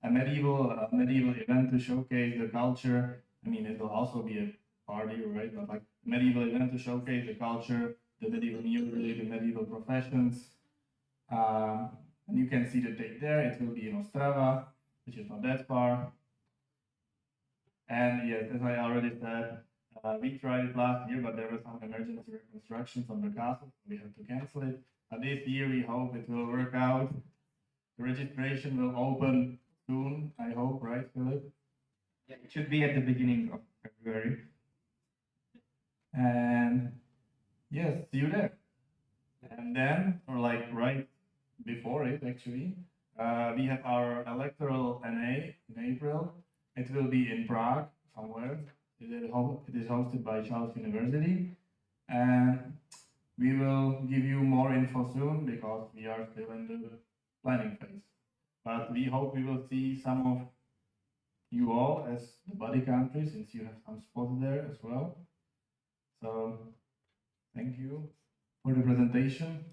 A medieval event to showcase the culture. I mean, it will also be a party, right? But like medieval event to showcase the culture, the medieval music, the medieval professions. And you can see the date there. It will be in Ostrava, which is not that far. And yes, as I already said, we tried it last year, but there were some emergency reconstructions on the castle, so we had to cancel it. But this year we hope it will work out. The registration will open soon, I hope, right, Philip? Yeah, it should be at the beginning of February. And yes, see you there. And then, or like right before it actually, we have our electoral NA in April. It will be in Prague somewhere. It is hosted by Charles University, and we will give you more info soon because we are still in the planning phase. But we hope we will see some of you all as the buddy country, since you have some spots there as well. So thank you for the presentation.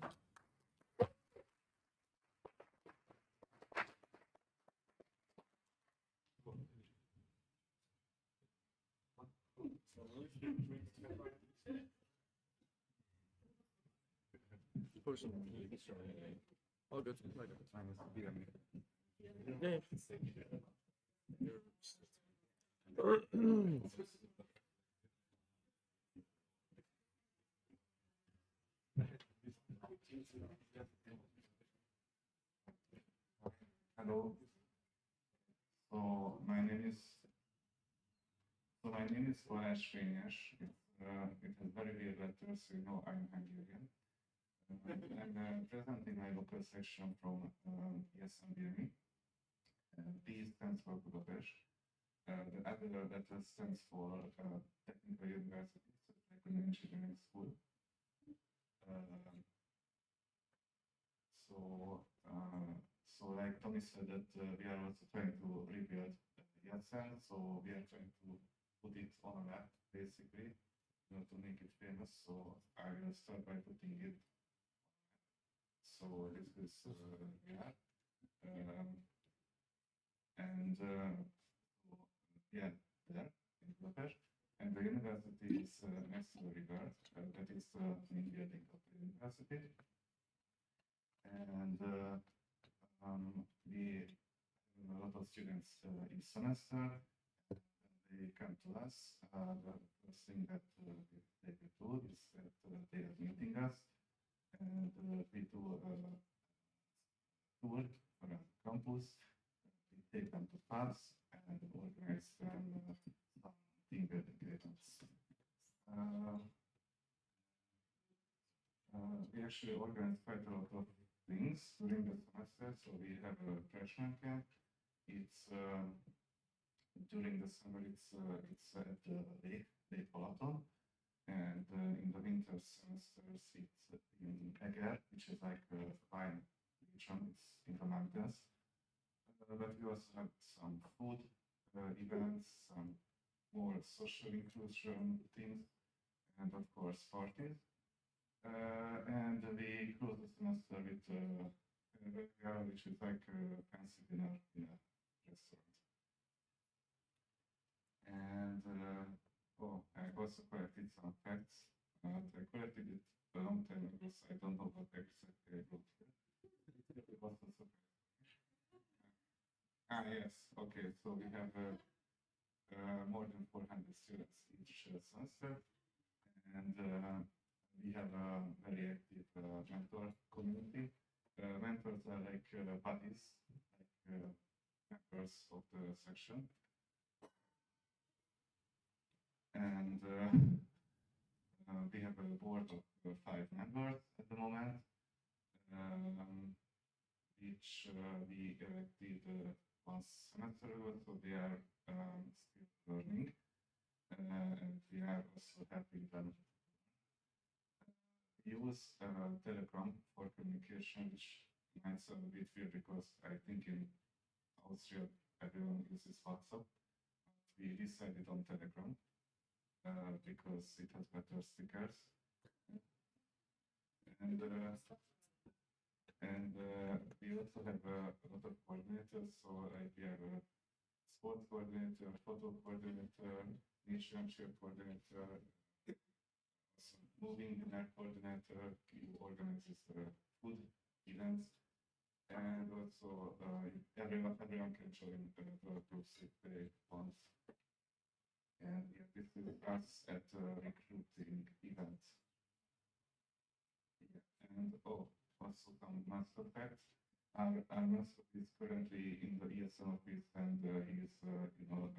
All good. Hello. So my name is Balázs Fényes. It has very weird letters, so you know I'm Hungarian. I'm presenting my local section from ESN. B stands for Budapest. The other letter stands for Technical University, so Technical Engineering School. So like Tommy said that we are also trying to rebuild ESN, so we are trying to put it on a map basically, to make it famous. So I will start by putting it. So this is yeah, and yeah, there in Budapest, and the university is next to the river. That is the main building of the university, and we have a lot of students each semester. They come to us. The first thing that they do is that they are meeting us, and we do a tour around campus. We take them to pubs and organize them some team building events. We actually organize quite a lot of things during the semester. So we have a freshman camp. It's during the summer. It's at Lake Balaton, and in the winter semesters it's in Eger, which is like a fine region. It's in the mountains. But we also have some food events, some more social inclusion things, and of course parties. And we close the semester with which is like a fancy dinner in a restaurant. And I also collected some facts. I collected it a long time ago, so I don't know what exactly I wrote here. It was also yes, okay, so we have more than 400 students each semester, and we have a very active mentor community. Mentors are like buddies, like members of the section. And we have a board of 5 members at the moment, which we elected once semester ago, so they are still learning, and we are also helping them. We use Telegram for communication, which might sound a bit weird because I think in Austria everyone uses WhatsApp. We decided on Telegram because it has better stickers. And we also have a lot of coordinators, so we have a sports coordinator, photo coordinator, nature and share coordinator, moving dinner coordinator, who organizes food events, and also everyone can join the groups if they want. And yeah, this is us at recruiting events. Yeah. And also some master facts. Our master is currently in the ESN office, and he is, the student.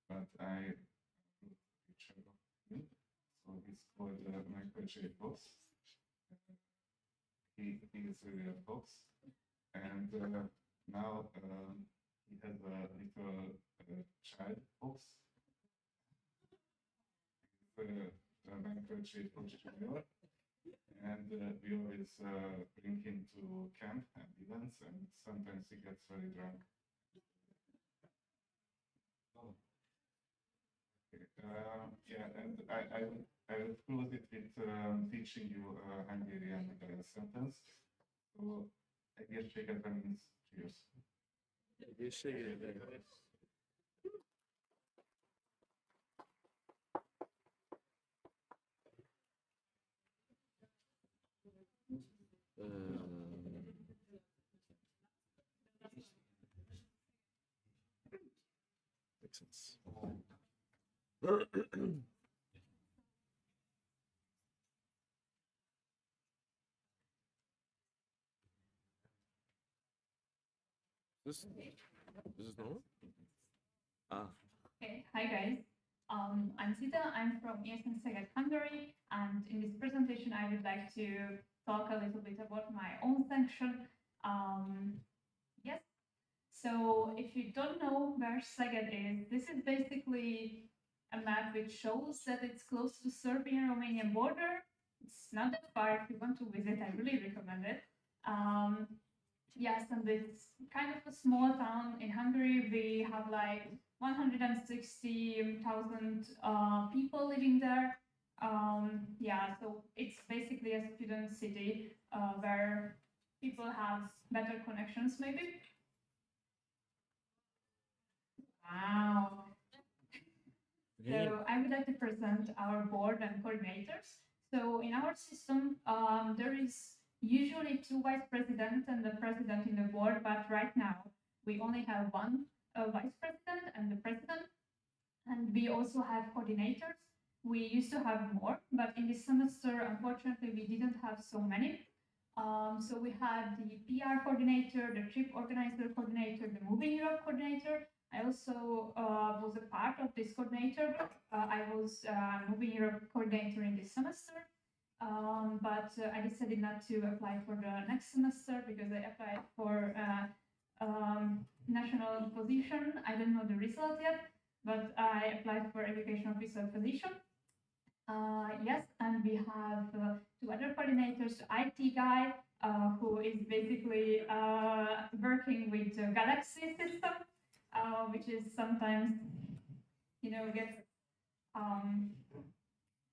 But I wrote a picture of him. So he's called Michael J. Fox. He is really a fox. And now he has a little child fox, Bankrate project together. And we always bring him to camp and events, and sometimes he gets very drunk. Okay. Yeah, and I will close it with teaching you a Hungarian sentence. So, egészségedre means cheers. Egészségedre. Makes sense. This is normal? Ah. Okay, hi guys. I'm Sita. I'm from ESN Hungary, and in this presentation, I would like to talk a little bit about my own section. Yes. So, if you don't know where Szeged is, this is basically a map which shows that it's close to Serbian-Romanian border. It's not that far. If you want to visit, I really recommend it. Yes, and it's kind of a small town in Hungary. We have like 160,000 people living there. Yeah, so it's basically a student city where people have better connections, maybe. Wow. So I would like to present our board and coordinators. So in our system, there is usually 2 vice presidents and the president in the board, but right now we only have 1 vice president and the president, and we also have coordinators. We used to have more, but in this semester, unfortunately, we didn't have so many. So we had the PR coordinator, the trip organizer coordinator, the Moving Europe coordinator. I also was a part of this coordinator group. I was Moving Europe coordinator in this semester. But I decided not to apply for the next semester because I applied for national position. I don't know the result yet, but I applied for education officer position. Yes, and we have 2 other coordinators, IT guy, who is basically working with the Galaxy system, which is sometimes, you know, gets,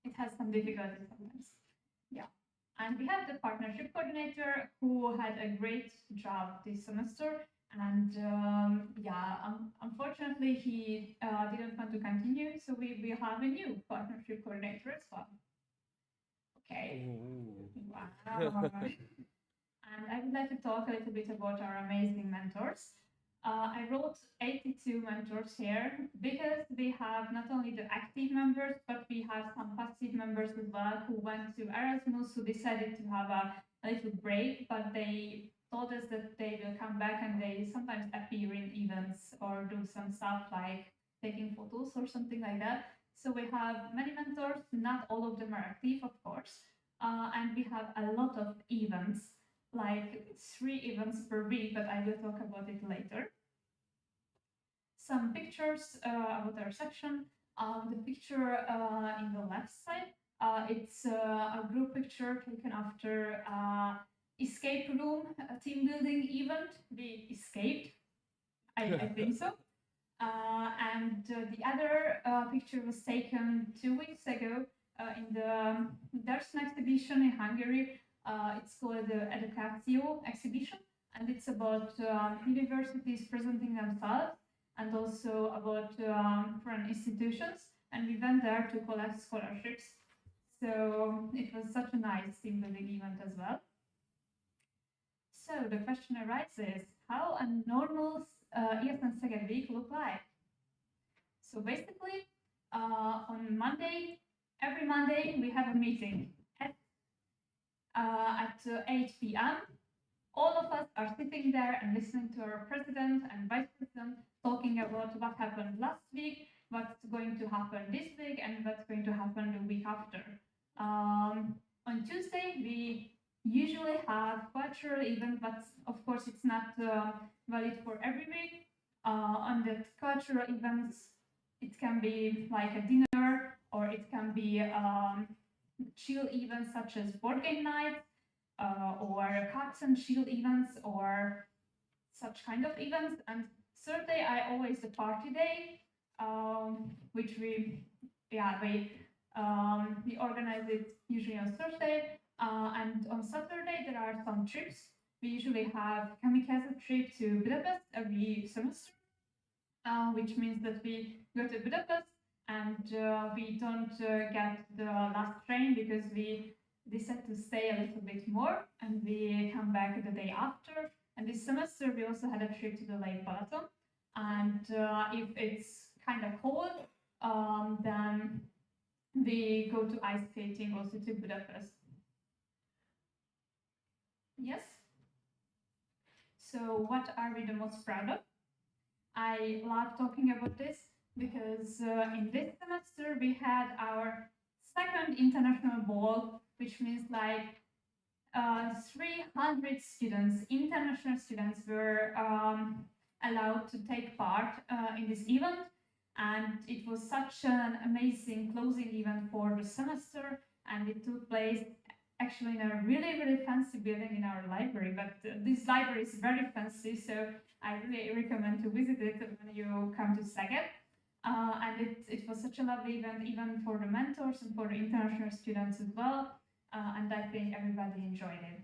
it has some difficulties sometimes. Yeah. And we have the partnership coordinator who had a great job this semester. And unfortunately, he didn't want to continue. So we have a new partnership coordinator as well. Okay. Wow. And I would like to talk a little bit about our amazing mentors. I wrote 82 mentors here because we have not only the active members, but we have some passive members as well who went to Erasmus, who decided to have a little break, but they told us that they will come back and they sometimes appear in events or do some stuff like taking photos or something like that. So we have many mentors, not all of them are active, of course, and we have a lot of events, like 3 events per week, but I will talk about it later. Some pictures about our section. The picture in the left side, it's a group picture taken after escape room team building event. We escaped, I think so. And the other picture was taken 2 weeks ago in the there's an exhibition in Hungary. It's called the Educatio exhibition, and it's about universities presenting themselves and also about foreign institutions. And we went there to collect scholarships. So it was such a nice team building event as well. So the question arises, how a normal ESN second week look like? So basically, on Monday, every Monday, we have a meeting at 8 p.m. All of us are sitting there and listening to our president and vice president talking about what happened last week, what's going to happen this week, and what's going to happen the week after. On Tuesday, we usually have cultural event, but of course it's not valid for every week. On the cultural events, it can be like a dinner or it can be chill events such as board game night, or cards and chill events, or such kind of events. And third day, I always the party day, which we organize it usually on Thursday, and on Saturday there are some trips. We usually have kamikaze trip to Budapest every semester, which means that we go to Budapest and we don't get the last train because we decide to stay a little bit more and we come back the day after. And this semester we also had a trip to the Lake Balaton. And if it's kind of cold, then we go to ice skating also to Budapest. Yes? So what are we the most proud of? I love talking about this because in this semester we had our second international ball, which means like 300 students, international students, were allowed to take part in this event. And it was such an amazing closing event for the semester, and it took place actually in a really, really fancy building in our library. But this library is very fancy, so I really recommend to visit it when you come to Szeged. And it was such a lovely event, even for the mentors and for the international students as well. And I think everybody enjoyed it.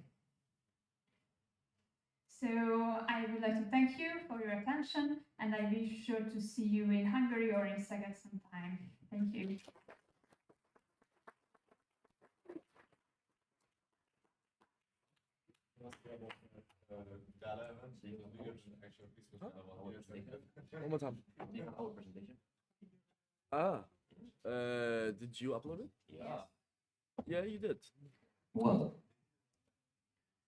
So I would like to thank you for your attention, and I'll be sure to see you in Hungary or in Szeged sometime. Thank you. One more time. Our presentation. Ah, did you upload it? Yeah. Yeah, you did. Well,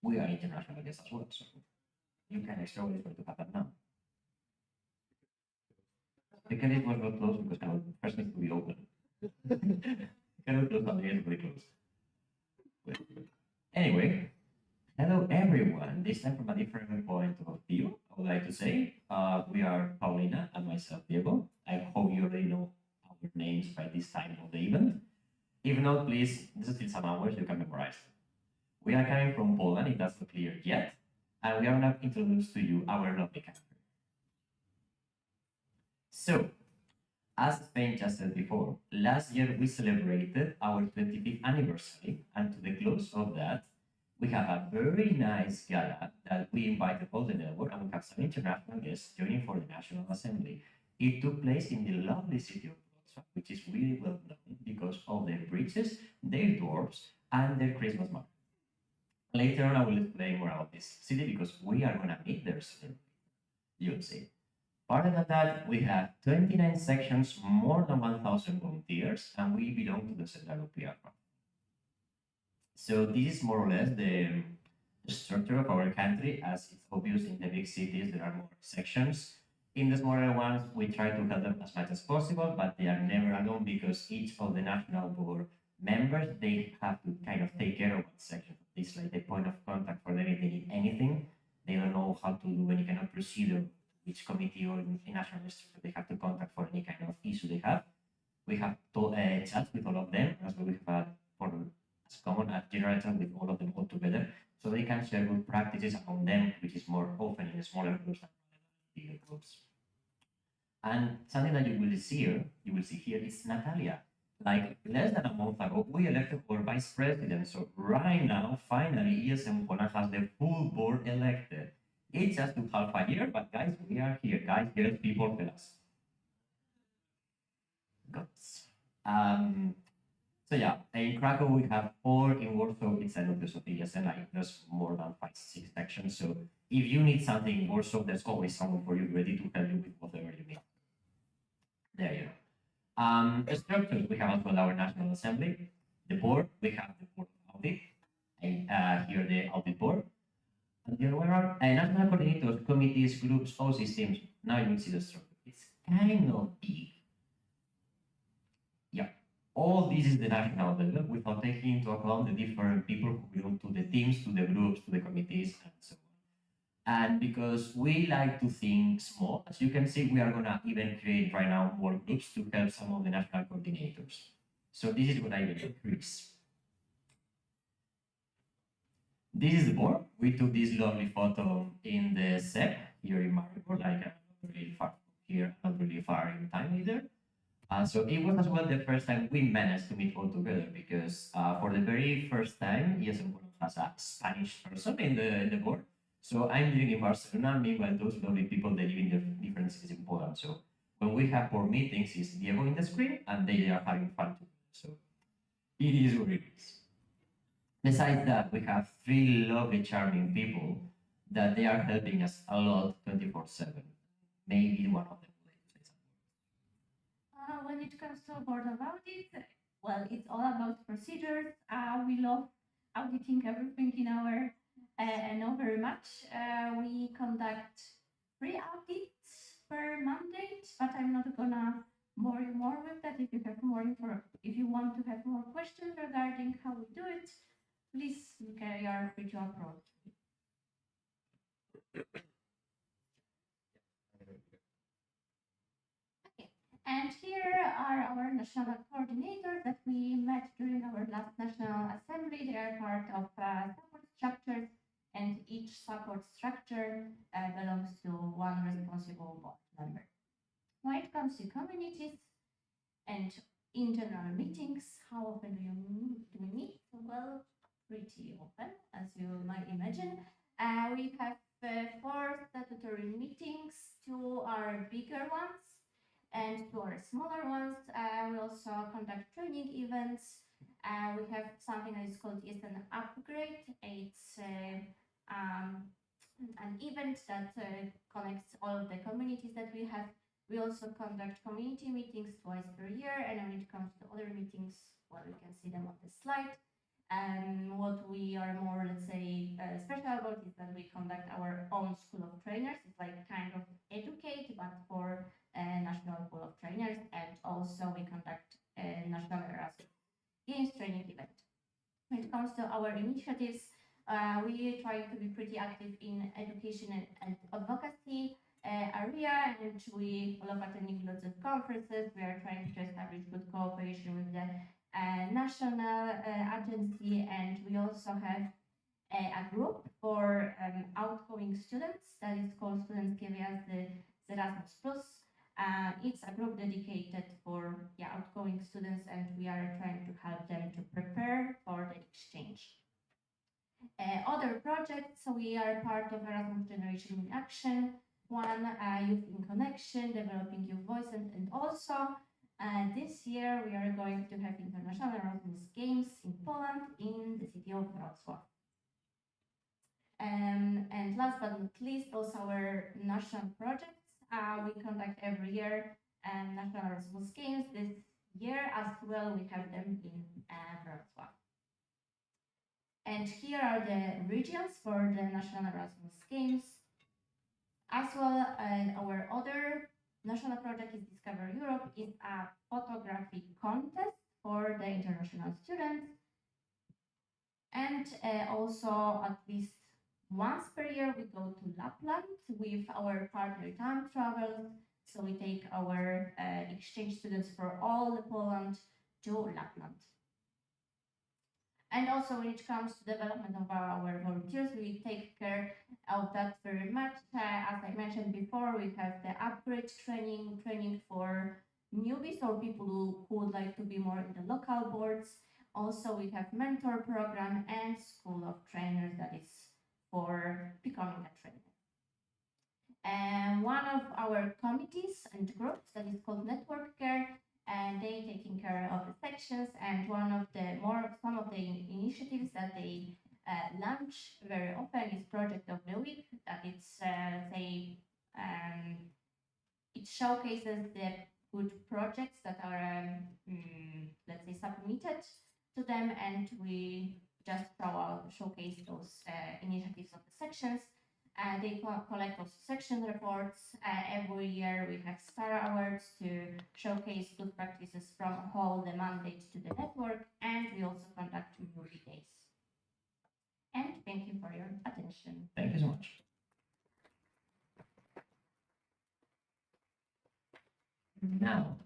we are international guests as well, so you can explore what is going to happen now. The candidate was not closed because now the first needs to be open. Cannot close until it's really closed. Well, anyway, hello everyone. This time from a different point of view, I would like to say we are Paulina and myself, Diego. I hope you already know our names by this time of the event. If not, please, this is still some hours, you can memorize. We are coming from Poland, if that's not clear yet, and we are now introduce to you our lovely country. So, as Spain just said before, last year we celebrated our 25th anniversary, and to the close of that, we have a very nice gala that we invited all the network, and we have some international guests joining for the National Assembly. It took place in the lovely city of Graz, which is really well known because of their bridges, their dwarfs, and their Christmas market. Later on, I will explain more about this city because we are going to meet there soon. You'll see. Part of that, we have 29 sections, more than 1,000 volunteers, and we belong to the Central European. So this is more or less the structure of our country. As it's obvious, in the big cities, there are more sections. In the smaller ones, we try to help them as much as possible, but they are never alone because each of the national board members, they have to kind of take care of one section. It's like the point of contact for them if they need anything. They don't know how to do any kind of procedure, which committee or national structure they have to contact for any kind of issue they have. We have chats with all of them, as well we have as common a general chat with all of them all together, so they can share good practices among them, which is more often in smaller groups than bigger groups. And something that you will see here is Natalia. Like less than a month ago, we elected our vice president. So right now, finally, ESN Poland has the full board elected. It just took half a year, but guys, we are here. Guys, girls, people, tell us. Guts. So yeah, in Krakow we have 4, in Warsaw it's an obvious of ESN, like there's more than 5, 6 sections. So if you need something in Warsaw, there's always someone for you ready to help you with whatever you need. There you go. Structures, we have as well our National Assembly. The board, we have the board of audit, and here the audit board. And the other one are national coordinators, committees, groups, all systems. Now you will see the structure. It's kind of big. Yeah, all this is the national level without taking into account the different people who belong to the teams, to the groups, to the committees, and so on. And because we like to think small, as you can see, we are going to even create right now more groups to help some of the national coordinators. So this is what I will increase. This is the board. We took this lovely photo in the SEP here in Maribor, like not really far from here, not really far in time either. So it was as well the first time we managed to meet all together because for the very first time, ESN has a Spanish person in the board. So I'm living in Barcelona, meanwhile those lovely people, they live in different cities in Poland. So when we have board meetings, it's Diego in the screen and they are having fun together. So it is what it is. Besides that, we have three lovely, charming people that they are helping us a lot 24/7. Maybe one of them will say something. When it comes to board of audit, well, it's all about procedures. We love auditing everything in our know very much. We conduct 3 audits per mandate, but I'm not gonna bore you more with that. If you have more if you want to have more questions regarding how we do it, please you are free to approach. And here are our national coordinators that we met during our last National Assembly. They are part of support structures, and each support structure belongs to one responsible board member. When it comes to communities and in general meetings, how often do we meet? Well, pretty often, as you might imagine. We have 4 statutory meetings. 2 are bigger ones, and 2 are smaller ones. We also conduct training events. We have something that is called ESN Upgrade. It's an event that connects all of the communities that we have. We also conduct community meetings twice per year, and when it comes to other meetings, well, you can see them on the slide. What we are more, let's say, special about is that we conduct our own school of trainers. It's like kind of educate, but for national pool of trainers, and also we conduct a national Erasmus Games training event. When it comes to our initiatives, we try to be pretty active in education and advocacy area, and we love attending lots of conferences. We are trying to establish good cooperation with the national agency, and we also have a group for outgoing students that is called Students Giving Us the Erasmus Plus. It's a group dedicated for outgoing students, and we are trying to help them to prepare for the exchange. Other projects, so we are part of Erasmus Generation in Action, one Youth in Connection, Developing Youth Voice, and also this year we are going to have International Erasmus Games in Poland in the city of Wrocław. And last but not least, also our national projects. We conduct every year National Erasmus Games. This year as well, we have them in Wrocław. And here are the regions for the National Erasmus Games. As well, our other national project is Discover Europe. It's a photography contest for the international students. And also at least once per year, we go to Lapland with our partner Time Travel. So we take our exchange students for all Poland to Lapland. And also when it comes to development of our volunteers, we take care of that very much. As I mentioned before, we have the upgrade training for newbies or people who would like to be more in the local boards. Also, we have mentor program and school of trainers that is for becoming a trainer. And one of our committees and groups that is called Network Care, and they taking care of the sections, and some of the initiatives that they launch very often is Project of the Week, that it's it showcases the good projects that are let's say submitted to them, and we just showcase those initiatives of the sections. They collect also section reports. Every year we have star awards to showcase good practices from all the mandate to the network, and we also conduct movie days. And thank you for your attention. Thank you so much. Now,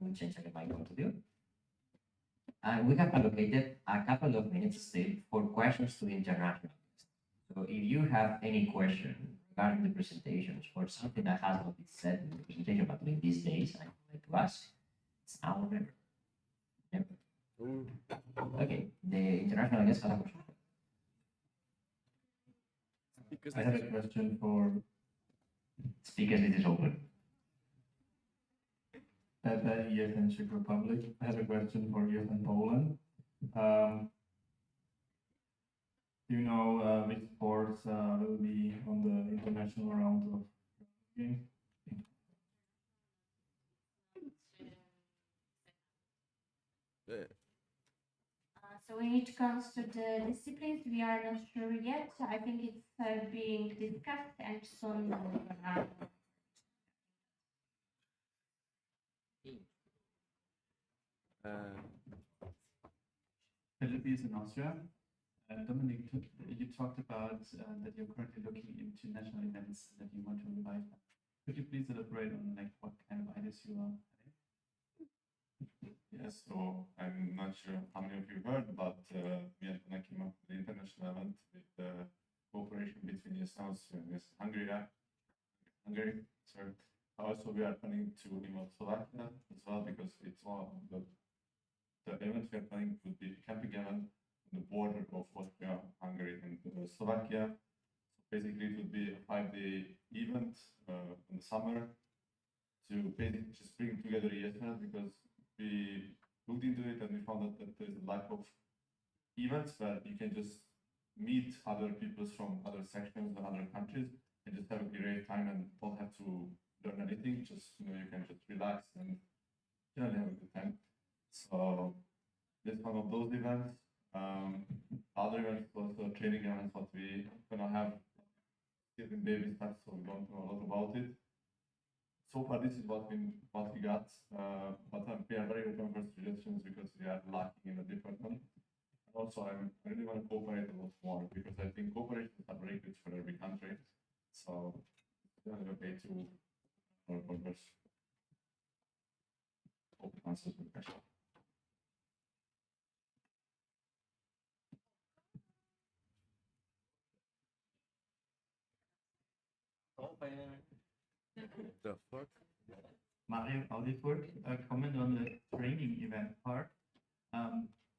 I will change the mic to you. we have allocated a couple of minutes still for questions to international guests. So if you have any question regarding the presentations or something that has not been said in the presentation, but in these days, I would like to ask, it's now or never. Never. Okay, the international guest has a question. I have a question for Speakers, it is open. at the ESN Czech Republic. I have a question for ESN Poland. Do you know which sports will be on the international round of games? So when it comes to the disciplines, we are not sure yet. I think it's being discussed and soon we're gonna. Philip is in Austria. Dominic, you talked about that you're currently looking into national events that you want to invite. Could you please elaborate on like what kind of ideas you are having? Yes, so I'm not sure how many of you heard, but we are going to came up with the international event with cooperation between ESN Austria and ESN Hungary. Sorry. Also, we are planning to involve Slovakia as well because it's one of the event we are planning would be a camping event on the border of Austria, Hungary, and Slovakia. So basically, it would be a 5-day event in the summer to basically just bring together ESN because we looked into it and we found out that there's a lack of events where you can just meet other people from other sections and other countries and just have a great time and don't have to learn anything. Just you can just relax and generally have a good time. So this one of those events. Other events also training events what we gonna have in baby steps, so we don't know a lot about it. So far, this is what we got, but we are very open for suggestions because we are lacking in the department. Also, I really want to cooperate a lot more because I think cooperations are very good for every country. So it's okay to our members. Hope it answers the question. The fuck? Mario, how did it work? A comment on the training event part.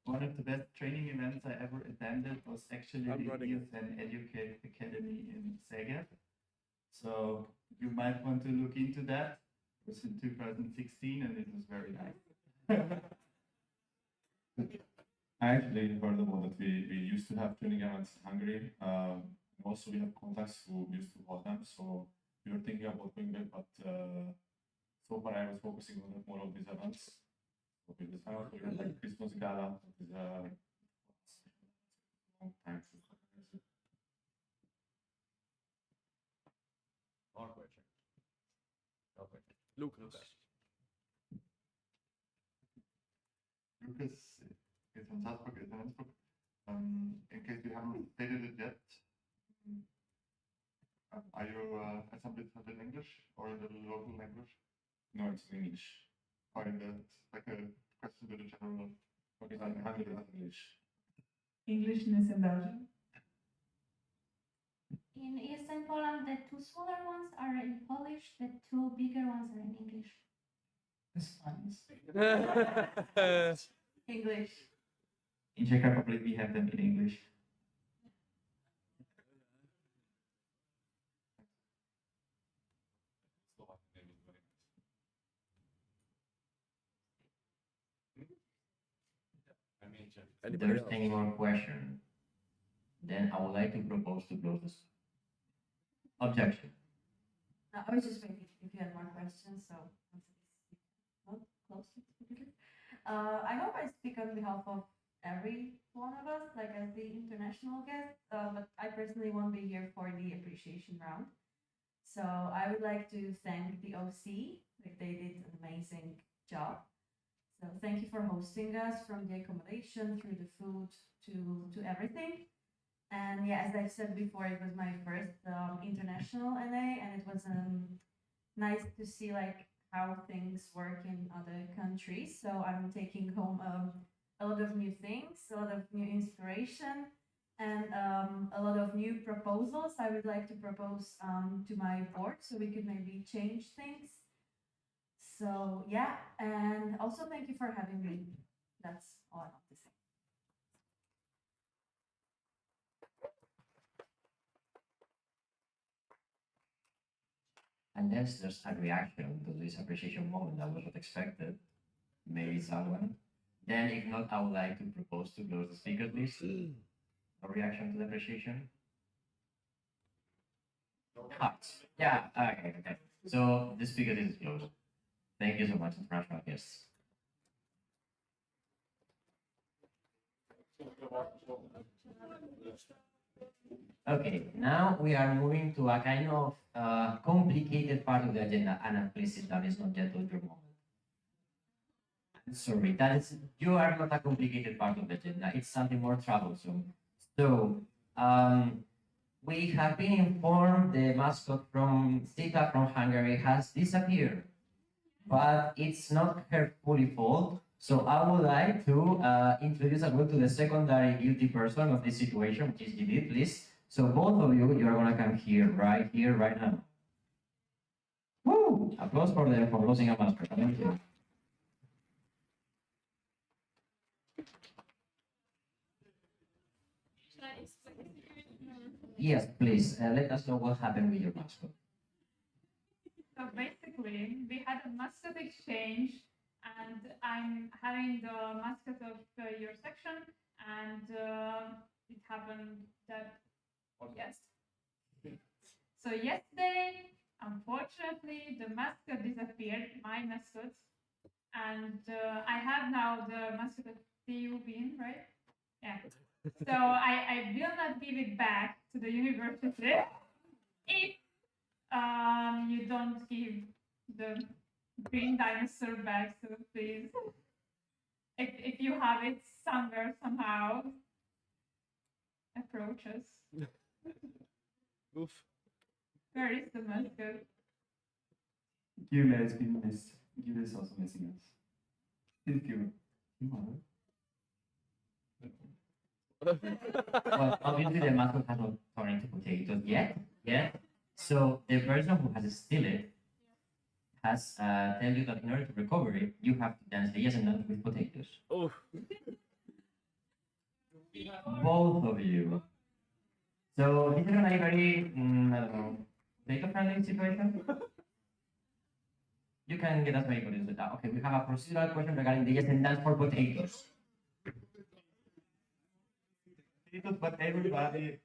One of the best training events I ever attended was actually the ESN Educate Academy in Zagreb. So you might want to look into that. It was in 2016 and it was very nice. I actually heard about that. We used to have training events in Hungary. Also, we have contacts who used to hold them. So we were thinking about going back, but so far I was focusing on more of these events. Okay, this one we had like Christmas Gala. It is a long time to organize it. More question. Lucas. Lucas is in Salzburg, is in Innsbruck. In case you haven't stated it yet, are you assembly in English or in the local language? No, it's in English. Or in the, like a question to the general. Okay, so I'm handling it in English. Englishness in Belgium. In Eastern Poland, the two smaller ones are in Polish, the two bigger ones are in English. English. In Czech Republic, we have them in English. If there's any more question, then I would like to propose to close this. Objection. No, I was just waiting if you had more questions, so once it's not close to completely. I hope I speak on behalf of every one of us, like as the international guest, but I personally won't be here for the appreciation round. So I would like to thank the OC, like they did an amazing job. So thank you for hosting us from the accommodation through the food to everything. And yeah, as I've said before, it was my first international NA, and it was nice to see like how things work in other countries. So I'm taking home a lot of new things, a lot of new inspiration, and a lot of new proposals I would like to propose to my board so we could maybe change things. So yeah, and also thank you for having me. That's all I want to say. Unless there's a reaction to this appreciation moment that was not expected, maybe someone. Then if not, I would like to propose to close the speakers list. A reaction to the appreciation? Hearts. Yeah, okay. So the speaker list is closed. Thank you so much, international guests. Okay, now we are moving to a kind of complicated part of the agenda. Anna, please sit down. It's not yet your moment. Sorry, you are not a complicated part of the agenda. It's something more troublesome. So, we have been informed the mascot from Sita from Hungary has disappeared, but it's not her fully fault. So I would like to introduce as well to the secondary guilty person of this situation, which is Judith, please. So both of you, you're gonna come here, right now. Woo! Applause for them for losing a mascot. Thank you. Yes, please. Let us know what happened with your mascot. So basically, we had a mascot exchange, and I'm having the mascot of your section, and it happened that yes. So yesterday, unfortunately, the mascot disappeared, my mascot, and I have now the mascot of TU Bean, right? Yeah. So I will not give it back to the university if you don't give the green dinosaur back. So please, if you have it somewhere somehow, approach us. Oof. Where is the mascot? Julia has been missed. Julia is also missing us. Thank you. Well, obviously the mascot has not turned into potatoes yet. So the person who has stolen it has tell you that in order to recover it, you have to dance the yes and no with potatoes. Oh. Both of you. So this is gonna be very, I don't know, potato-friendly situation. You can get as many potatoes as that. Okay, we have a procedural question regarding the yes and dance for potatoes. But everybody,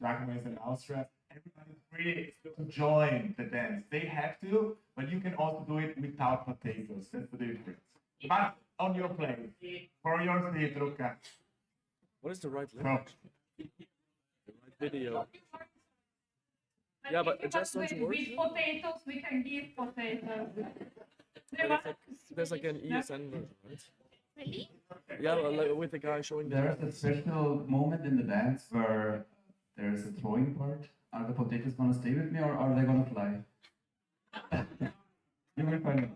ESN Austria, everybody is free to join the dance. They have to, but you can also do it without potatoes. That's the difference. But on your plate, for your seat, Luca. What is the right lyric? The right video. Yeah, but it just don't work. With potatoes, we can give potatoes. There's like an ESN version, right? Really? Yeah, like with the guy showing the. There's a special moment in the dance where there's a throwing part. Are the potatoes gonna stay with me or are they gonna fly? You will find out.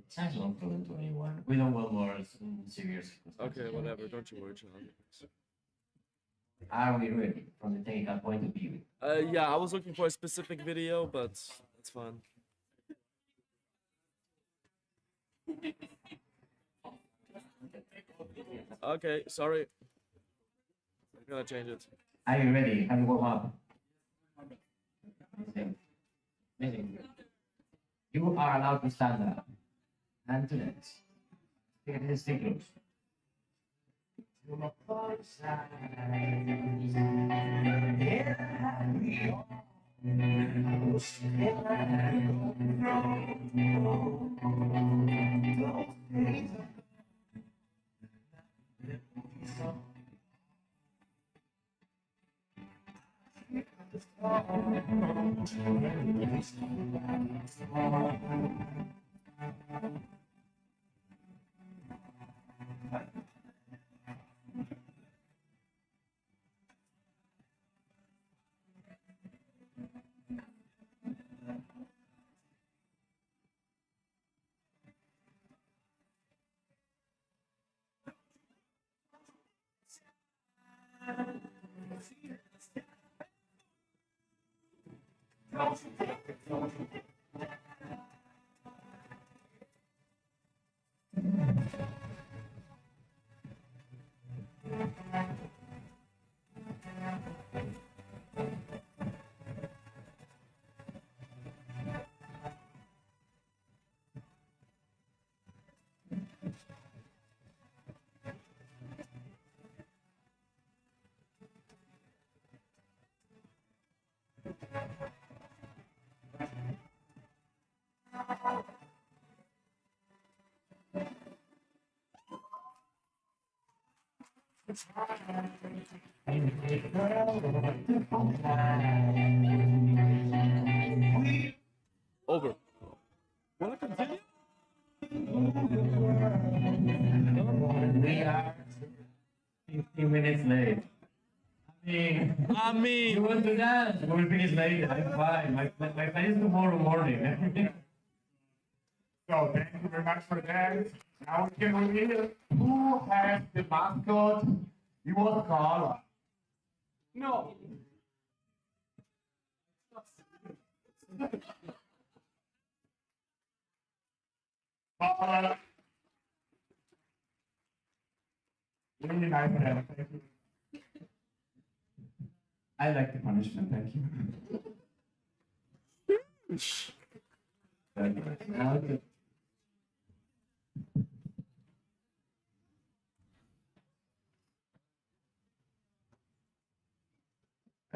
Sounds not fluent to anyone. We don't want more serious. Okay, whatever. Don't you worry, child. Are we ready from the technical point of view? Yeah, I was looking for a specific video, but it's fine. Okay, sorry. I'm gonna change it. Are you ready? Have you warm up? Amazing. You are allowed to stand up and to dance. Take it stay close. Over. Wanna continue? We are 15 minutes late. I mean, you want to dance? We'll finish later. I'm fine. My plan is tomorrow morning. So thank you very much for that. Now we can reveal who has the mascot. It was Carla. No. Carla. Really nice man. Thank you. I like the punishment. Thank you. Now the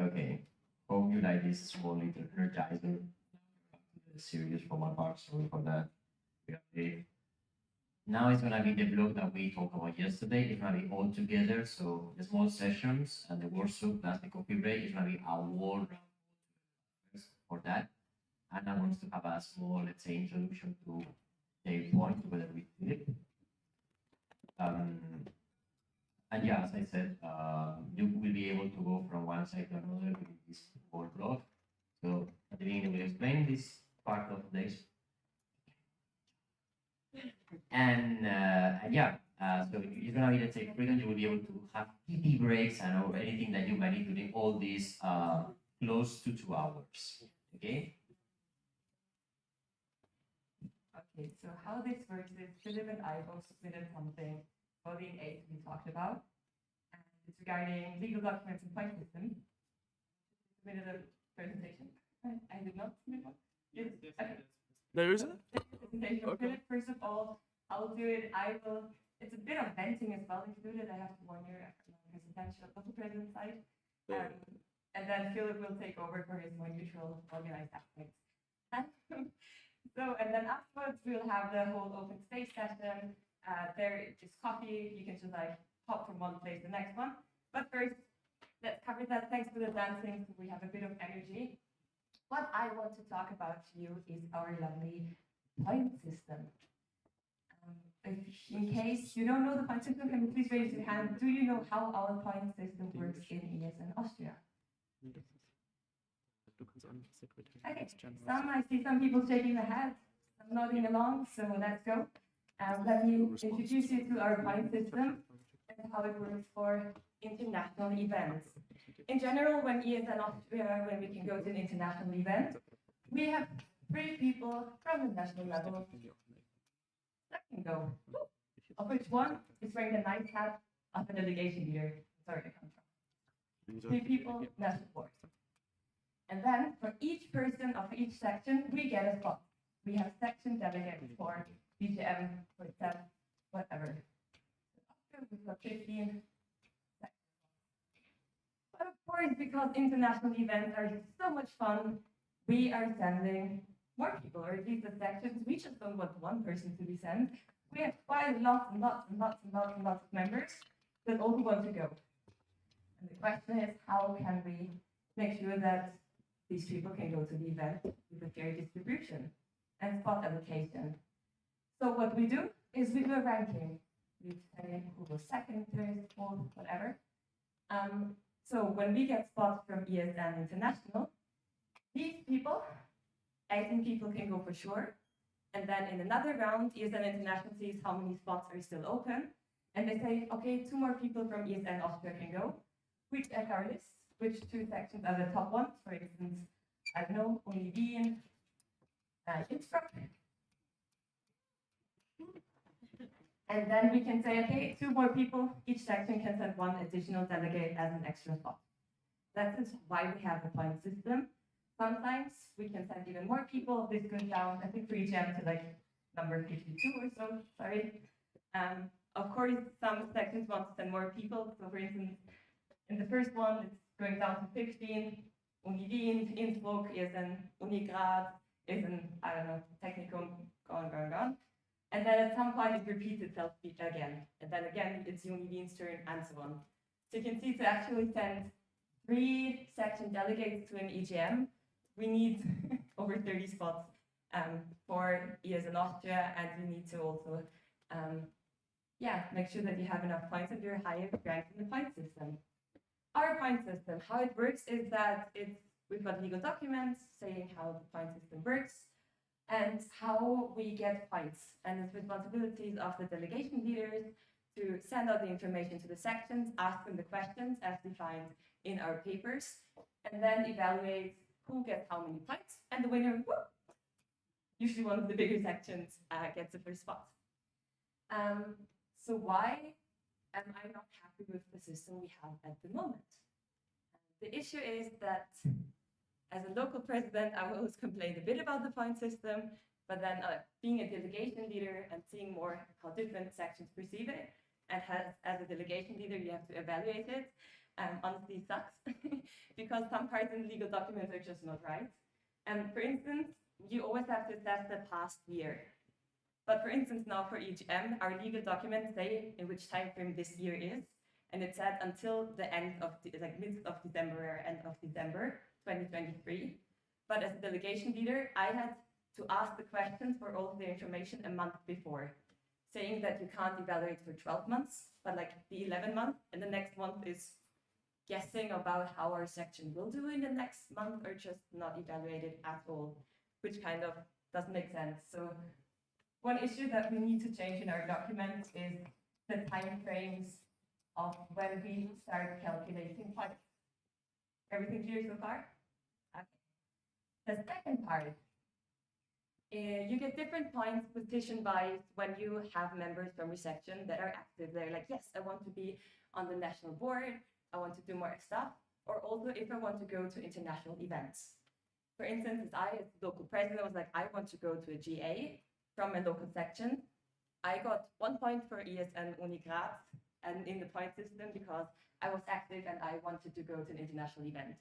Okay, hope you like this small little energizer. Serious for my part, sorry for that. Okay. Now it's gonna be the blog that we talked about yesterday. It's gonna be all together, so the small sessions and the workshop plus the coffee break is gonna be a wall for that. And I want to have a small, let's say, introduction to the point together with Philip. And yeah, as I said, you will be able to go from one side to another with this whole blog. So at the beginning, we'll explain this part of this. And yeah, so it's gonna be, let's say, freedom. You will be able to have tea breaks and or anything that you might need during all these close to 2 hours. Okay. Okay, so how this works is Philip and I both submitted something for the 8 we talked about, and it's regarding legal documents and point system. Submitted a presentation. I did not submit one. Yes. Okay. There is it? Presentation of Philip. First of all, I'll do it. It's a bit of venting as well included. I have to warn you, I'm presidential of the president side. And then Philip will take over for his more neutral, organized aspects. And then afterwards, we'll have the whole open space session. There is coffee. You can just like hop from one place to the next one. But first, let's cover that. Thanks for the dancing. So we have a bit of energy. What I want to talk about to you is our lovely point system. In case you don't know the point system, can you please raise your hand? Do you know how our point system works in ESN Austria? Okay, I see some people shaking their heads, some nodding along, so let's go. Let me introduce you to our point system and how it works for international events. In general, when ESN Austria, when we can go to an international event, we have 3 people from the national level that can go, of which one is wearing the nice hat of a delegation leader. Sorry, I come from. 3 people, national board. And then for each person of each section, we get a spot. We have section delegates for BGM, for SEM, whatever. We've got 15 sections. But of course, because international events are so much fun, we are sending more people, or at least the sections. We just don't want one person to be sent. We have quite lots and lots and lots and lots and lots of members that also want to go. And the question is, how can we make sure that these people can go to the event with a fair distribution and spot allocation? So what we do is we do a ranking. We say who was second, third, fourth, whatever. So when we get spots from ESN International, these people, 18 people can go for sure. And then in another round, ESN International sees how many spots are still open. And they say, okay, 2 more people from ESN Austria can go. We check our list. which two sections are the top ones. For instance, I don't know, Uni Wien, Innsbruck. And then we can say, okay, 2 more people, each section can send 1 additional delegate as an extra slot. That is why we have the point system. Sometimes we can send even more people. This goes down, I think, for EGM to like number 52 or so, sorry. Of course, some sections want to send more people. So for instance, in the first one, it's going down to 15. Uni Wien, Innsbruck, ESN, Uni Graz, ESN, I don't know, Technicum, on. And then at some point it repeats itself again. And then again, it's Uni Wien's turn and so on. So you can see to actually send 3 section delegates to an EGM, we need over 30 spots for ESN Austria, and you need to also make sure that you have enough points and you're higher ranked in the point system. Our point system, how it works is that we've got legal documents saying how the point system works and how we get points. And it's responsibilities of the delegation leaders to send out the information to the sections, ask them the questions as defined in our papers, and then evaluate who gets how many points, and the winner, whoop, usually one of the bigger sections, gets the first spot. So why am I not happy with the system we have at the moment? The issue is that as a local president, I always complain a bit about the point system, but then being a delegation leader and seeing more how different sections perceive it, and as a delegation leader, you have to evaluate it, honestly sucks, because some parts in the legal documents are just not right. And for instance, you always have to assess the past year. But for instance, now for EGM, our legal documents say in which time frame this year is, and it said until the end of mid of December or end of December 2023. But as a delegation leader, I had to ask the questions for all of the information a month before, saying that you can't evaluate for 12 months, but like the 11th month, and the next month is guessing about how our section will do in the next month, or just not evaluated at all, which kind of doesn't make sense. So one issue that we need to change in our document is the time frames of when we start calculating points. Everything clear so far? Okay. The second part, you get different points position-wise when you have members from your section that are active. They're like, yes, I want to be on the national board, I want to do more stuff, or also if I want to go to international events. For instance, as local president, was like, I want to go to a GA from a local section. I got 1 point for ESN Uni Graz and in the point system because I was active and I wanted to go to an international event.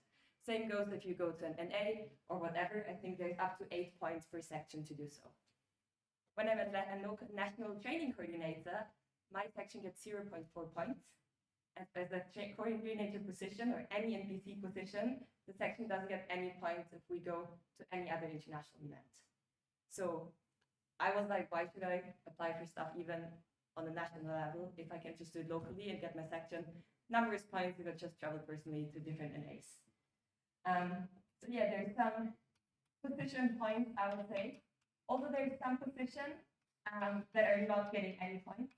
Same goes if you go to an NA or whatever. I think there's up to 8 points per section to do so. When I'm a national training coordinator, my section gets 0.4 points. And as a coordinator position or any NPC position, the section doesn't get any points if we go to any other international event. So I was like, why should I apply for stuff even on the national level if I can just do it locally and get my section numerous points if I just travel personally to different NAs? So yeah, there's some position points, I would say. Also, there's some positions that are not getting any points.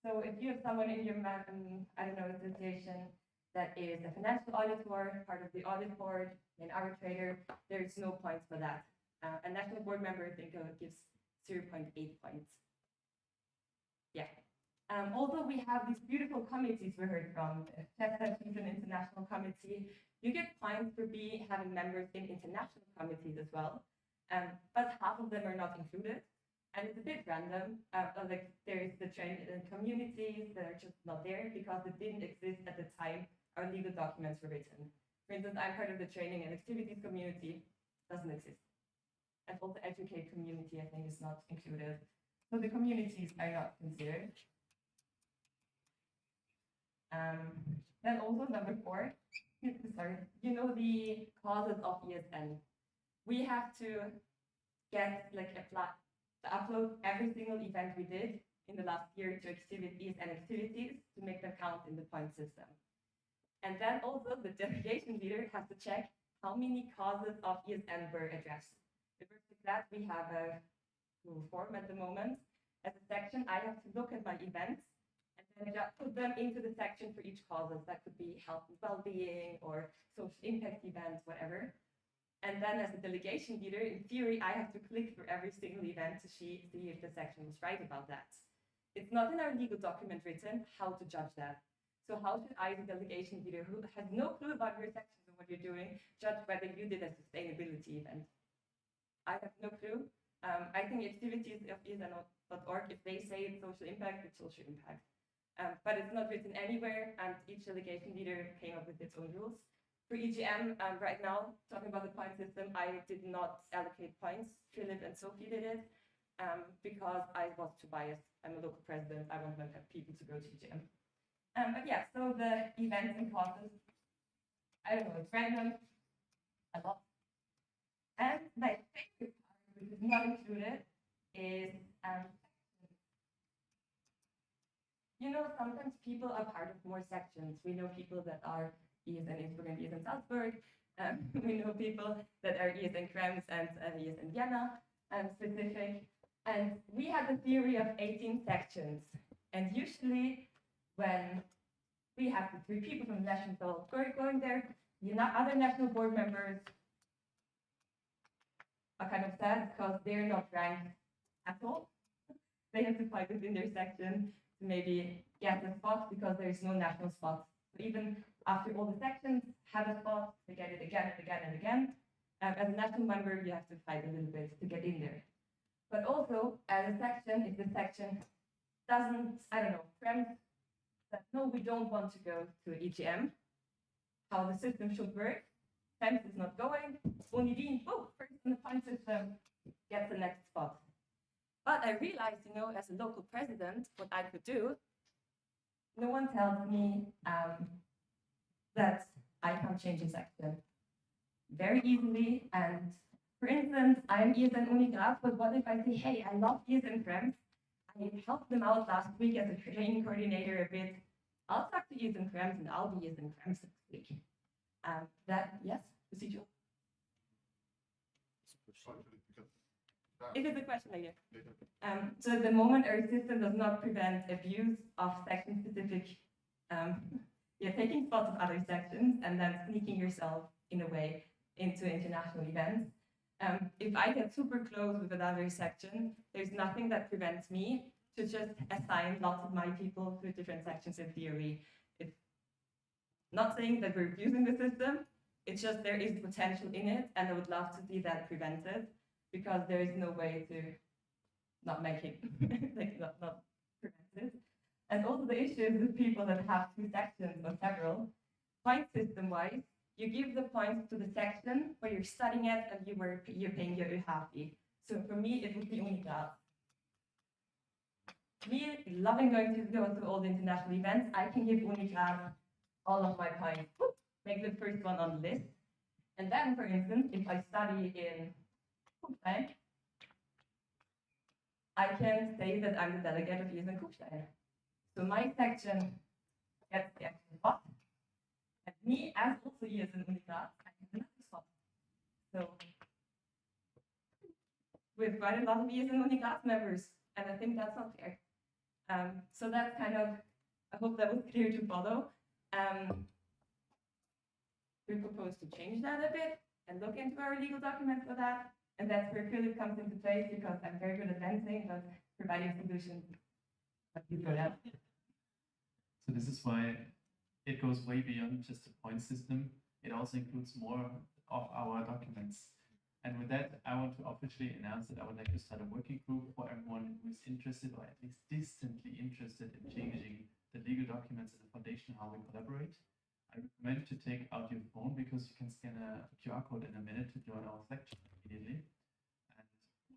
So if you have someone in your, I don't know, association that is a financial auditor, part of the audit board, an arbitrator, there's no points for that. A national board member, I think, gives 0.8 points. Yeah. Also, we have these beautiful committees we heard from. Chester is an international committee. You get points for having members in international committees as well, but half of them are not included. And it's a bit random. Like there's the training communities that are just not there because it didn't exist at the time our legal documents were written. For instance, I'm part of the training and activities community, doesn't exist. And also educate community, I think, is not included. So the communities are not considered. Then also number 4, sorry, you know the causes of ESN. We have to get like upload every single event we did in the last year to activities and activities to make them count in the point system. And then also the delegation leader has to check how many causes of ESN were addressed. To that, we have a Google form at the moment. As a section, I have to look at my events and then just put them into the section for each causes. That could be health and well-being or social impact events, whatever. And then as a delegation leader, in theory, I have to click for every single event to see if the section was right about that. It's not in our legal document written how to judge that. So how should I, the delegation leader, who has no clue about your sections and what you're doing, judge whether you did a sustainability event? I have no clue. I think activities of ESN.org, if they say it's social impact, it's social impact. But it's not written anywhere, and each delegation leader came up with its own rules. For EGM, right now, talking about the point system, I did not allocate points. Philip and Sophie did it because I was too biased. I'm a local president. I want people to go to EGM. But yeah, so the events and causes, I don't know, it's random, a lot. And my favorite part, which is not included, is you know, sometimes people are part of more sections. We know people that are ESN Innsbruck and ESN Salzburg. We know people that are ESN Krems and ESN Vienna specific. And we had a theory of 18 sections. And usually when we have the 3 people from the national board going there, the other national board members are kind of sad because they're not ranked at all. They have to fight within their section to maybe get a spot because there is no national spot. So even after all the sections have a spot, they get it again and again and again. As a national member, you have to fight a little bit to get in there. But also, as a section, if the section doesn't, I don't know, premise that no, we don't want to go to EGM, how the system should work, premise is not going, only Wien, oh, first in the point system gets the next spot. But I realized, you know, as a local president, what I could do, no one tells me that I can change a section very easily. And for instance, I'm ESN Uni Graz, but what if I say, hey, I love ESN Krems. I helped them out last week as a training coordinator a bit. I'll talk to ESN Krems and I'll be ESN Krems next week. That, yes, procedural. It is a question later. So at the moment, our system does not prevent abuse of section-specific, taking spots of other sections and then sneaking yourself in a way into international events. If I get super close with another section, there's nothing that prevents me to just assign lots of my people to different sections in theory. It's not saying that we're abusing the system, it's just there is potential in it, and I would love to see that prevented, because there is no way to not make it, like not prevent it. And also the issue is with people that have 2 sections or several, point system-wise, you give the points to the section where you're studying it and you're paying your UHAFI. So for me, it would be only that. Me loving going to go to all the international events, I can give UNICLAB all of my points, make the first one on the list. And then, for instance, if I study in Kufstein, I can say that I'm the delegate of ESN Kufstein. So my section gets the actual spot. And me, as also ESN UNICLAB, I can another spot. So we've got a lot of ESN UNICLAB members, and I think that's not fair. So that's kind of, I hope that was clear to follow. We propose to change that a bit and look into our legal documents for that. And that's where Philip comes into place, because I'm very good at dancing, but providing solutions. So this is why it goes way beyond just a point system. It also includes more of our documents. And with that, I want to officially announce that I would like to start a working group for everyone who is interested, or at least distantly interested, in changing the legal documents and the foundation, how we collaborate. I recommend to take out your phone, because you can scan a QR code in a minute to join our section immediately. And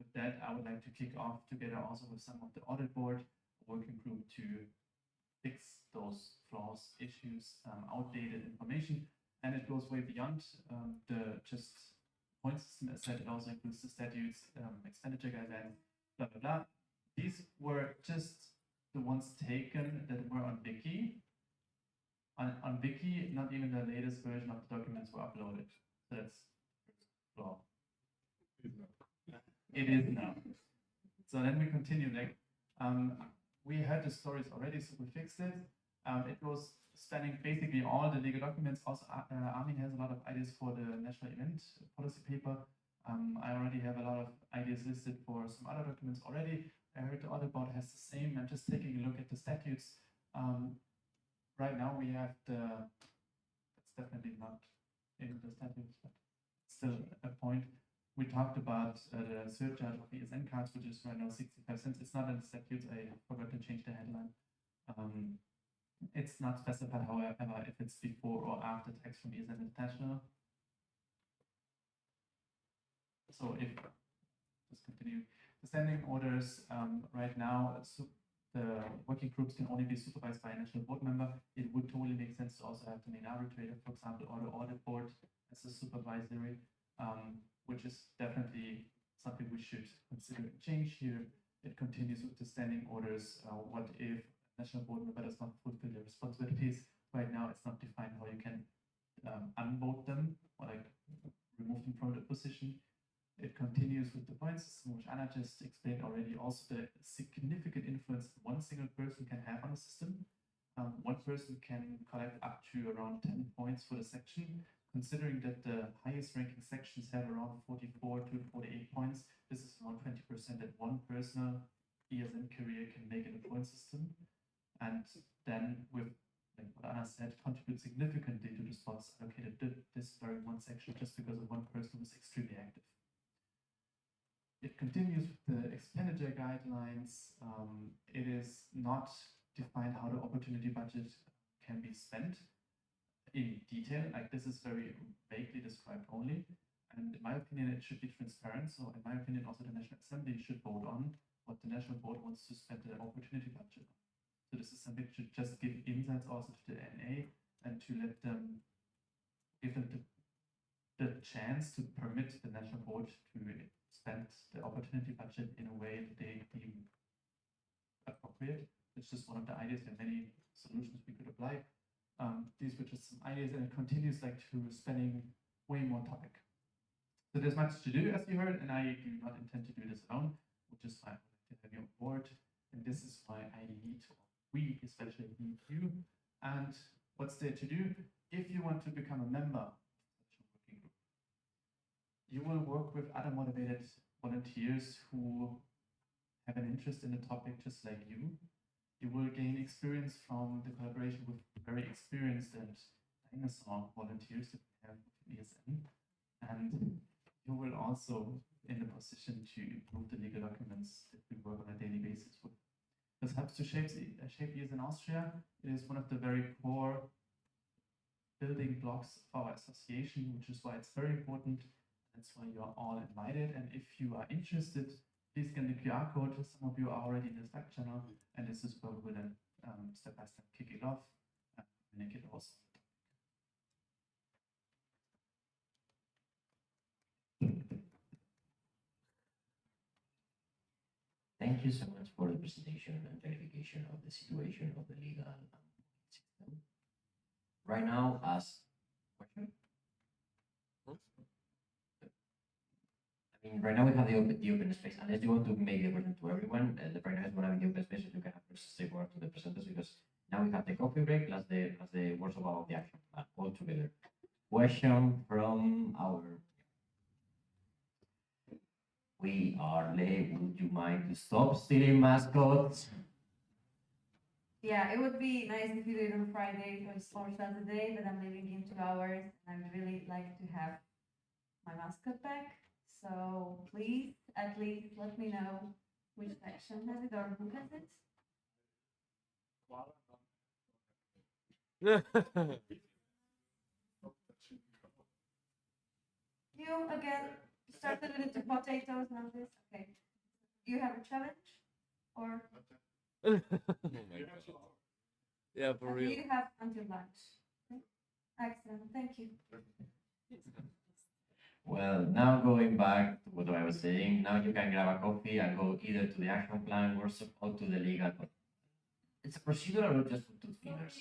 with that, I would like to kick off together also with some of the audit board working group to fix those flaws, issues, outdated information. And it goes way beyond the just point system. As said, it also includes the statutes, expenditure guidelines, blah, blah, blah. These were just the ones taken that were on Wiki. On Wiki, not even the latest version of the documents were uploaded. So that's flaw. It is now. So then we continue. Like, we heard the stories already, so we fixed it. It was spanning basically all the legal documents. Also, Armin has a lot of ideas for the national event policy paper. I already have a lot of ideas listed for some other documents already. I heard the other board has the same. I'm just taking a look at the statutes. Right now we have that's definitely not in the statutes, but still a point. We talked about the surcharge of ESN cards, which is right now 65 cents. It's not in the statutes. I forgot to change the headline. It's not specified, however, if it's before or after tax from ESN International. So if, just continue. The standing orders right now, the working groups can only be supervised by a national board member. It would totally make sense to also have the main arbitrator, for example, or the audit board as a supervisory, which is definitely something we should consider and change here. It continues with the standing orders. What if a national board member does not fulfill their responsibilities? Right now, it's not defined how you can unvote them or like remove them from the position. It continues with the point system, which Anna just explained already. Also, the significant influence one single person can have on a system. One person can collect up to around 10 points for the section. Considering that the highest ranking sections have around 44 to 48 points, this is around 20% that one personal ESN career can make in the point system. And then with, like what Anna said, contribute significantly to the spots allocated to this very one section just because of one person was extremely active. It continues with the expenditure guidelines. It is not defined how the opportunity budget can be spent in detail. Like this is very vaguely described only. And in my opinion, it should be transparent. So in my opinion, also the National Assembly should vote on what the National Board wants to spend the opportunity budget on. So this assembly should just give insights also to the NA and to let them, give them the chance to permit the National Board to spend the opportunity budget in a way that they deem appropriate. It's just one of the ideas. There are many solutions we could apply. These were just some ideas, and it continues like to spending way more topic. So there's much to do, as you heard, and I do not intend to do this alone, which is why I would like to have you on board. And this is why I need, we especially need you. And what's there to do? If you want to become a member of such a working group, you will work with other motivated volunteers who have an interest in the topic just like you. You will gain experience from the collaboration with very experienced and dinosaur volunteers that we have with ESN. And you will also in the position to improve the legal documents that we work on a daily basis with. This helps to shape ESN Austria. It is one of the very core building blocks of our association, which is why it's very important. That's why you are all invited. And if you are interested, please scan the QR code. Some of you are already in the Slack channel, and this is where we will then step by step kick it off and make it also. Thank you so much for the presentation and clarification of the situation of the legal system. Right now, as question? I mean, right now we have the open space. Unless you want to make the question to everyone, right now is going to be the open space, so you can have to say more to the presenters because now we have the coffee break plus the words about the action plan all together. Question from our. We are late. Would you mind to stop stealing mascots? Yeah, it would be nice if you do it on Friday or Saturday, but I'm leaving in 2 hours and I'd really like to have my mascot back. So please, at least let me know which section has it or who has it. You again started with the potatoes, not this. Okay. You have a challenge, or? Oh my God. Yeah, for real. You have until lunch. Okay. Excellent. Thank you. Well, now going back to what I was saying, now you can grab a coffee and go either to the action plan workshop or to the legal. It's a procedural or just for 2 fingers?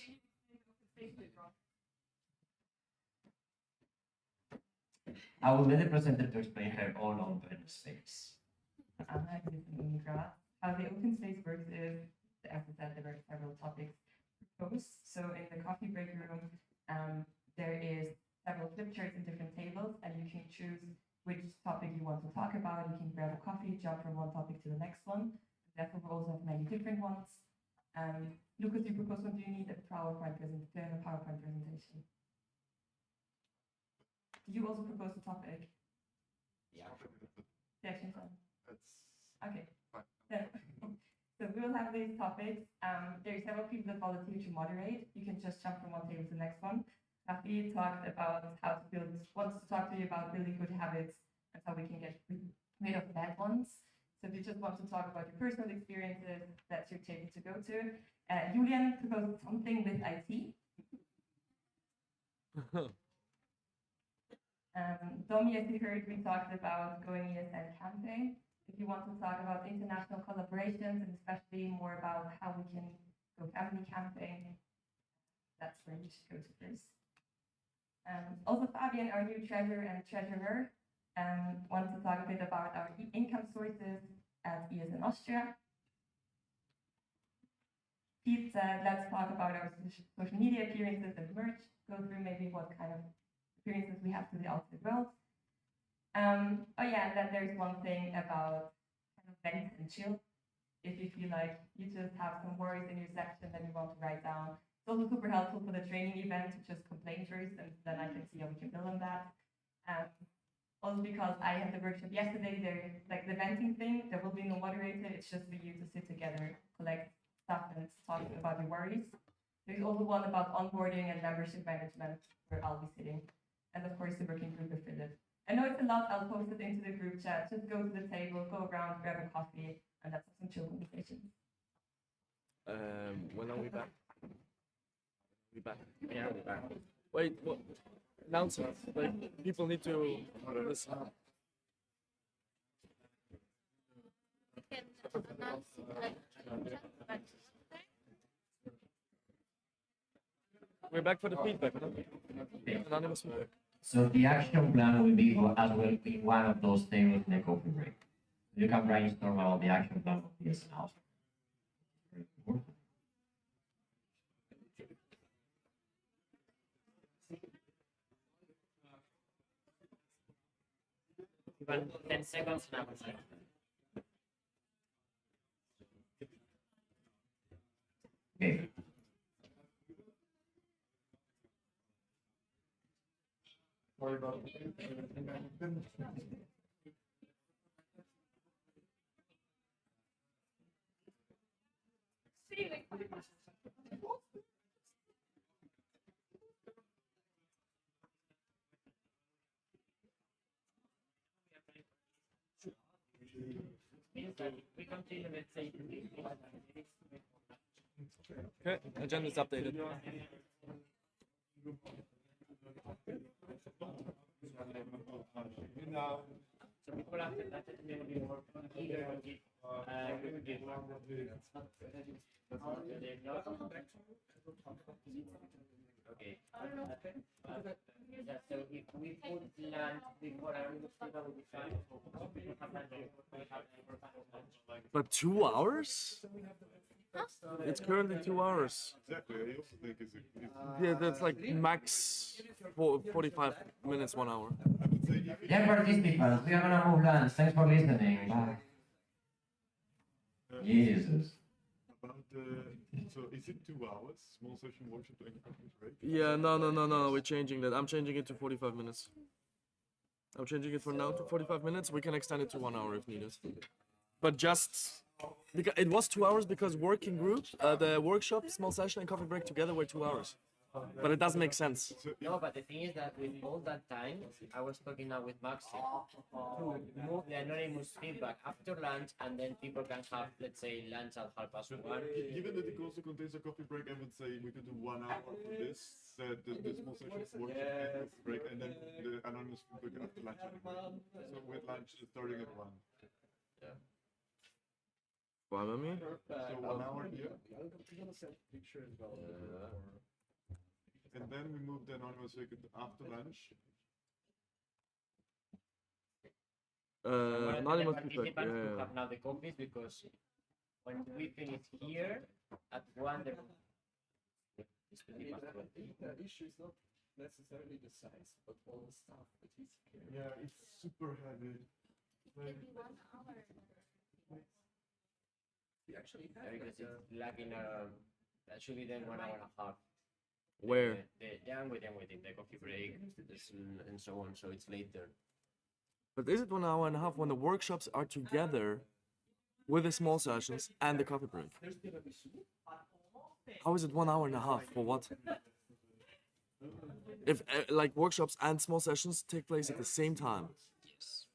I will let the presenter to explain her own open space. In Graz, how the open space works is as I said, there were several topics proposed. So in the coffee break room, there is several flip charts in different tables, and you can choose which topic you want to talk about. You can grab a coffee, jump from one topic to the next one. Therefore, we also have many different ones. Lucas, you propose one. Do you need a PowerPoint presentation? Do you also propose a topic? Yeah. Yeah, okay. So we will have these topics. There are several people that volunteer to moderate. You can just jump from one table to the next one. Rafi talked about wants to talk to you about building good habits and how we can get rid of bad ones. So if you just want to talk about your personal experiences, that's your table to go to. Julian proposed something with IT. Domi, as you heard, we talked about going ESN camping. If you want to talk about international collaborations and especially more about how we can go family camping, that's where you should go to first. Also, Fabian, our new treasurer and treasurer, wants to talk a bit about our income sources at ESN Austria. Pete said, let's talk about our social media appearances and merch, go through maybe what kind of appearances we have to the outside world. Oh yeah, and then there's one thing about kind of vent and chill. If you feel like you just have some worries in your section that you want to write down, it's also super helpful for the training event to just complain first, and then I can see how we can build on that. Also because I had the workshop yesterday, there like the venting thing, there will be no moderator, it's just for you to sit together, collect stuff and talk about your worries. There's also one about onboarding and membership management where I'll be sitting. And of course the working group with Philip. I know it's a lot, I'll post it into the group chat. Just go to the table, go around, grab a coffee, and let's have some chill conversations. When are we back? We back? Yeah, we're back. Wait, what? Announcements. Like, people need to listen. We're back for the feedback. Anonymous feedback. So the action plan will be as well be one of those tables in the coffee break. You can brainstorm about the action plan of the ESN Austria. Even 10 seconds now. Okay. We continue, let's say, Okay, agenda is updated. So before after that, maybe we more eager to give okay. So if we put lunch before our festival will be fine. But 2 hours? It's currently 2 hours. Exactly. I also think it's Yeah, that's like max 45 minutes, 1 hour. Dear participants, we are gonna move lunch. Thanks for listening. Bye. Jesus. About so is it 2 hours? Small session workshop and coffee break? Yeah, no. We're changing that. I'm changing it to 45 minutes. I'm changing it for now to 45 minutes. We can extend it to 1 hour if needed. But just because it was 2 hours because working group, the workshop, small session, and coffee break together were 2 hours. But it doesn't make sense. No, but the thing is that with all that time, I was talking now with Maxi to move the anonymous feedback after lunch, and then people can have, let's say, lunch at 1:30. Given that it also contains a coffee break, I would say we could do 1 hour for this, the small session workshop and coffee break, and then the anonymous feedback after lunch. So with lunch starting at 1. Yeah. Fine with me. So 1 hour here. And then we move the anonymous feedback after lunch. Anonymous feedback. Participants Yeah. to have now the copies because when we finish here at 1, the issue is not necessarily the size, but all the stuff that he's carrying. Yeah, it's super heavy. Maybe 1 hour. We actually have because it's lagging actually then 1 hour and a half. Where? I'm waiting the coffee break and so on, so it's later. But is it 1 hour and a half when the workshops are together with the small sessions and the coffee break? How is it 1 hour and a half for what? If like workshops and small sessions take place at the same time. Yes.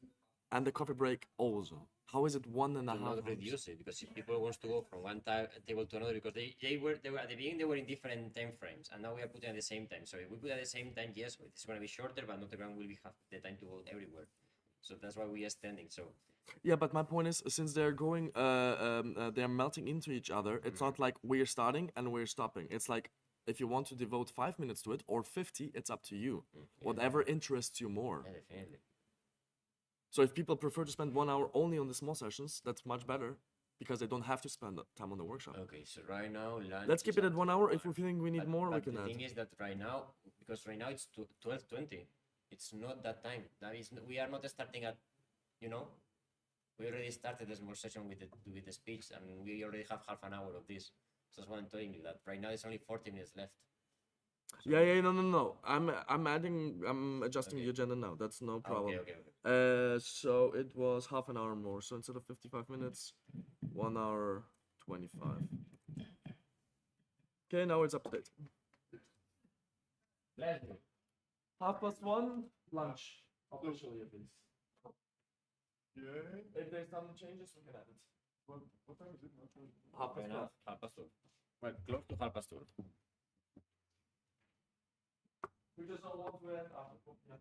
And the coffee break also. How is it 1.5 not hours? reduce it, because if people wants to go from one table to another, because they were at the beginning they were in different time frames, and now we are putting at the same time. So if we put at the same time, yes, it's going to be shorter, but not everyone will have the time to go everywhere. So that's why we are standing. So Yeah, but my point is, since they're going, they're melting into each other. It's not like we're starting and we're stopping. It's like if you want to devote 5 minutes to it or 50, it's up to you. Whatever interests you more. Yeah, definitely. So if people prefer to spend 1 hour only on the small sessions, that's much better because they don't have to spend time on the workshop. Okay, so right now lunch. Let's keep it at 1 hour. If we think we need more, we but can the add. thing is that right now, because right now it's 12:20, it's not that time. That is, we are not starting at, we already started the small session with the speech, and we already have half an hour of this. So that's why I'm telling you that right now it's only 40 minutes left. Yeah, no. I'm adjusting the agenda now. That's no problem. Okay. So it was half an hour more. So instead of 55 minutes, 1 hour 25. Okay, now it's up to date. Leslie. 1:30, lunch. Officially, at least. Yeah. If there's some changes, we can add it. What time is it now? 2:30. 2:30. Well, close to 2:30. We just don't want to add after.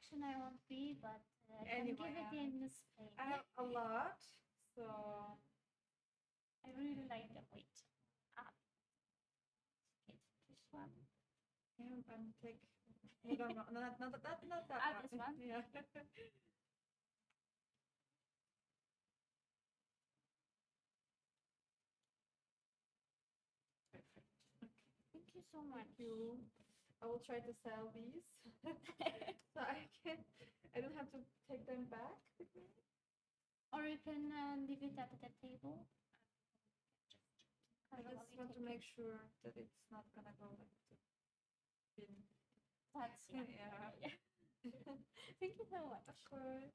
collection I won't be, but I can Anyway, give it in Spain. I have a lot, so I really like the weight. This one. yeah, I'm take. No, not that This one. Yeah. Thank you so much. Thank you. I will try to sell these, so I don't have to take them back with me. Or you can leave it at the table. I just want to make sure that it's not gonna go like to bin. That's yeah. Thank you so much. Of course.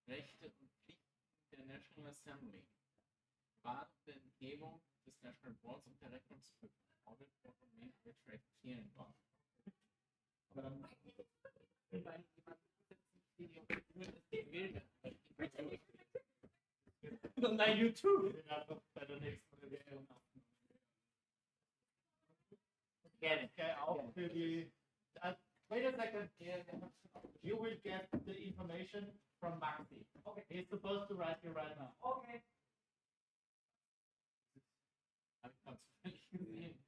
Rechte und Pflichten der National Assembly. Wahlbehebung des National Boards und der Rechnungsprüfung. Audit for Recht vielen war. Nein, YouTube. Bei der nächsten Revision. Gerne. Okay, auch für die. Wait a second. You will get the information from Maxi. Okay. He's supposed to write you right now. Okay. Habe ich ganz völlig gesehen.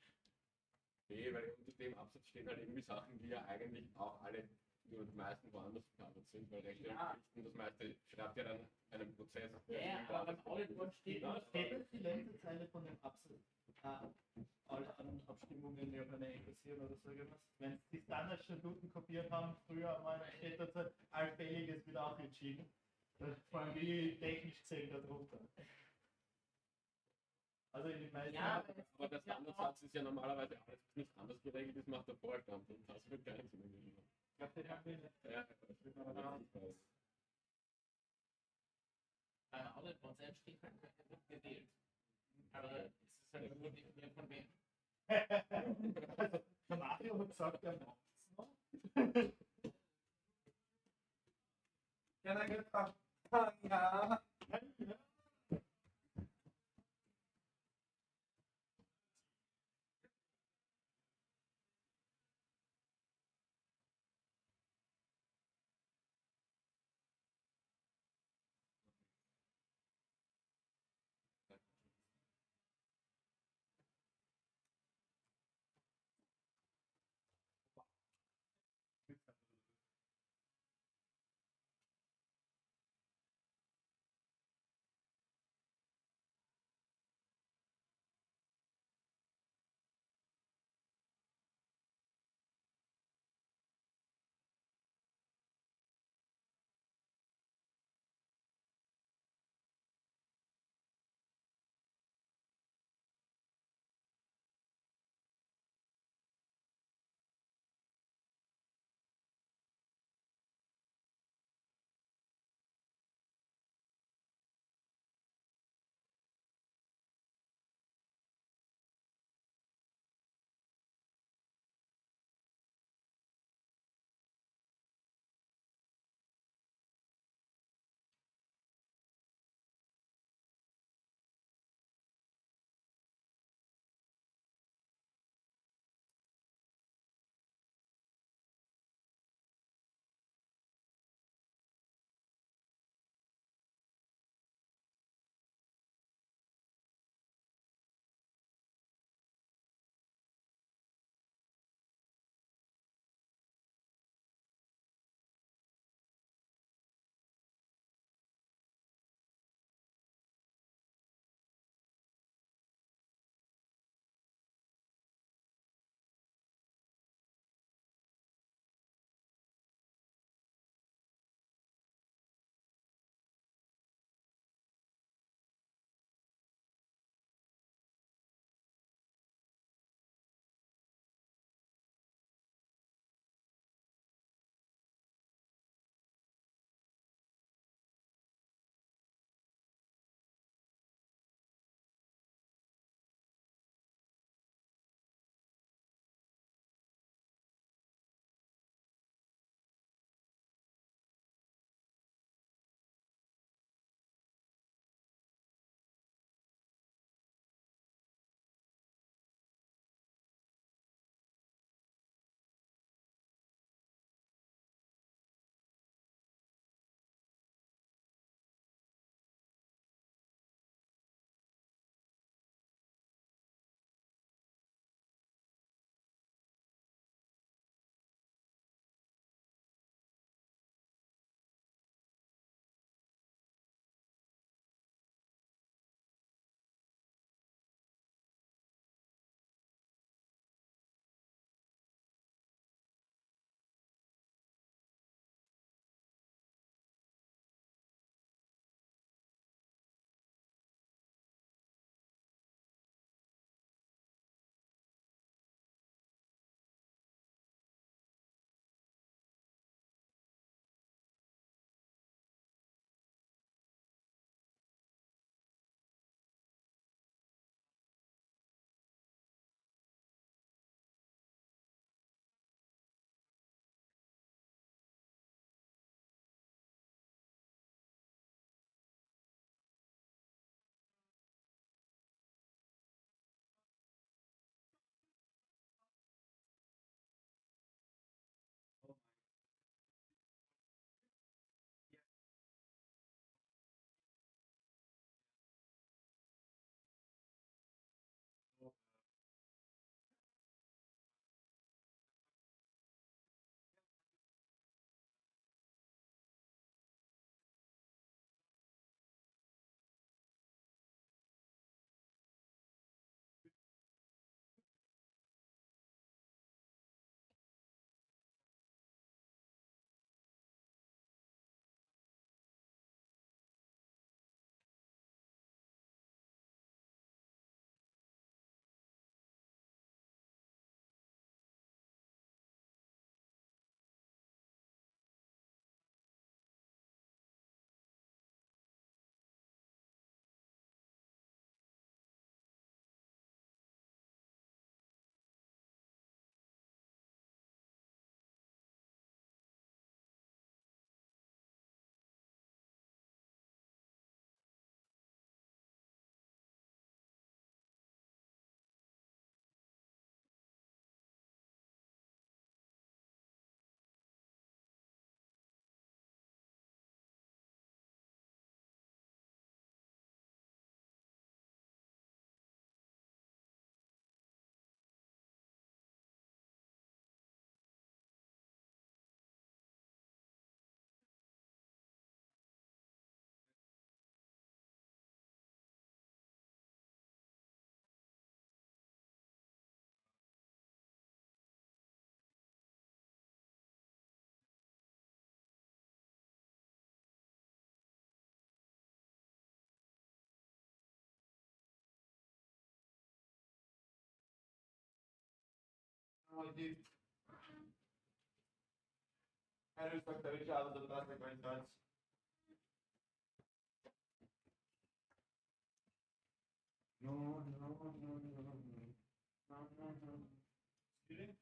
Nee, weil unter dem Absatz stehen halt irgendwie Sachen, die ja eigentlich auch alle nur die meisten woanders bekannt sind, weil Rechte und Pflichten, das meiste schreibt ja dann einen Prozess. Ja, aber beim Auditboard steht die letzte Zeile von dem Absatz. Alle anderen Abstimmungen organisieren oder so irgendwas. Wenn Sie die Standardstatuten kopiert haben, früher mal steht da so allfälliges wieder auch entschieden. Vor allem wie technisch gesehen darunter. Also in den meisten. Ja, aber der Standardsatz ist ja normalerweise alles, was nicht anders geregelt ist, macht der Vorstand und das wird keinen Sinn ergeben. Ich glaube, den haben wir nicht. Ja, ich weiß. Auditboard selbst steht halt gewählt. Aber es ist halt nur definiert von wem. Der Mario hat gesagt, er macht es noch. Ja, dann geht's auch. Ja. No, no, no, no, no, no, no, no. Really?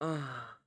Ah.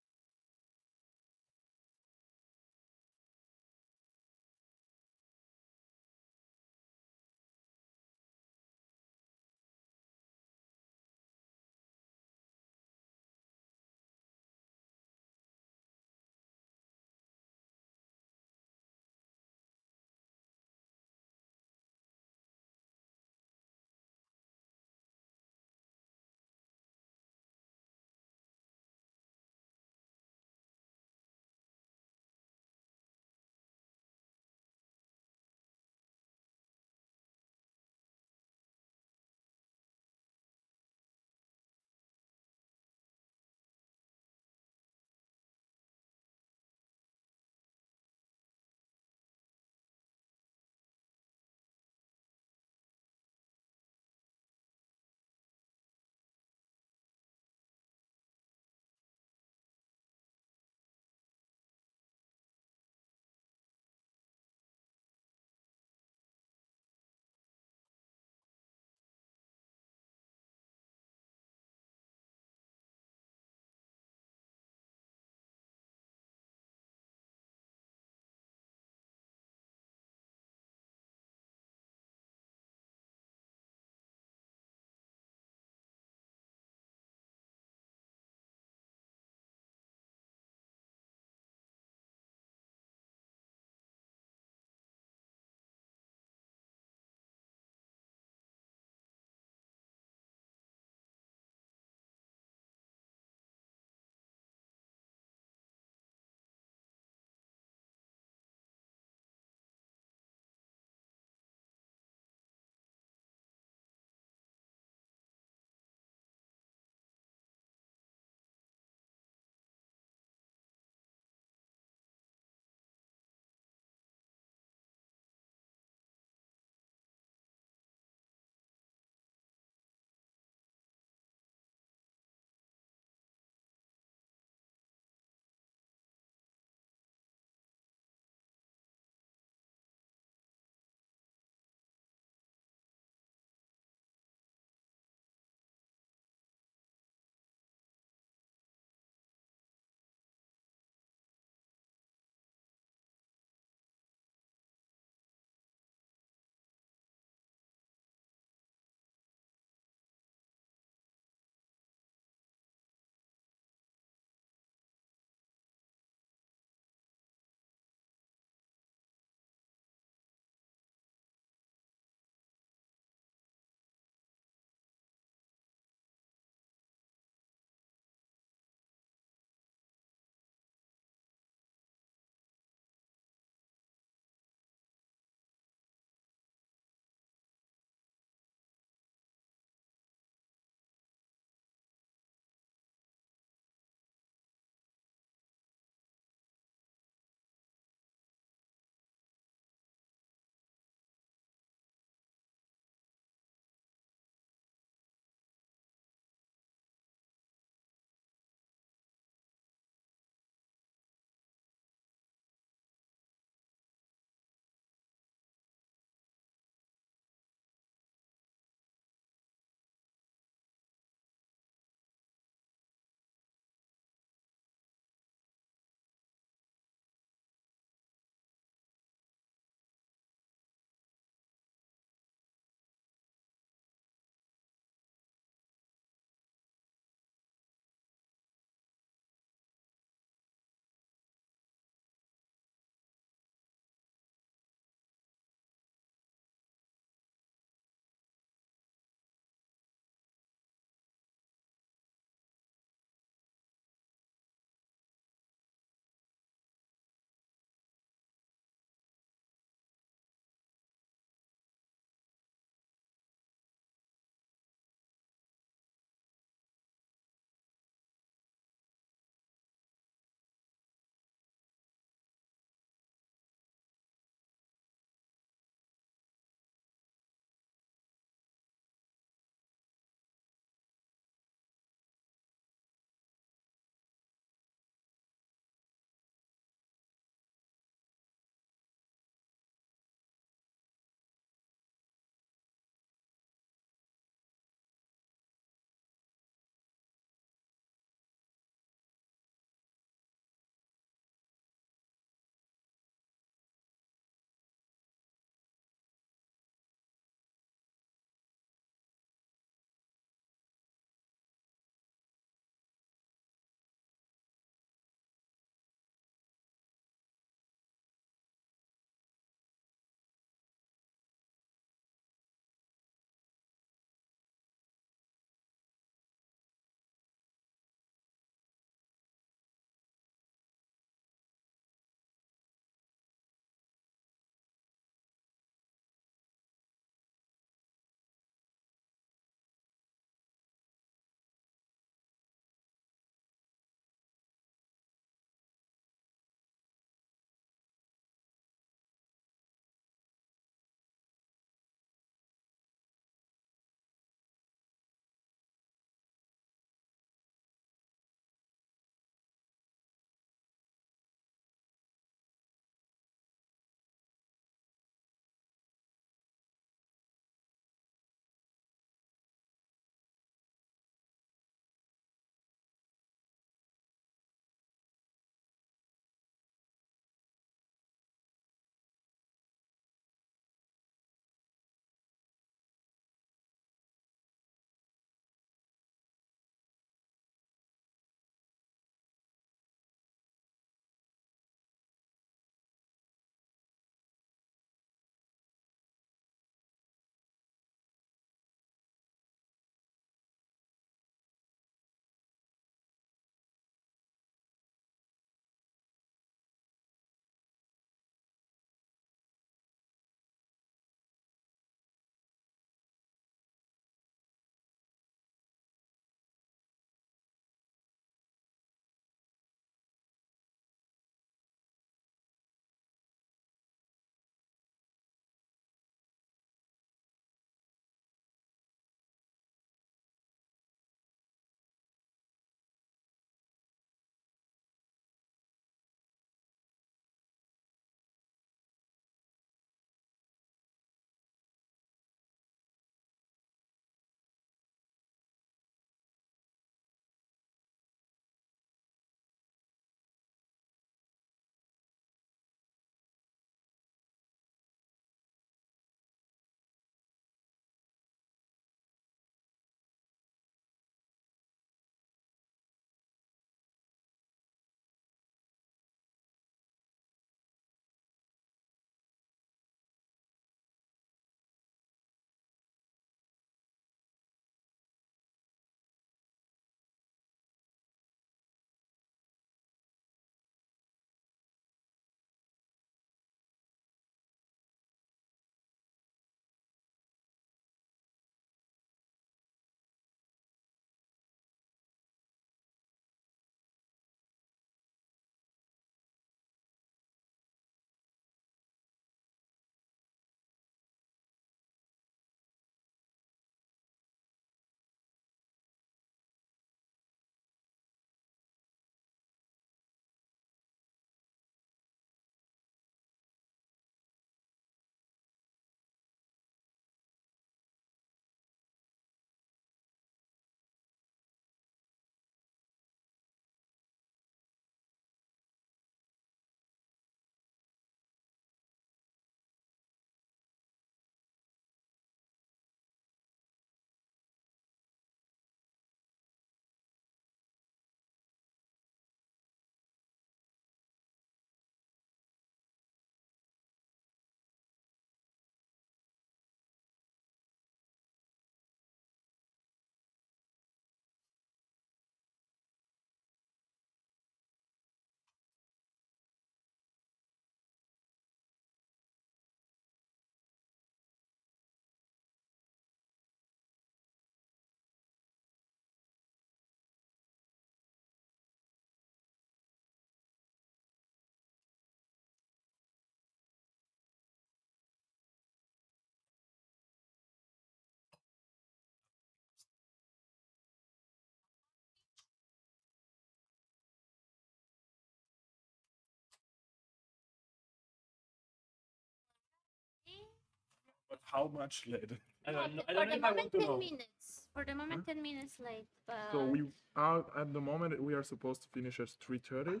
how much later? I don't know For the if I want moment, to 10 know. minutes. For the moment, 10 minutes late. But So we are at the moment we are supposed to finish at 3:30,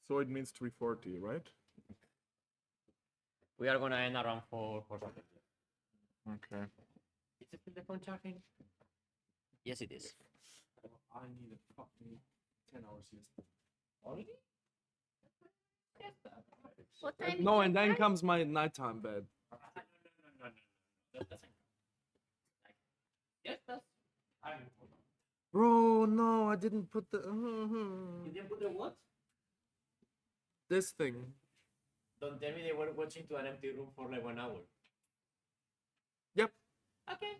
so it means 3:40, right? We are gonna end around 4 something. Okay. Is it the phone charging? Yes, it is. I need a fucking 10 hours siesta. Already? what time? No, and then comes my nighttime bed. No. That doesn't. Yes, that's. Bro, no, I didn't put the. You didn't put the what? This thing. Don't tell me they were watching to an empty room for like 1 hour. Yep. Okay.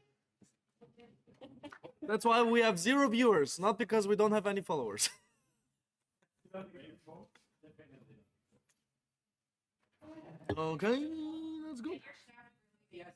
That's why we have 0 viewers, not because we don't have any followers. Okay, let's go. Yes.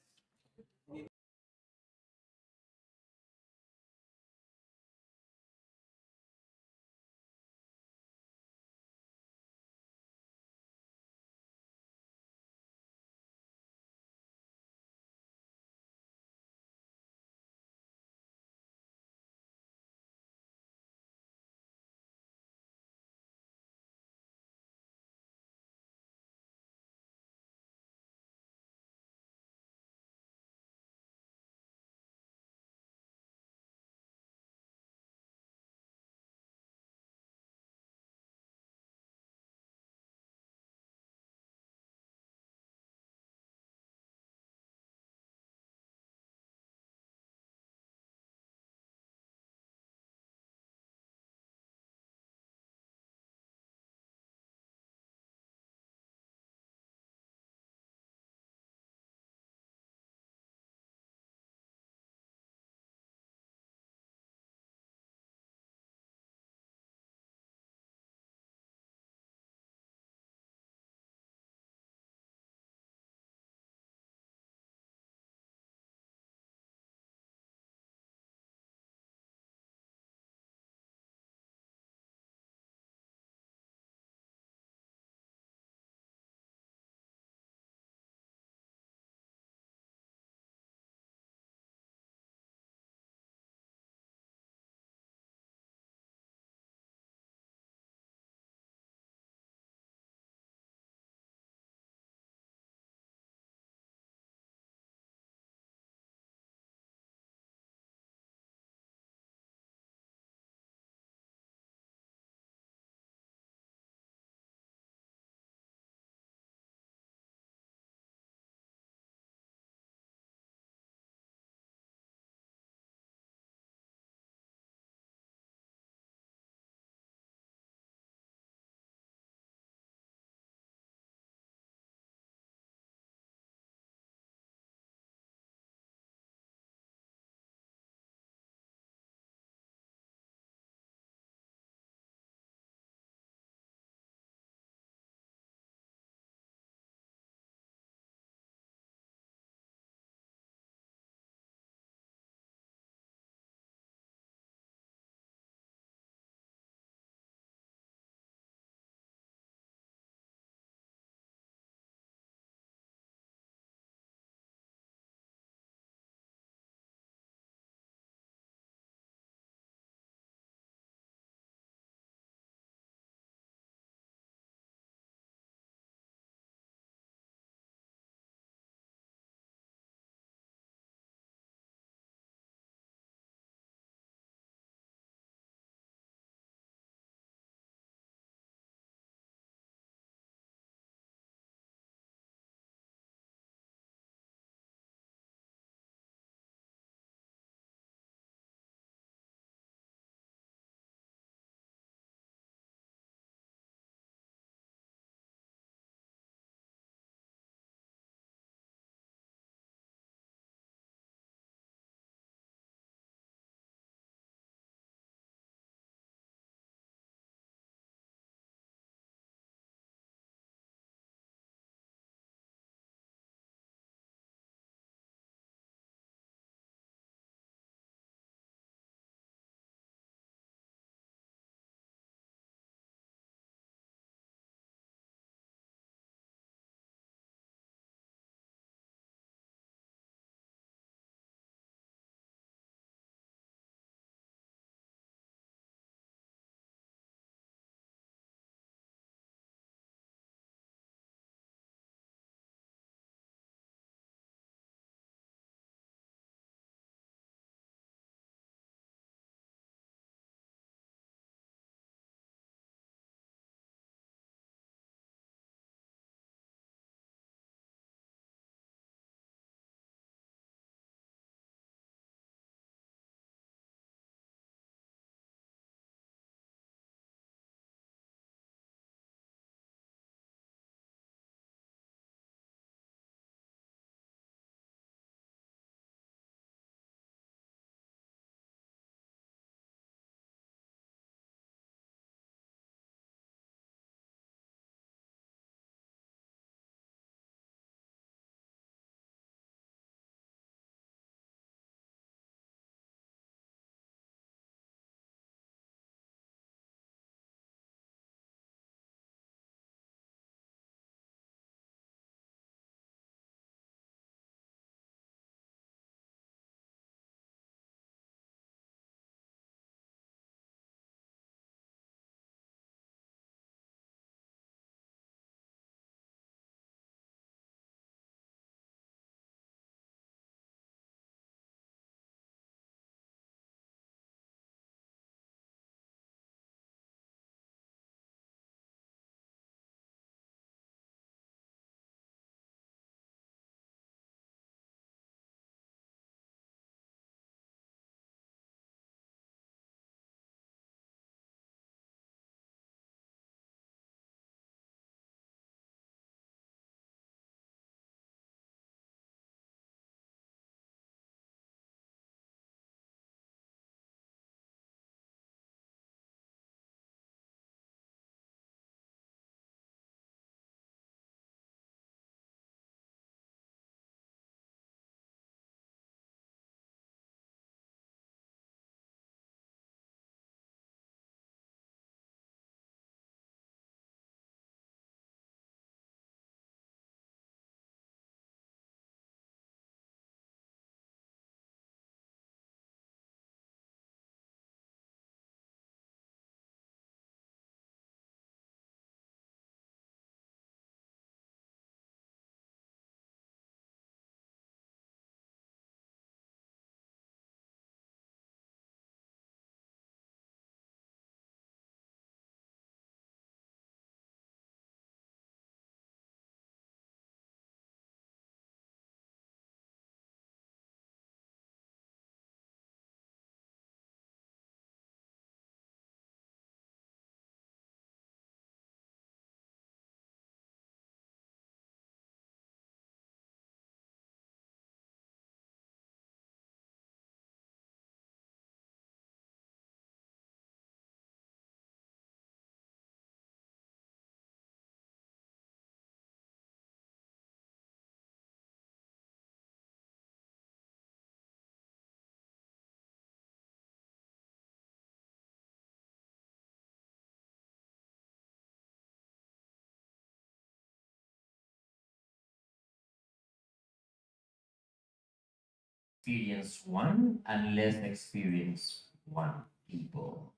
experienced one and less experienced one people.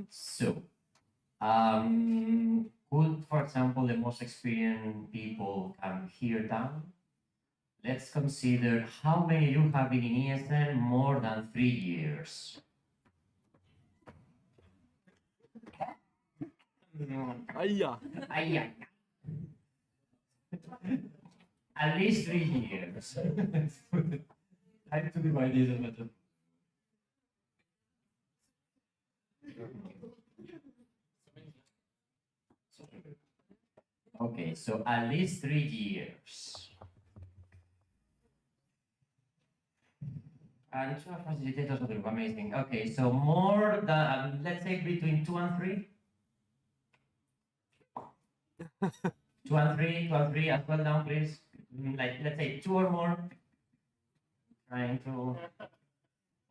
So, could, for example, the most experienced people come here down? Let's consider how many of you have been in ESN more than 3 years. Aya. Aya. At least 3 years. Time to divide this a little. Okay, so at least 3 years. And two facilitators of the group, amazing. Okay, so more than, let's say between 2 and 3. 2 and 3, 2 and 3 as well down, please. Like, let's say 2 or more. Trying to.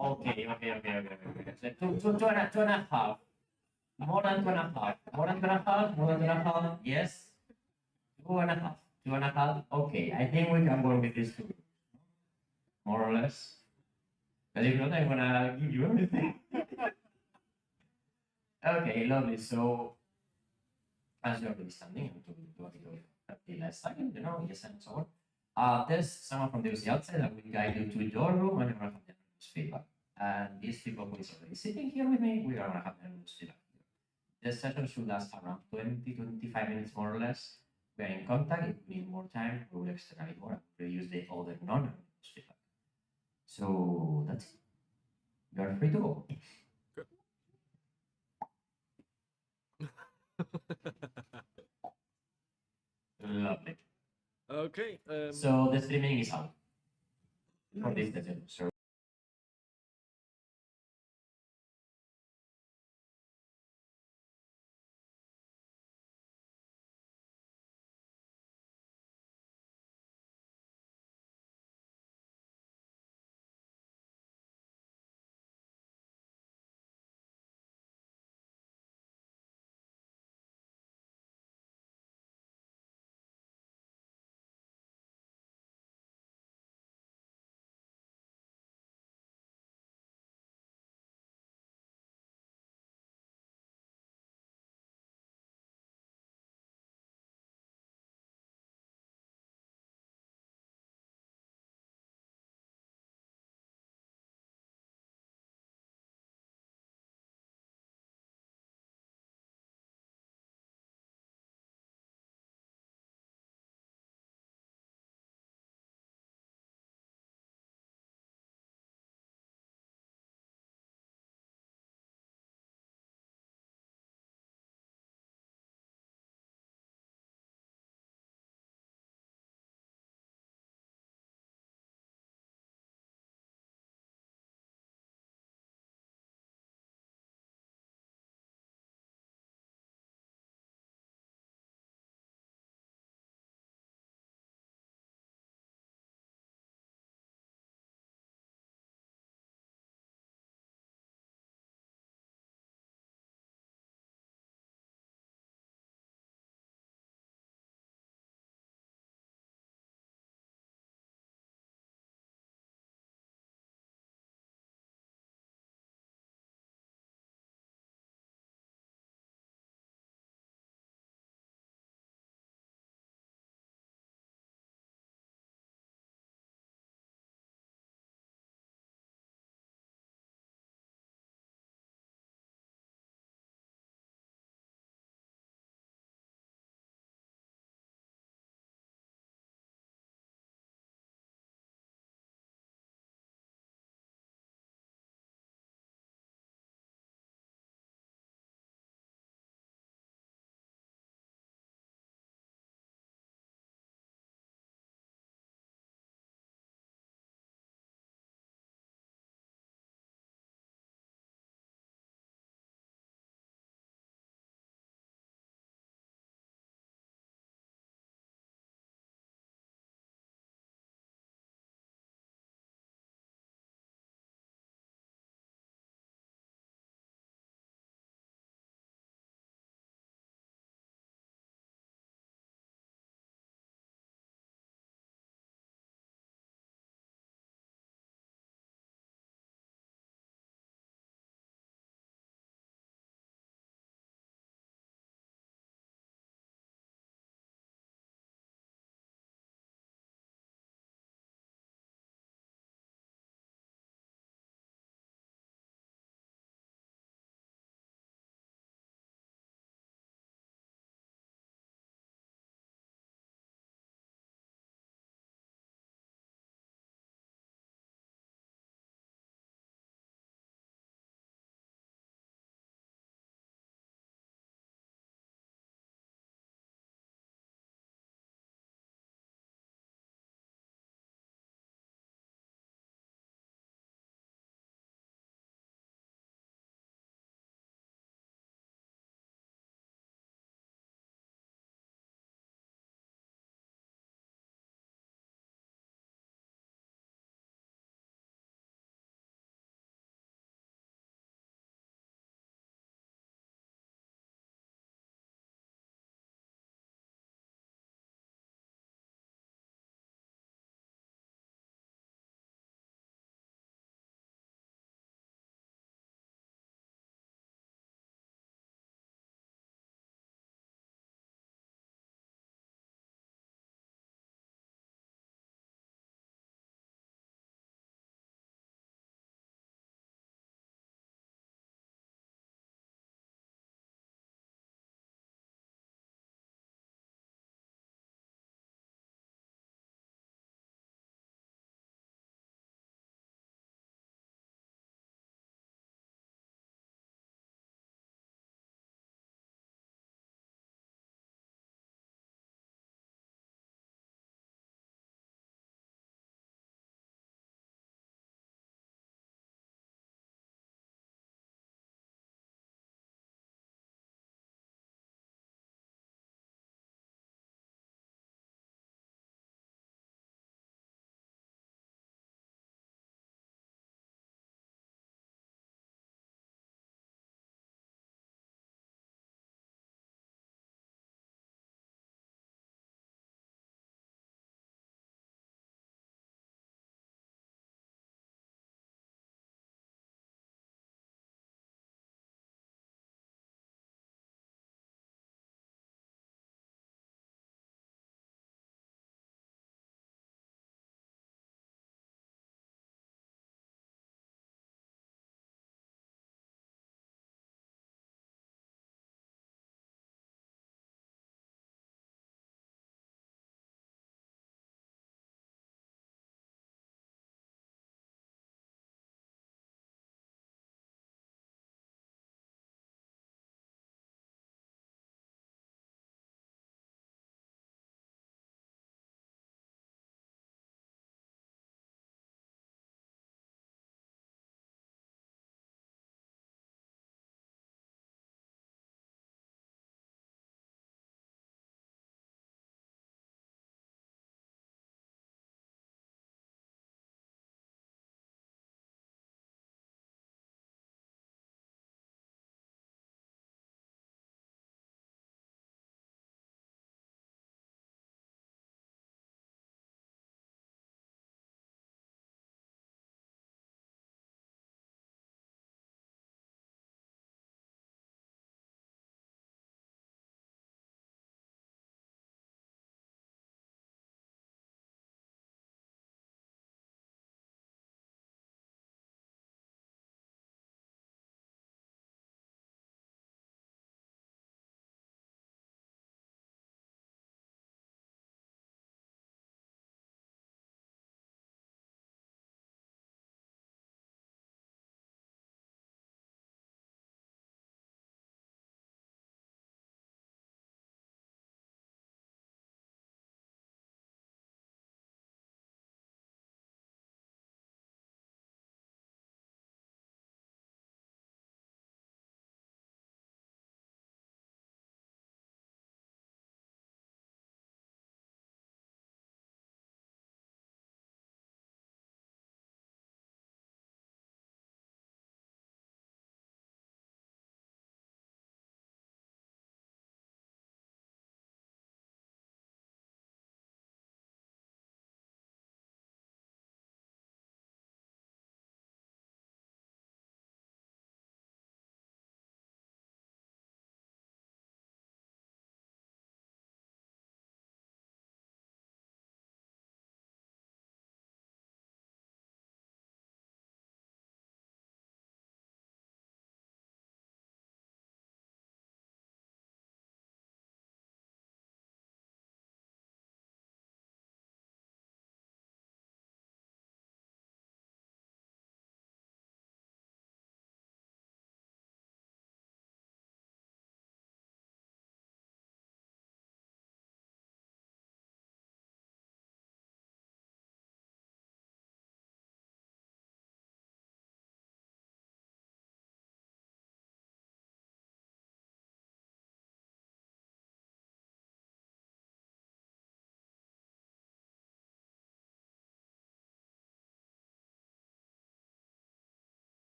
Okay. So two and a half. More than 2.5. More than 2.5. More than 2.5. Yes. 2.5. 2.5. Okay, I think we can work with this too. More or less. But if not, I'm gonna give you everything. Okay, lovely. So, as you're already standing, to do a bit of the last second, yes, and so on. There's someone from the UC outside that will guide you to your room and you're gonna have the feedback. And these people who is already sitting here with me, we are gonna have the feedback. The session should last around 20-25 minutes more or less. We are in contact. If we need more time, we will extend it more. We'll use the other non-anonymous feedback. So that's it. You are free to go. Lovely. Okay. So the streaming is out for this session. So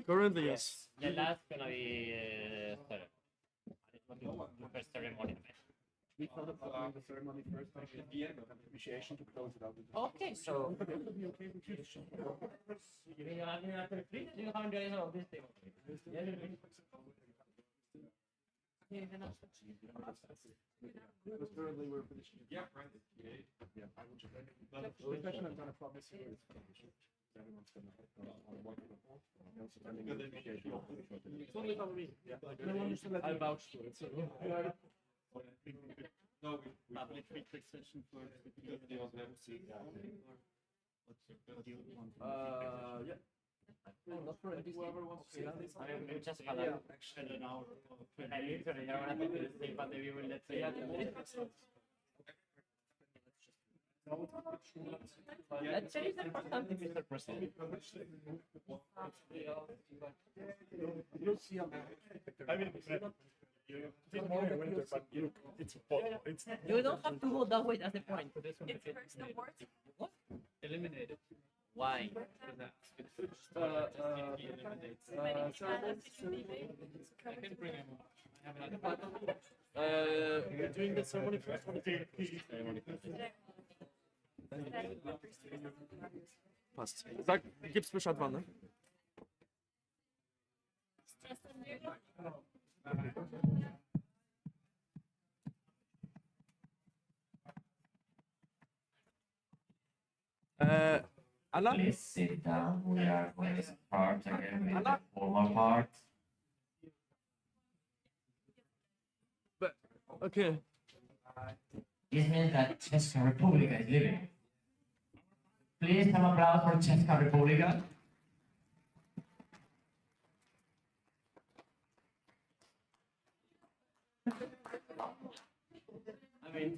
Currently, yes. The last gonna be third. The first ceremony. We thought of doing the ceremony first, like at the end of appreciation to close it out. Okay, so. But that would be okay with you. You have how many days of this thing? Because currently we're finishing. Yeah, right. Yeah, I would just. The question I'm gonna promise you is everyone's gonna on one level. Also attending the appreciation. It's only for me. Yeah, No one should let I vouch for it. So. No, we public feedback session for because they also have to see. What do you want? Yeah. Not for whoever wants to see. I mean, we just had actually an hour. I literally don't want to do this thing, but we will let's say. Let's say it's important, Mr. President. You'll see on I mean, it's more in winter, but it's. You don't have to go that way. That's the point. It's first award. What? Eliminated. Why? We're doing the ceremony first. Passt. Sag, gib's Bescheid wann, ne? Anna? Please sit down. We are going to start again with the formal part. But, okay. This means that Česká Republika is leaving. Please some applause for Česká Republika. I mean,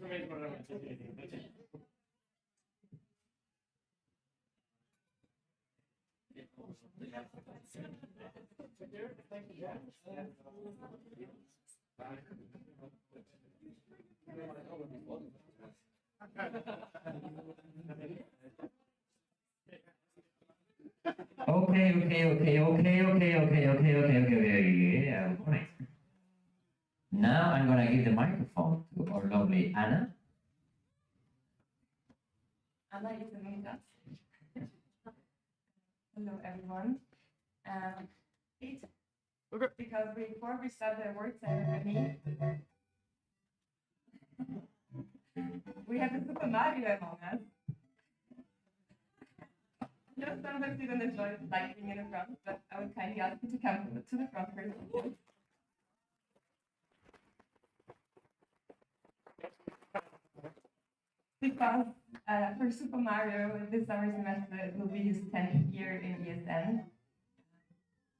Okay. Yeah, right. Now I'm gonna give the microphone to our lovely Anna. Anna is among us. Hello, everyone. It's because before we start the award ceremony, we have a Super Mario among us. No, some of you don't enjoy like being in the front, but I would kindly ask you to come to the front first. Because for Super Mario, this summer semester will be his 10th year in ESN,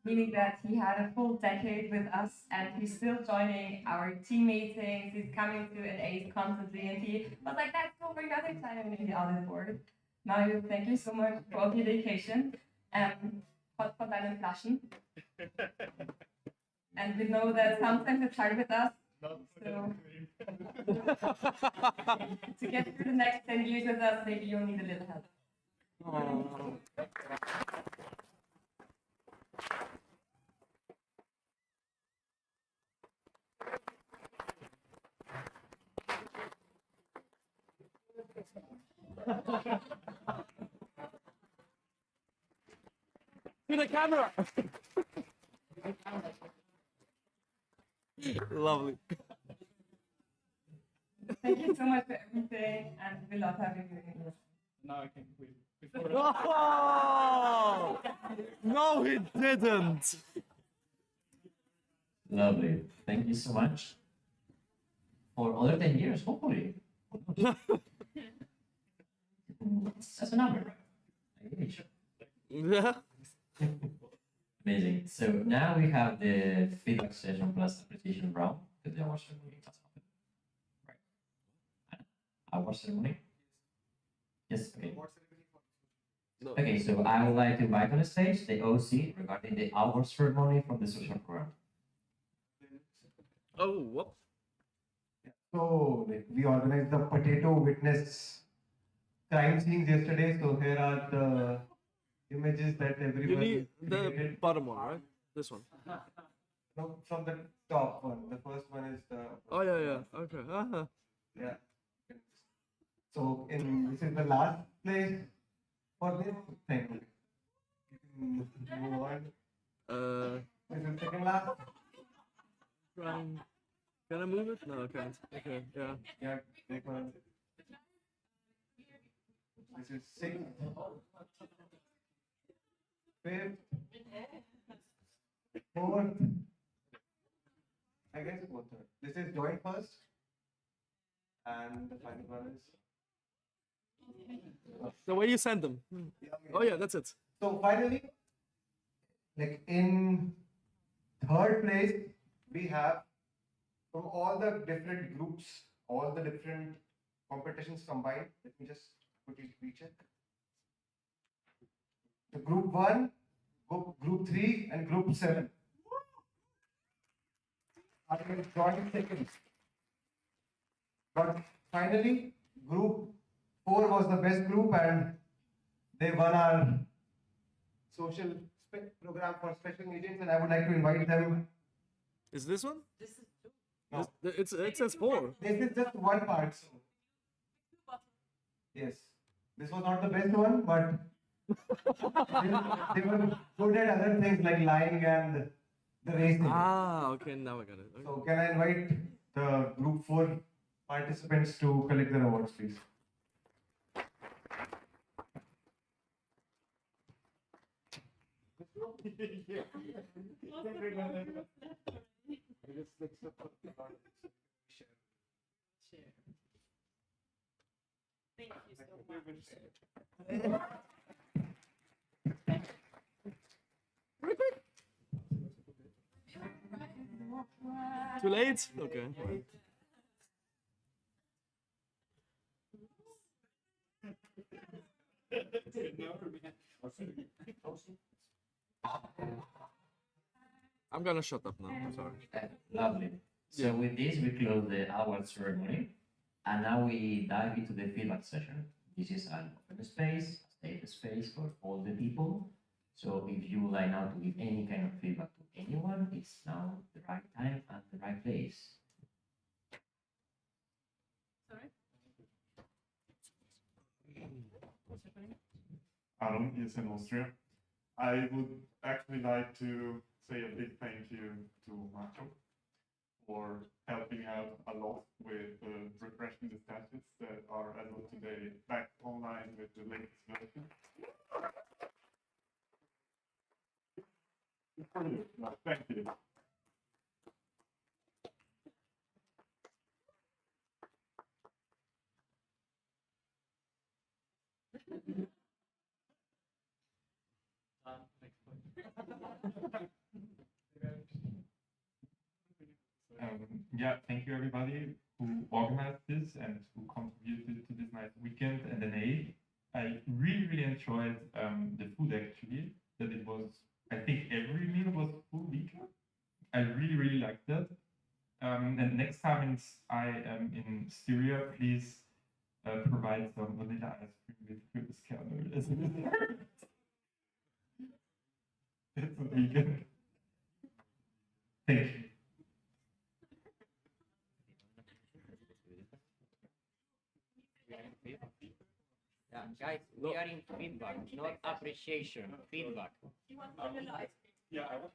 meaning that he had a full decade with us and he's still joining our team meetings, he's coming to NAs constantly, and he was like, that's so for other time in the audit board. Mario, thank you so much for all your dedication. Hot for deinen Flaschen. And we know that sometimes it's hard with us. So to get through the next 10 years with us, maybe you'll need a little help. To the camera! Lovely. Thank you so much for everything, and we love having you here. Now I can quit. Oh! No, he didn't. Lovely. Thank you so much. For other 10 years, hopefully. That's a number. Yeah. Amazing. So now we have the feedback session plus appreciation round. Because the award ceremony has happened. Right. Award ceremony? Yes, okay. No. Okay, so I would like to invite on the stage the OC regarding the award ceremony from the social program. Oh, what? So we organized the potato witness crime scenes yesterday. So here are the images that You everyone need the created. bottom one, right? This one. No, from the top one. The first one is the. Oh yeah, yeah. Okay. Uh-huh. Yeah. So this is the last place for this thing. Move on. This is second last. Trying. Can I move it? No, I can't. Okay. Yeah. Yeah. Take one. This is sixth. Fifth. Fourth. I guess fourth. This is joint first. And the final one is. The way you send them. Oh yeah, that's it. So finally, like in third place, we have from all the different groups, all the different competitions combined. Let me just quickly recheck. The group 1, group 3, and group 7 are joint second. But finally, group 4 was the best group and they won our social program for special agents, and I would like to invite them. Is this one? This is two. No. It says 4. This is just one part. So. Yes, this was not the best one, but they were good at other things like lying and the racing. Ah, okay, now I got it. Okay. So can I invite the group 4 participants to collect their awards, please? Thank you so much. Too late? Okay. I'm gonna shut up now. I'm sorry. Lovely. So Yeah. with this, we close the award ceremony, and now we dive into the feedback session. This is an open space, safe space for all the people. So if you would like now to give any kind of feedback to anyone, it's now the right time and the right place. Sorry? What's happening? Aaron, ESN Austria. I would actually like to say a big thank you to Marco for helping out a lot with refreshing the status that are as of today back online with the latest version. Thank you. Yeah, thank you everybody who organized this and who contributed to this nice weekend and the day. I really enjoyed the food actually, that it was, I think every meal was full vegan. I really liked that. And next time I am in Styria, please provide some vanilla ice cream with this kernel as a dessert. It's a vegan. Thank you. Yeah, guys, we are in feedback, not appreciation. Feedback. You want vanilla ice cream? Yeah, I want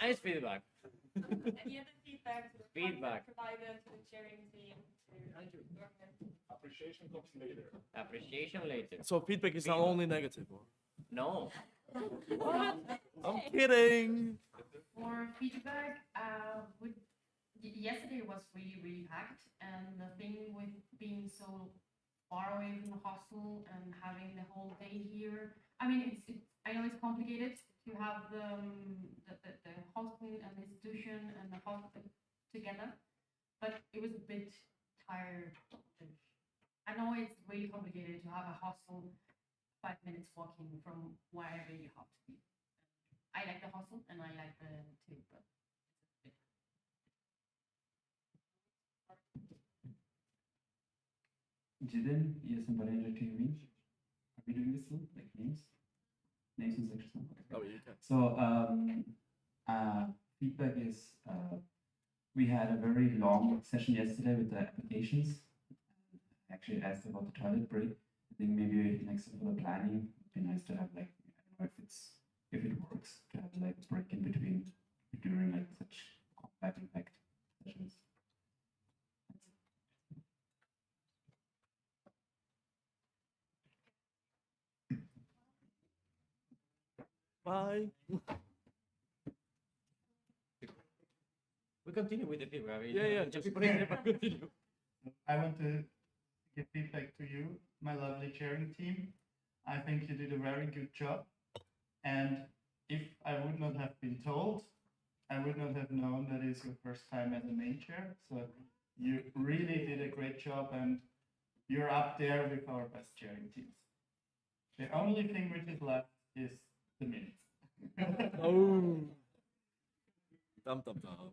Nice feedback. Any other feedback? Feedback. Provided to the chairing team. Appreciation comes later. Appreciation later. So feedback is not only negative. Or? No. I'm kidding. For feedback, yesterday was really packed, and the thing with being so far away from the hostel and having the whole day here, I mean, I know it's complicated to have the hostel and the institution and the hostel together, but it was a bit tired. I know it's really complicated to have a hostel 5 minutes walking from wherever you have to be. I like the hostel and I like the too, but Jiden, ESN TV. are we doing this too? Like names? Names and sections? Okay. Oh, you can. So feedback is we had a very long session yesterday with the applications. I actually asked about the toilet break. I think maybe next time for the planning, it'd be nice to have like, I don't know if it works to have like a break in between during like such compact impact sessions. Bye. We continue with the feedback. I mean, Yeah, just just continue. I want to give feedback to you, my lovely chairing team. I think you did a very good job. And if I would not have been told, I would not have known that it's your first time as a main chair. So you really did a great job and you're up there with our best chairing teams. The only thing which is left is the minutes. Oh. Dum dum dum.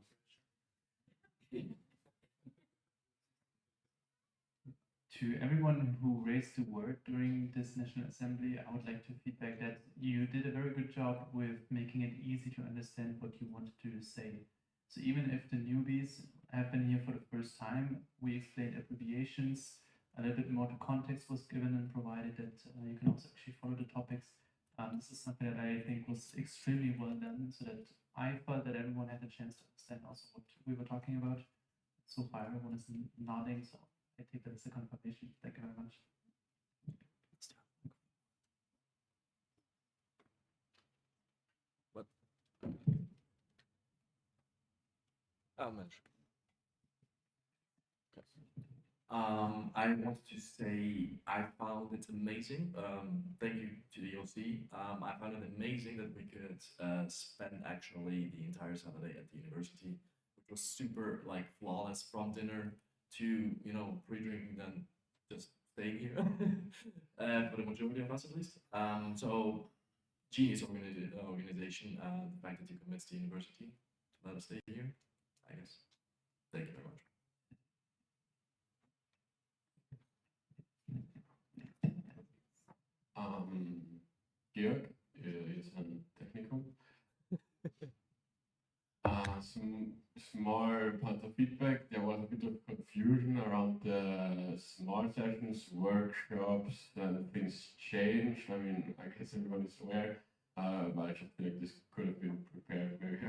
To everyone who raised the word during this National Assembly, I would like to feedback that you did a very good job with making it easy to understand what you wanted to say. So even if the newbies have been here for the first time, we explained abbreviations, a little bit more context was given and provided that you can also actually follow the topics. This is something that I think was extremely well done, so that I felt that everyone had a chance to understand also what we were talking about. So far, everyone is nodding, so I take that as a confirmation. Thank you very much. What? Oh, Mensch. I wanted to say I found it amazing. Thank you to the OC. I found it amazing that we could spend actually the entire Saturday at the university, which was super like flawless from dinner to pre-drinking, then just staying here for the majority of us at least. So genius organization. The fact that you convinced the university to let us stay here, I guess. Thank you very much. Georg, ESN Technikum. Some small part of feedback. There was a bit of confusion around the small sessions, workshops, and things change. I mean, I guess everyone is aware, but I just feel like this could have been prepared maybe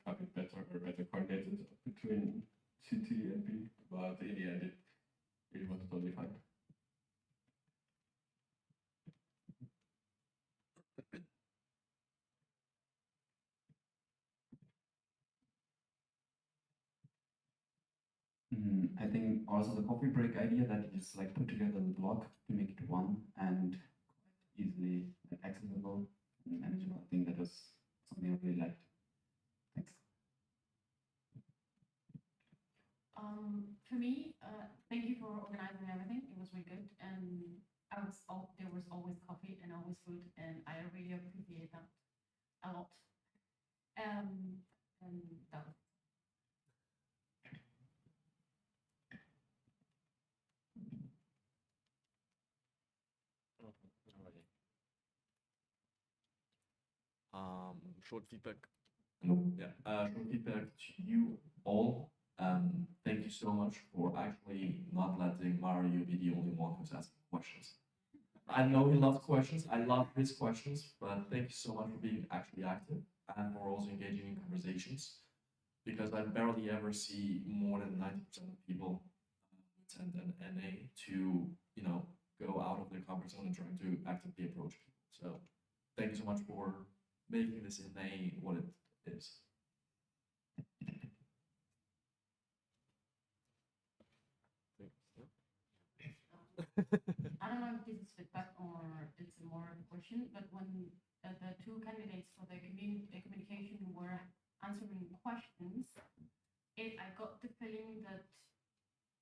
a bit better or better coordinated between CT and B. But in the end, it was totally fine. I think also the coffee break idea that you just like put together the block to make it one and quite easily accessible and manageable. I think that was something I really liked. Thanks. For me, thank you for organizing everything. It was really good, and there was always coffee and always food, and I really appreciate that a lot. And that was Short feedback. Yeah, short feedback to you all. Thank you so much for actually not letting Mario be the only one who's asking questions. I know he loves questions. I love his questions, but thank you so much for being actually active and for also engaging in conversations. Because I barely ever see more than 90% of people attend an NA to go out of their comfort zone and trying to actively approach people. So thank you so much for making this NA what it is. I don't know if this is feedback or it's a more question, but when the two candidates for the communication were answering questions, I got the feeling that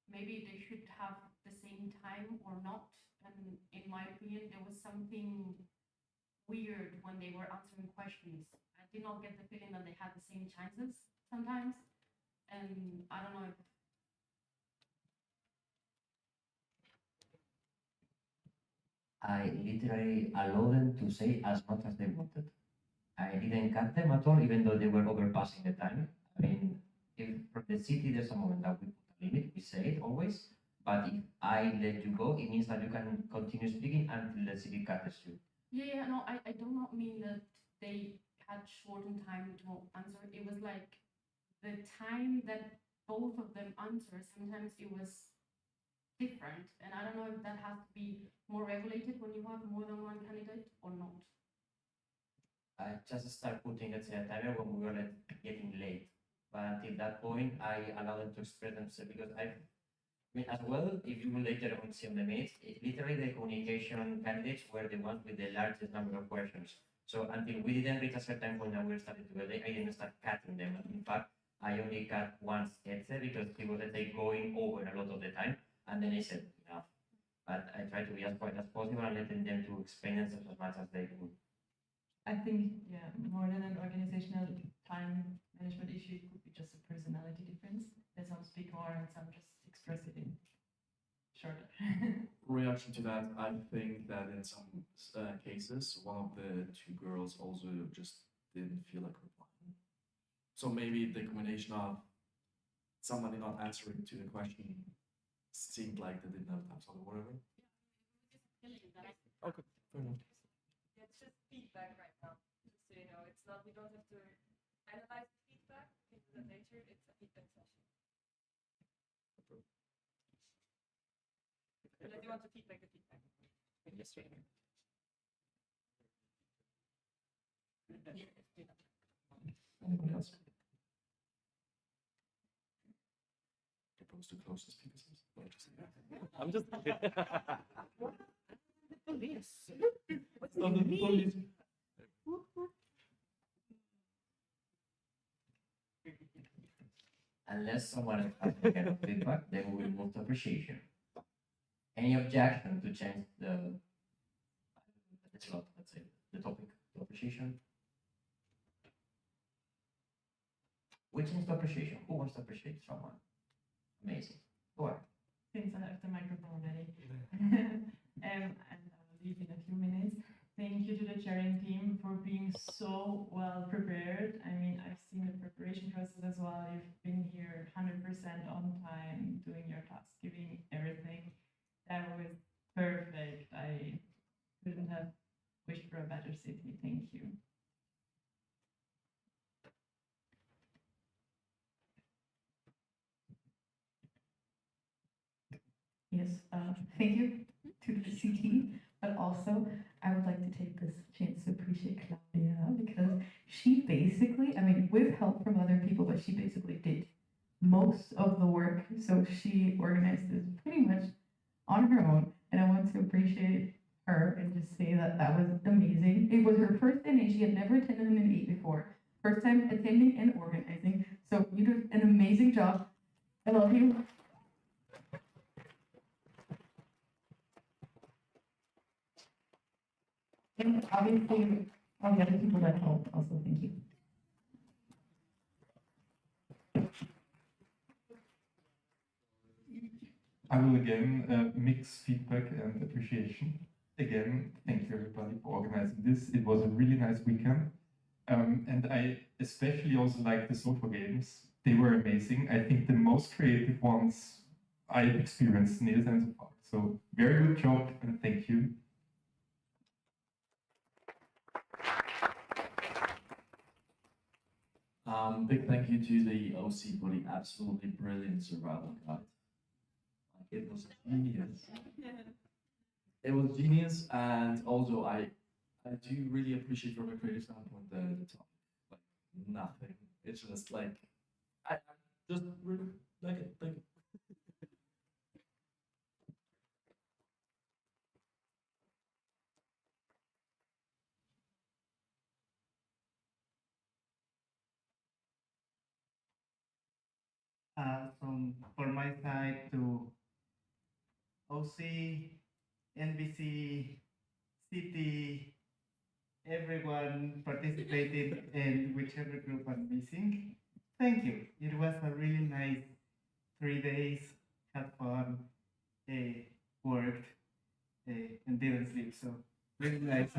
maybe they should have the same time or not. And in my opinion, there was something weird when they were answering questions. I did not get the feeling that they had the same chances sometimes. And I don't know if I literally allowed them to say as much as they wanted. I didn't cut them at all, even though they were overpassing the time. I mean, if from the city there's a moment that we put a limit, we say it always. But if I let you go, it means that you can continue speaking until the city cuts you. Yeah, no, I do not mean that they had shortened time to answer. It was like the time that both of them answer, sometimes it was different. And I don't know if that has to be more regulated when you have more than one candidate or not. I just start putting, let's say, a timer when we were like getting late. But until that point, I allow them to express themselves because I mean, as well, if you later on see on the minutes, literally the communication candidates were the ones with the largest number of questions. So until we didn't reach a certain point and we were starting to go, I didn't start cutting them. In fact, I only cut once Etse because he was, let's say, going over a lot of the time. And then I said, enough. But I tried to be as quiet as possible and letting them to explain themselves as much as they could. I think, yeah, more than an organizational time management issue, it could be just a personality difference. That some speak more and some just express it in shorter. Reaction to that, I think that in some cases, one of the two girls also just didn't feel like replying. So maybe the combination of somebody not answering to the question seemed like they didn't have time or whatever. Okay, fair enough. Yeah, it's just feedback right now. Just so you know, it's not, we don't have to analyze the feedback, we can do that later, it's a feedback session. Unless you want to feedback the feedback. Yes, sir. Anybody else? Propose to close the speakers. I'm just. Police. It's not the police. Unless someone else has any kind of feedback, then we will move to appreciation. Any objection to change the slot, let's say, the topic to appreciation? We change to appreciation. Who wants to appreciate someone? Amazing. Go on. Since I have the microphone ready, and I will leave in a few minutes. Thank you to the chairing team for being so well prepared. I mean, I've seen the preparation process as well. You've been here 100% on time, doing your task, giving everything. That was perfect. I couldn't have wished for a better city. Thank you. Yes, thank you to the CT, but also I would like to take this chance to appreciate Claudia because she basically, I mean, with help from other people, but she basically did most of the work. So she organized this pretty much on her own, and I want to appreciate her and just say that that was amazing. It was her first NA. She had never attended an NA before. First time attending and organizing. So you did an amazing job. I love you. And obviously, all the other people that helped also, thank you. I will again mix feedback and appreciation. Again, thank you everybody for organizing this. It was a really nice weekend. And I especially also like the social games. They were amazing. I think the most creative ones I've experienced in ESN so far. So very good job and thank you. Big thank you to the OC for the absolutely brilliant survival guide. Like, it was genius. It was genius, and also I do really appreciate from a creative standpoint the topic. Like nothing. It's just like I just really like it. Thank you. So for my side to OC, NBC, City, everyone participated in whichever group I'm missing. Thank you. It was a really nice 3 days. Had fun, worked, and didn't sleep. So really nice,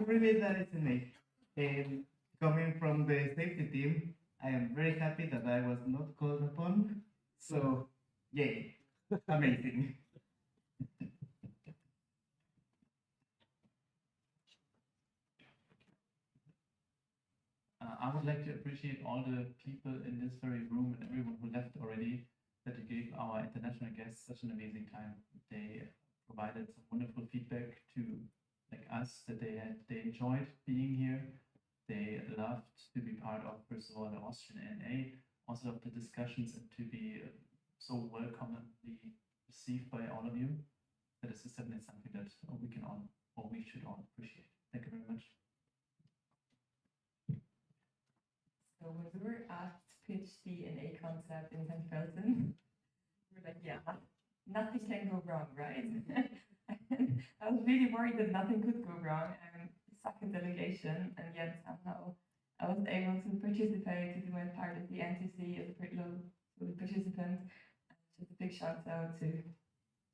really nice to me. And coming from the safety team, I am very happy that I was not called upon. So, yay, amazing. I would like to appreciate all the people in this very room and everyone who left already, that you gave our international guests such an amazing time. They provided some wonderful feedback to us, that they enjoyed being here. They loved to be part of, first of all, the Austrian NA, also of the discussions, and to be so welcomingly received by all of you. That is certainly something that we can all, or we should all appreciate. Thank you very much. So when we were asked to pitch the NA concept in St. Felton, we were like, yeah, nothing can go wrong, right? I was really worried that nothing could go wrong. I'm second delegation, and yet somehow I was able to participate, to do my part of the NTC as a participant. Just a big shout out to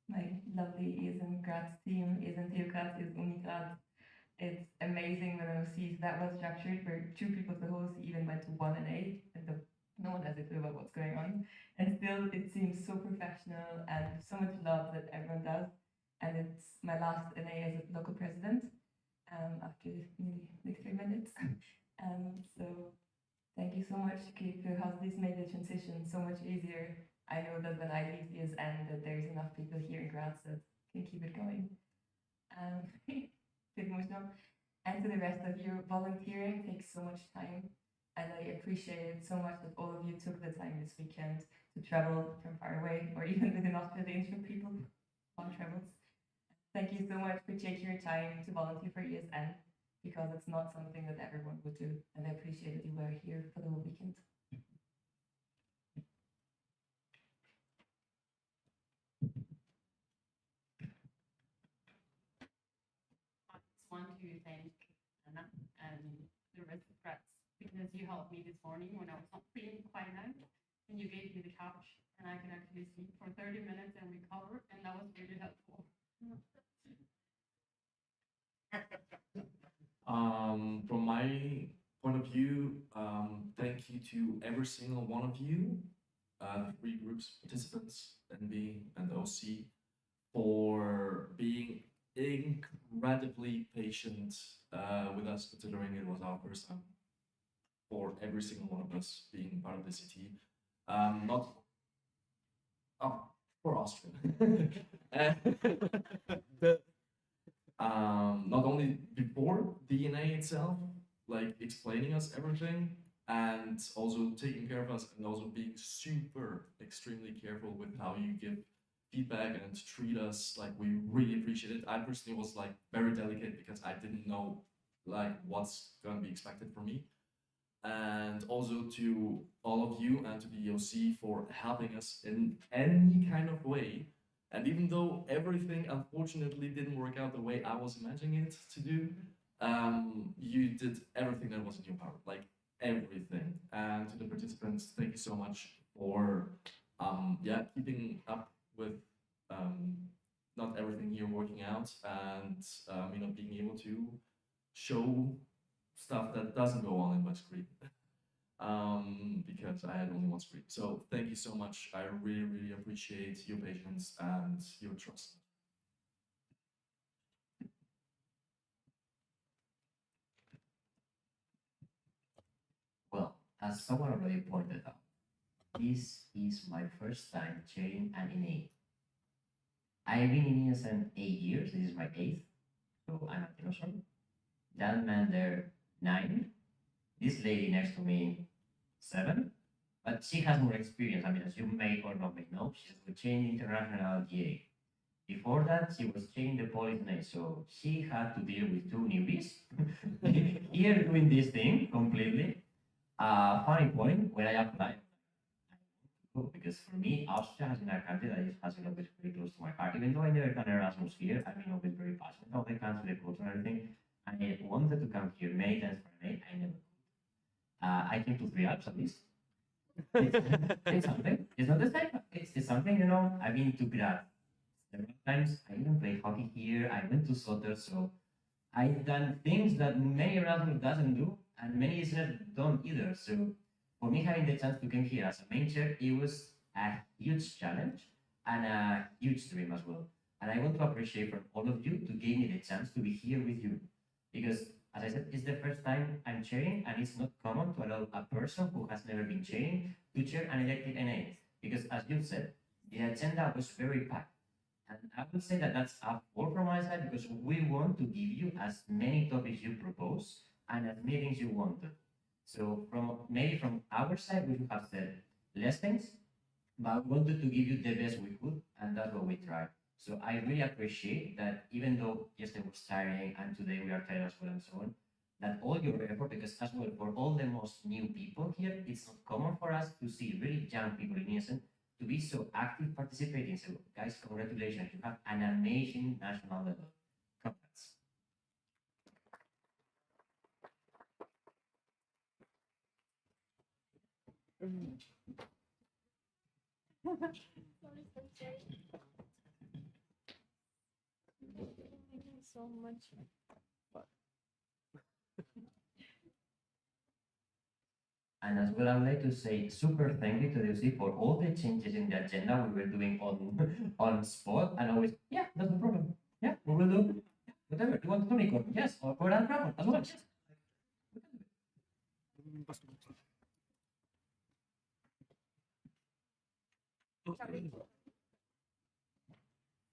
my lovely ESN Graz team, ESN TU Graz, ESN Graz. It's amazing when I see that was structured, where 2 people to host even went to 1 NA, and no one has a clue about what's going on. And still, it seems so professional and so much love that everyone does. And it's my last NA as a local president, after nearly like 3 minutes. So thank you so much, Keith, because this made the transition so much easier. I know that when I leave ESN, that there's enough people here in Graz that can keep it going. Bit emotional. And to the rest of you, volunteering takes so much time, and I appreciate it so much that all of you took the time this weekend to travel from far away, or even within Austria, the ancient people, long travels. Thank you so much for taking your time to volunteer for ESN, because it's not something that everyone would do, and I appreciate that you were here for the whole weekend. Want to thank Anna and the rest of Graz, because you helped me this morning when I was not feeling quite nice, and you gave me the couch, and I can actually sleep for 30 minutes and recover, and that was really helpful. From my point of view, thank you to every single one of you, the 3 groups participants, NB and OC, for being incredibly patient with us, considering it was our first time, for every single one of us being part of the CT. Not for Austria. Not only before DNA itself, like explaining us everything, and also taking care of us, and also being super extremely careful with how you give feedback and treat us. Like, we really appreciate it. I personally was like very delicate because I didn't know like what's gonna be expected from me. And also to all of you and to the EOC for helping us in any kind of way. And even though everything unfortunately didn't work out the way I was imagining it to do, you did everything that was in your power, like everything. And to the participants, thank you so much for keeping up with not everything here working out, and being able to show stuff that doesn't go on in my screen. Because I had only one screen. So thank you so much. I really, really appreciate your patience and your trust. Well, as someone already pointed out, this is my first time chairing an NA. I've been in ESN 8 years, this is my 8th, so I'm a dinosaur. That man there, 9. This lady next to me, 7. But she has more experience. I mean, as you may or not may know, she's with chairing international GA. Before that, she was chairing the Polish NA, so she had to deal with 2 newbies here doing this thing completely. Funny point, when I applied, because for me, Austria has been a country that has been always very close to my heart. Even though I never done Erasmus here, I've been always very passionate about the country, the culture, and everything. I wanted to come here many times for an I never could. I came to 3 Alps at least. It's something. It's not the same. It's something, I've been to Graz several times. I even played hockey here. I went to soccer, so I've done things that many Erasmus doesn't do, and many listeners don't either. So for me, having the chance to come here as a main chair, it was a huge challenge and a huge dream as well. And I want to appreciate from all of you to give me the chance to be here with you. Because, as I said, it's the first time I'm chairing, and it's not common to allow a person who has never been chairing to chair an elective NA. Because, as you said, the agenda was very packed. And I would say that that's a fault from my side because we want to give you as many topics you propose and as many things you wanted. So from our side, we should have said less things, but we wanted to give you the best we could, and that's what we tried. So I really appreciate that even though yesterday was tiring and today we are tired as well and so on, that all your effort, because as well for all the most new people here, it's not common for us to see really young people in ESN to be so active participating. So guys, congratulations, you have an amazing national level. Congrats. So much. And as well, I would like to say super thank you to Lucy for all the changes in the agenda we were doing on spot, and always, yeah, that's no problem. Yeah, we will do whatever. You want unicorn? Yes, or another dragon as well. Yes.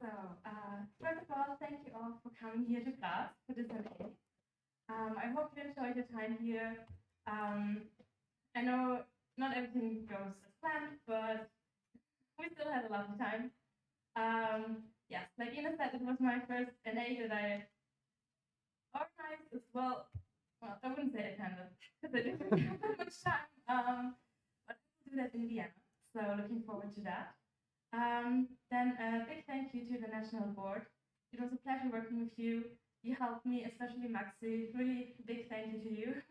So, first of all, thank you all for coming here to Graz for this event. I hope you enjoyed your time here. I know not everything goes as planned, but we still had a lovely time. Yes, like Ina said, it was my first NA that I organized as well. Well, I wouldn't say attended because I didn't have that much time. But I will do that in Vienna, so looking forward to that. Then a big thank you to the National Board. It was a pleasure working with you. You helped me, especially Maxi. Really big thank you to you.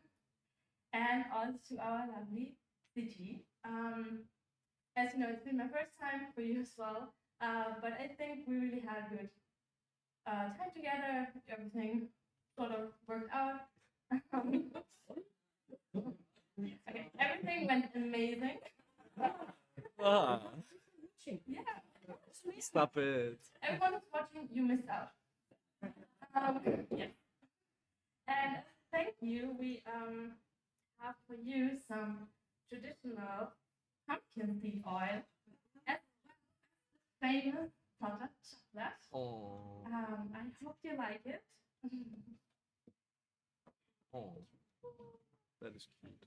And also to our lovely city. As you know, it's been my first time for you as well. But I think we really had a good time together. Everything sort of worked out. Okay, everything went amazing. Yeah. Stop it. Everyone who's watching, you missed out. Yeah. And thank you. We have for you some traditional pumpkin seed oil, as famous butter chocolate. Oh. I hope you like it. Oh. That is cute.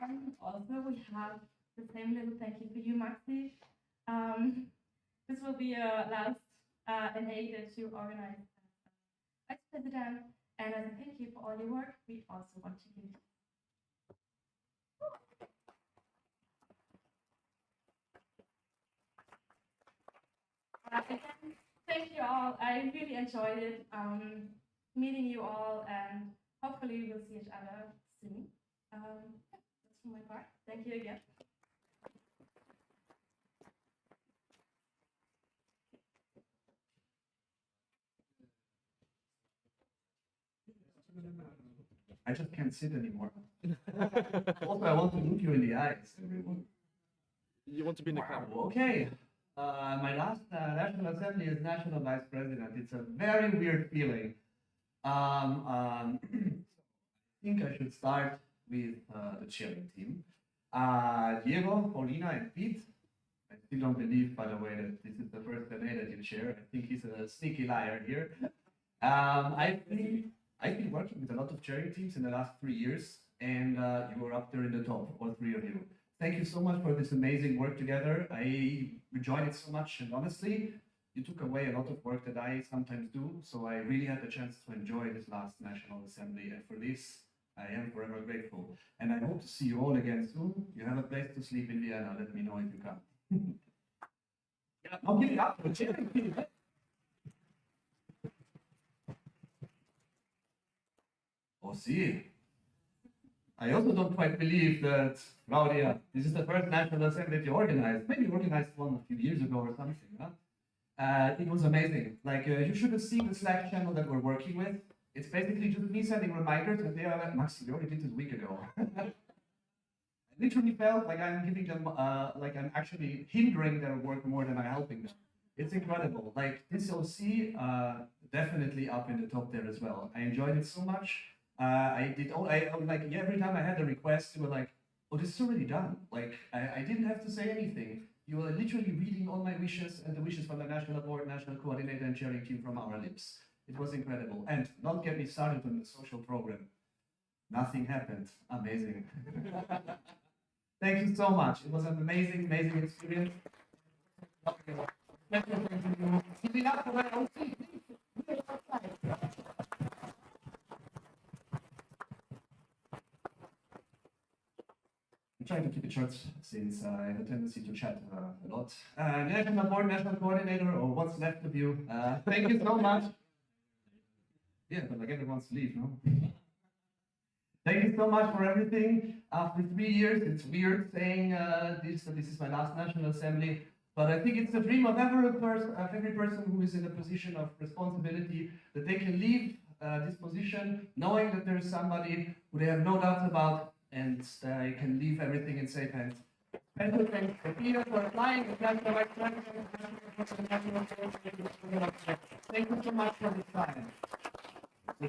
And also we have the same little thank you for you, Maxi. This will be your last NA that you organize as Vice President, and as a thank you for all your work, we also want to give you. Again, thank you all. I really enjoyed it, meeting you all, and hopefully we'll see each other soon. Yeah, that's from my part. Thank you again. I just can't sit anymore. Also, I want to look you in the eyes, everyone. You want to be in the camera. Okay. My last National Assembly as National Vice President. It's a very weird feeling. I think I should start with the chairing team. Diego, Paulina, and Pete. I still don't believe, by the way, that this is the first NA that you chair. I think he's a sneaky liar here. I've been working with a lot of chairing teams in the last 3 years, and you were up there in the top, all three of you. Thank you so much for this amazing work together. I enjoyed it so much, and honestly, you took away a lot of work that I sometimes do, so I really had the chance to enjoy this last National Assembly, and for this, I am forever grateful. And I hope to see you all again soon. You have a place to sleep in Vienna. Let me know if you come. I'll give it up for the chairing team. Oh, see. I also don't quite believe that, Claudia, this is the first National Assembly that you organized. Maybe you organized one a few years ago or something, huh? It was amazing. Like, you should have seen the Slack channel that we're working with. It's basically just me sending reminders, and they are like, Max, we already did this a week ago. I literally felt like I'm giving them, like I'm actually hindering their work more than I'm helping them. It's incredible. Like, this OC, definitely up in the top there as well. I enjoyed it so much. Like every time I had a request, you were like, oh, this is already done. Like, I didn't have to say anything. You were literally reading all my wishes and the wishes from the National Board, National Coordinator, and Chairing Team from our lips. It was incredible. And not get me started on the social program. Nothing happened. Amazing. Thank you so much. It was an amazing, amazing experience. Give it up for my OC. I'm trying to keep it short since I have a tendency to chat a lot. National Board, National Coordinator, or what's left of you, thank you so much. Yeah, but like everyone wants to leave, no? Thank you so much for everything. After 3 years, it's weird saying that this is my last National Assembly, but I think it's the dream of every person who is in a position of responsibility that they can leave this position knowing that there is somebody who they have no doubts about, and I can leave everything in safe hands. Special thanks to Peter for applying the National Vice President. Thank you so much for this time.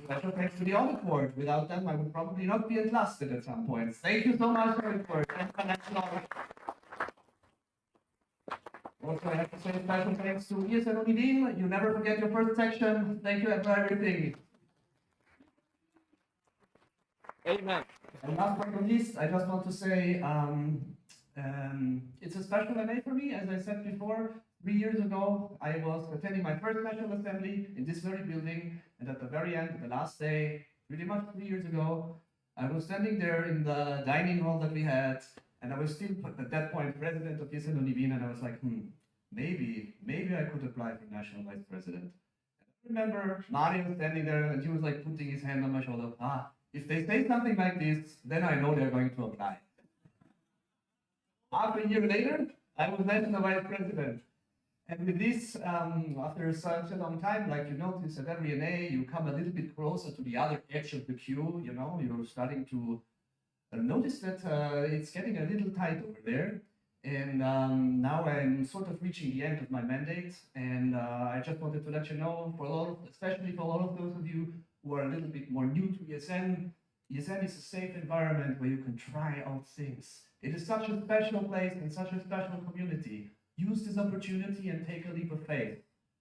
Special thanks to the audit board. Without them, I would probably not be entrusted at some point. Thank you so much, audit board and financial audit. Also, I have to say special thanks to ESN Austria. You never forget your first section. Thank you for everything. Amen. And last but not least, I just want to say it's a special MA for me. As I said before, 3 years ago, I was attending my first National Assembly in this very building, and at the very end, the last day, pretty much 3 years ago, I was standing there in the dining hall that we had, and I was still, at that point, president of ESN Austria, and I was like, maybe I could apply for National Vice President. I remember Mario standing there, and he was like putting his hand on my shoulder. If they say something like this, then I know they're going to apply. Half a year later, I was National Vice President. And with this, after such a long time, like you notice at every NA, you come a little bit closer to the other edge of the queue, you know, you're starting to notice that it's getting a little tight over there. And now I'm sort of reaching the end of my mandate. And I just wanted to let you know, especially for all of those of you who are a little bit more new to ESN, ESN is a safe environment where you can try out things. It is such a special place and such a special community. Use this opportunity and take a leap of faith.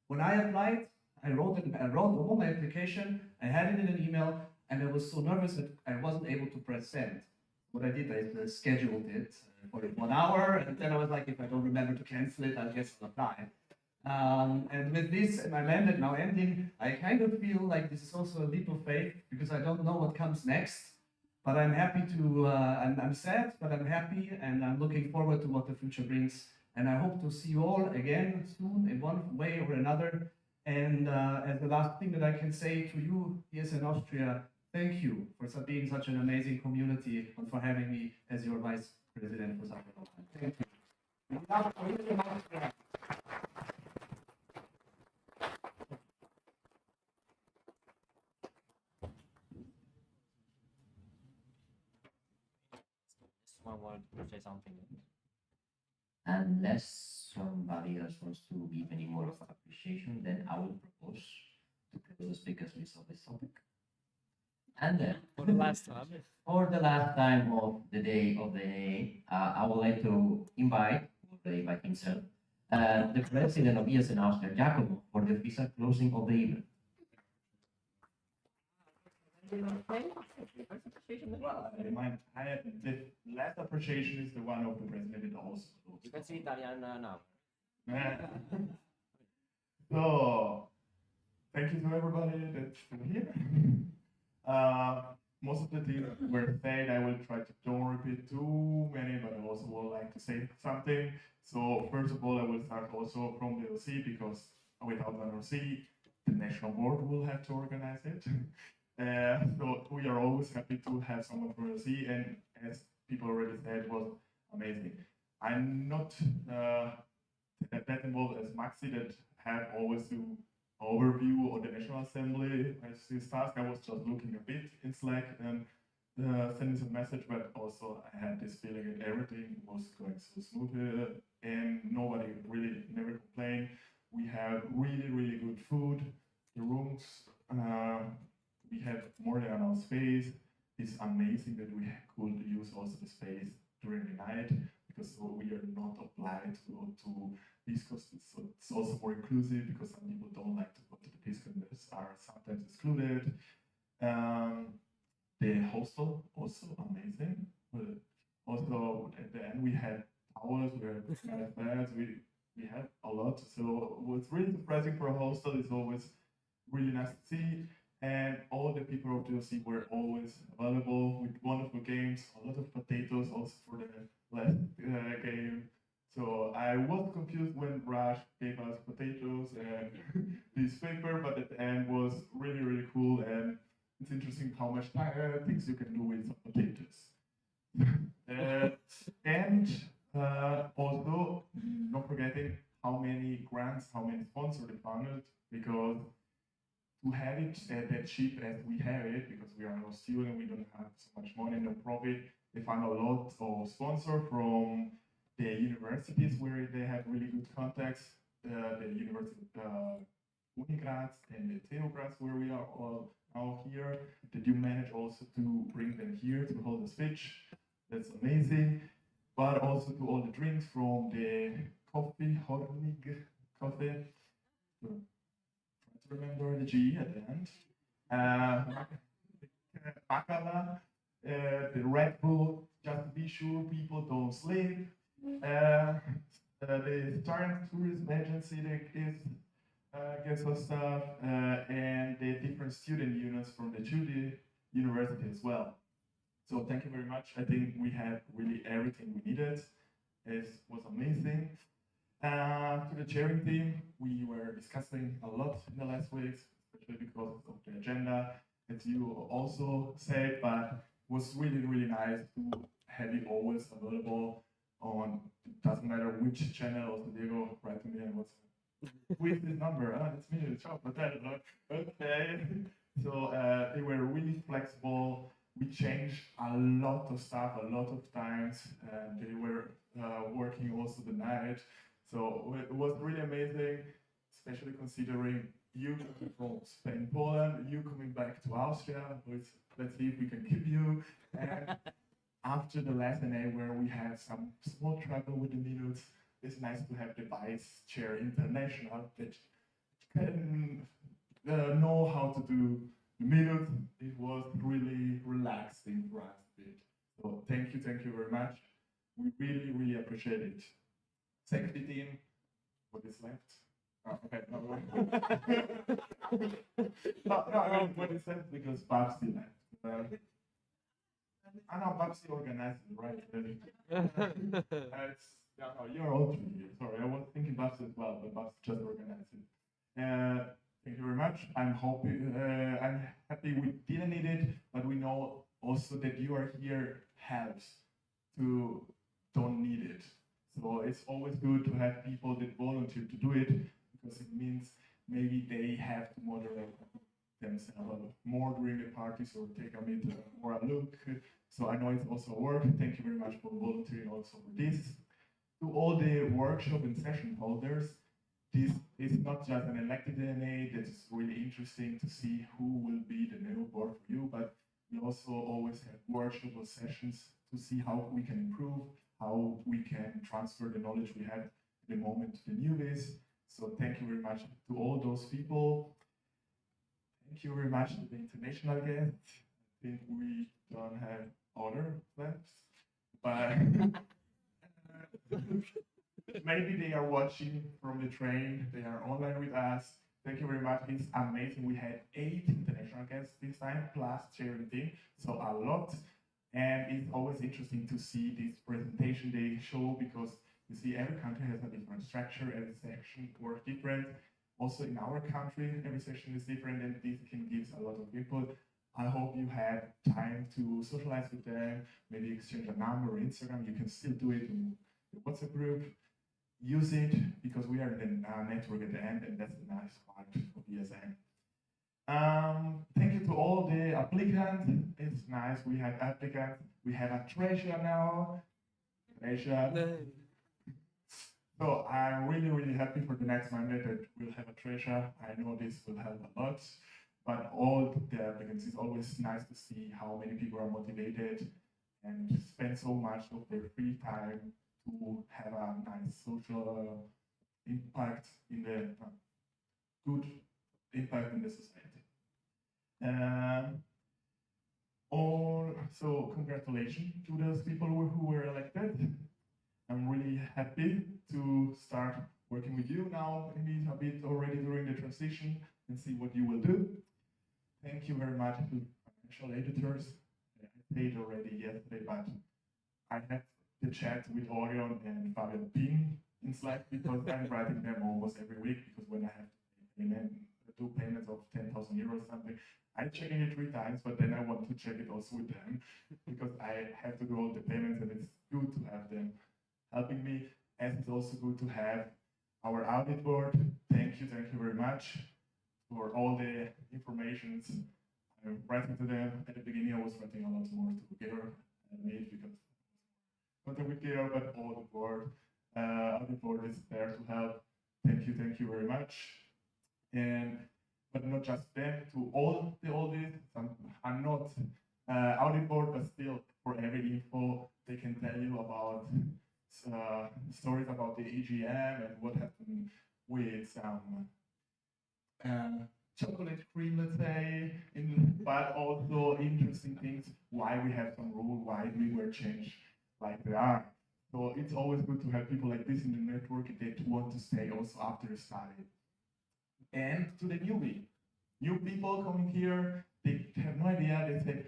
When I applied, I wrote the whole my application, I had it in an email, and I was so nervous that I wasn't able to press send. What I did, I scheduled it for 1 hour, and then I was like, if I don't remember to cancel it, I guess I'll apply. And with this and my mandate now ending, I kind of feel like this is also a leap of faith because I don't know what comes next. But I'm happy to, I'm sad, but I'm happy, and I'm looking forward to what the future brings. And I hope to see you all again soon in one way or another. And as the last thing that I can say to you, ESN Austria, thank you for being such an amazing community and for having me as your vice president for such a long time. Thank you. Someone wanted to say something. Unless somebody else wants to give any more of appreciation, then I will propose to close the speakers list of this topic. And then, for the last time, of the day of the day, I would like to invite himself, the president of ESN Austria, Giacomo, for the official closing of the event. Well, the last appreciation is the one of the president in the house. You can see Italian now. So, thank you to everybody that's here. Most of the things were said. I will try to don't repeat too many, but I also would like to say something. So, first of all, I will start also from the OC because without an OC, the national board will have to organize it. So we are always happy to have someone from LC, and as people already said, was amazing. I'm not that involved as Maxi that have always to overview of the National Assembly as his task. I was just looking a bit in Slack and sending some message, but also I had this feeling that everything was going so smoothly and nobody really never complained. We have really good food. The rooms, we have more than enough space. It's amazing that we could use also the space during the night because so we are not obliged to go to discos. So it's also more inclusive because some people don't like to go to the disco and are sometimes excluded. The hostel also amazing. But also at the end we had towers, we had beds, we had a lot. So what's really surprising for a hostel is always really nice to see. And all the people of DLC were always available with wonderful games, a lot of potatoes also for the last game. So I was confused when Raj gave us potatoes and this paper, but at the end was really cool, and it's interesting how much things you can do with some potatoes. And also, not forgetting how many grants, how many sponsors they funded, because to have it that cheap as we have it, because we are no student, we don't have so much money, no profit, they found a lot of sponsors from the universities where they have really good contacts, the University Graz and the TU Graz, where we are all now here, that you manage also to bring them here to hold a speech. That's amazing. But also to all the drinks from the coffee, Hornig coffee. So, try to remember the G at the end. Bacala, the Red Bull, just to be sure people don't sleep. The Starting Tourism Agency that gets us stuff, and the different student units from the Judy University as well. So thank you very much. I think we had really everything we needed. It was amazing. To the chairing team, we were discussing a lot in the last weeks, especially because of the agenda, as you also said, but it was really nice to have you always available on, it doesn't matter which channel, also Diego, write to me and what's with this number, it's me, it's shop, but I don't know. Okay. So they were really flexible. We changed a lot of stuff, a lot of times, and they were working also the night. So it was really amazing, especially considering you coming from Spain, Poland, you coming back to Austria. Let's see if we can keep you. And after the last NA where we had some small trouble with the minutes, it's nice to have the vice chair international that can know how to do the minutes. It was really relaxing for us a bit. So thank you very much. We really appreciate it. Safety team, what is left? Oh, okay, no, what is left because Babsi left. I know Babsi organized it, right? You're all three. Sorry, I was thinking Babsi as well, but Babsi just organized it. Thank you very much. I'm happy we didn't need it, but we know also that you are here helps to don't need it. So it's always good to have people that volunteer to do it, because it means maybe they have to moderate themselves more during the parties or take a bit more a look. So I know it's also work. Thank you very much for volunteering also for this. To all the workshop and session holders, this is not just an elected DNA that is really interesting to see who will be the new board for you, but we also always have workshop or sessions to see how we can improve, how we can transfer the knowledge we have at the moment to the newbies. So thank you very much to all those people. Thank you very much to the international guests. I think we don't have other plans, but maybe they are watching from the train, they are online with us. Thank you very much. It's amazing. We had 8 international guests this time, plus chairing team, so a lot. And it's always interesting to see this presentation they show, because you see every country has a different structure, every section works different. Also in our country, every section is different, and this can give a lot of input. I hope you had time to socialize with them, maybe exchange a number or Instagram. You can still do it in the WhatsApp group. Use it because we are in the network at the end, and that's the nice part of ESN. Thank you to all the applicants. It's nice. We have applicants. We have a treasure now. Treasure. So I'm really, really happy for the next Monday that we'll have a treasure. I know this will help a lot, but all the applicants, it's always nice to see how many people are motivated and spend so much of their free time to have a nice social impact in the good impact in the society. So congratulations to those people who were elected. I'm really happy to start working with you now, maybe a bit already during the transition and see what you will do. Thank you very much to financial editors. I paid already yesterday, but I had the chat with Orion and Fabian Pin in Slack because I'm writing them almost every week because when I have to do payments of 10,000 euros or something, I'm checking it 3 times, but then I want to check it also with them because I have to do all the payments and it's good to have them helping me. And it's also good to have our audit board. Thank you very much for all the informations I'm writing to them. At the beginning, I was writing a lot more to Georg and me because not with Georg, but all the board. Audit board is there to help. Thank you very much. And but not just them, to all the audit. I'm not audit board, but still for every info they can tell you about stories about the AGM and what happened with some chocolate cream, let's say, but also interesting things, why we have some rule, why we were changed like they are. So it's always good to have people like this in the network that want to stay also after the study. And to the newbie, new people coming here, they have no idea, they say,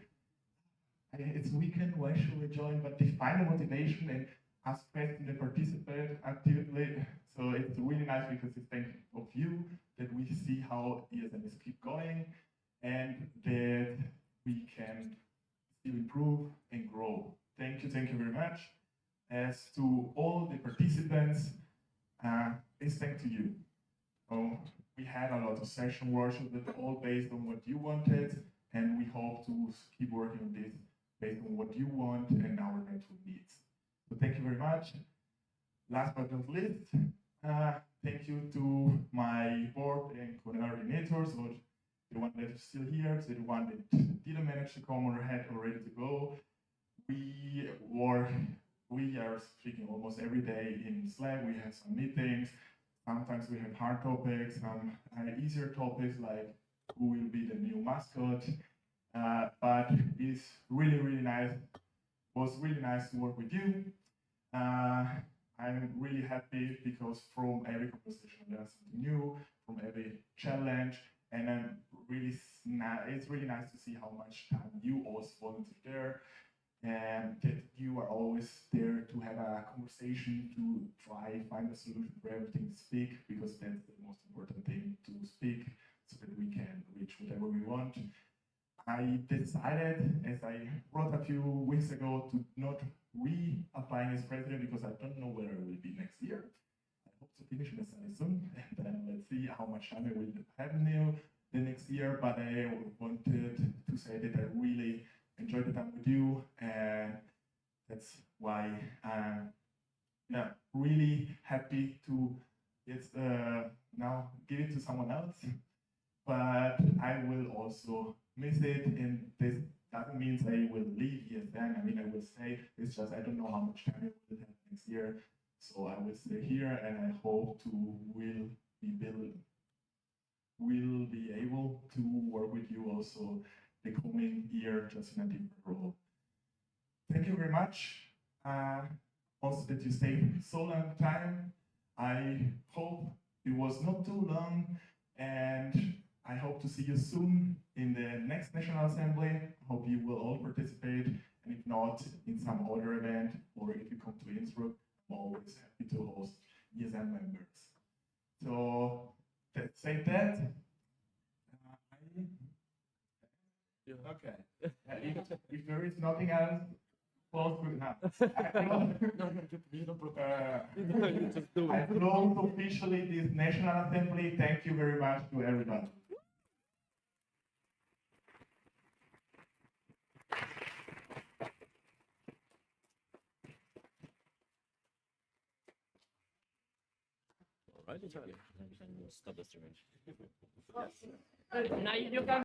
it's weekend, why should we join? But they find a motivation and ask questions and participate actively. So it's really nice because it's thanks of you that we see how ESN is keep going and that we can still improve and grow. Thank you very much. As to all the participants, it's thanks to you. We had a lot of session workshops that all based on what you wanted, and we hope to keep working on this based on what you want and our network needs. So thank you very much. Last but not least, thank you to my board and coordinators, or the one that is still here, so the one that didn't manage to come or had already to go. We are speaking almost every day in Slack. We have some meetings. Sometimes we have hard topics, some easier topics like who will be the new mascot. But it's really nice. It was really nice to work with you. I'm really happy because from every conversation there's something new, from every challenge, and it's really nice to see how much time you also volunteer there, and that you are always there to have a conversation, to try find a solution for everything to speak, because that's the most important thing, to speak so that we can reach whatever we want. I decided, as I wrote a few weeks ago, to not reapplying as president because I don't know where I will be next year. I hope to finish my study soon, and then let's see how much time I will have now the next year. But I wanted to say that I really enjoyed the time with you, and that's why I'm really happy to now give it to someone else. But I will also miss it, and this doesn't mean I will leave ESN. I mean, I will stay. It's just I don't know how much time I will have next year, so I will stay here, and I hope to will be able to work with you also the coming year, just in a different role. Thank you very much. Also that you stayed so long time. I hope it was not too long, and I hope to see you soon in the next National Assembly. I hope you will all participate, and if not, in some other event, or if you come to Innsbruck, I'm always happy to host ESN members. So, that said that, Okay. If there is nothing else, close good enough. I close officially this National Assembly. Thank you very much to everybody. All right, it's okay. Stop the streaming. Now you can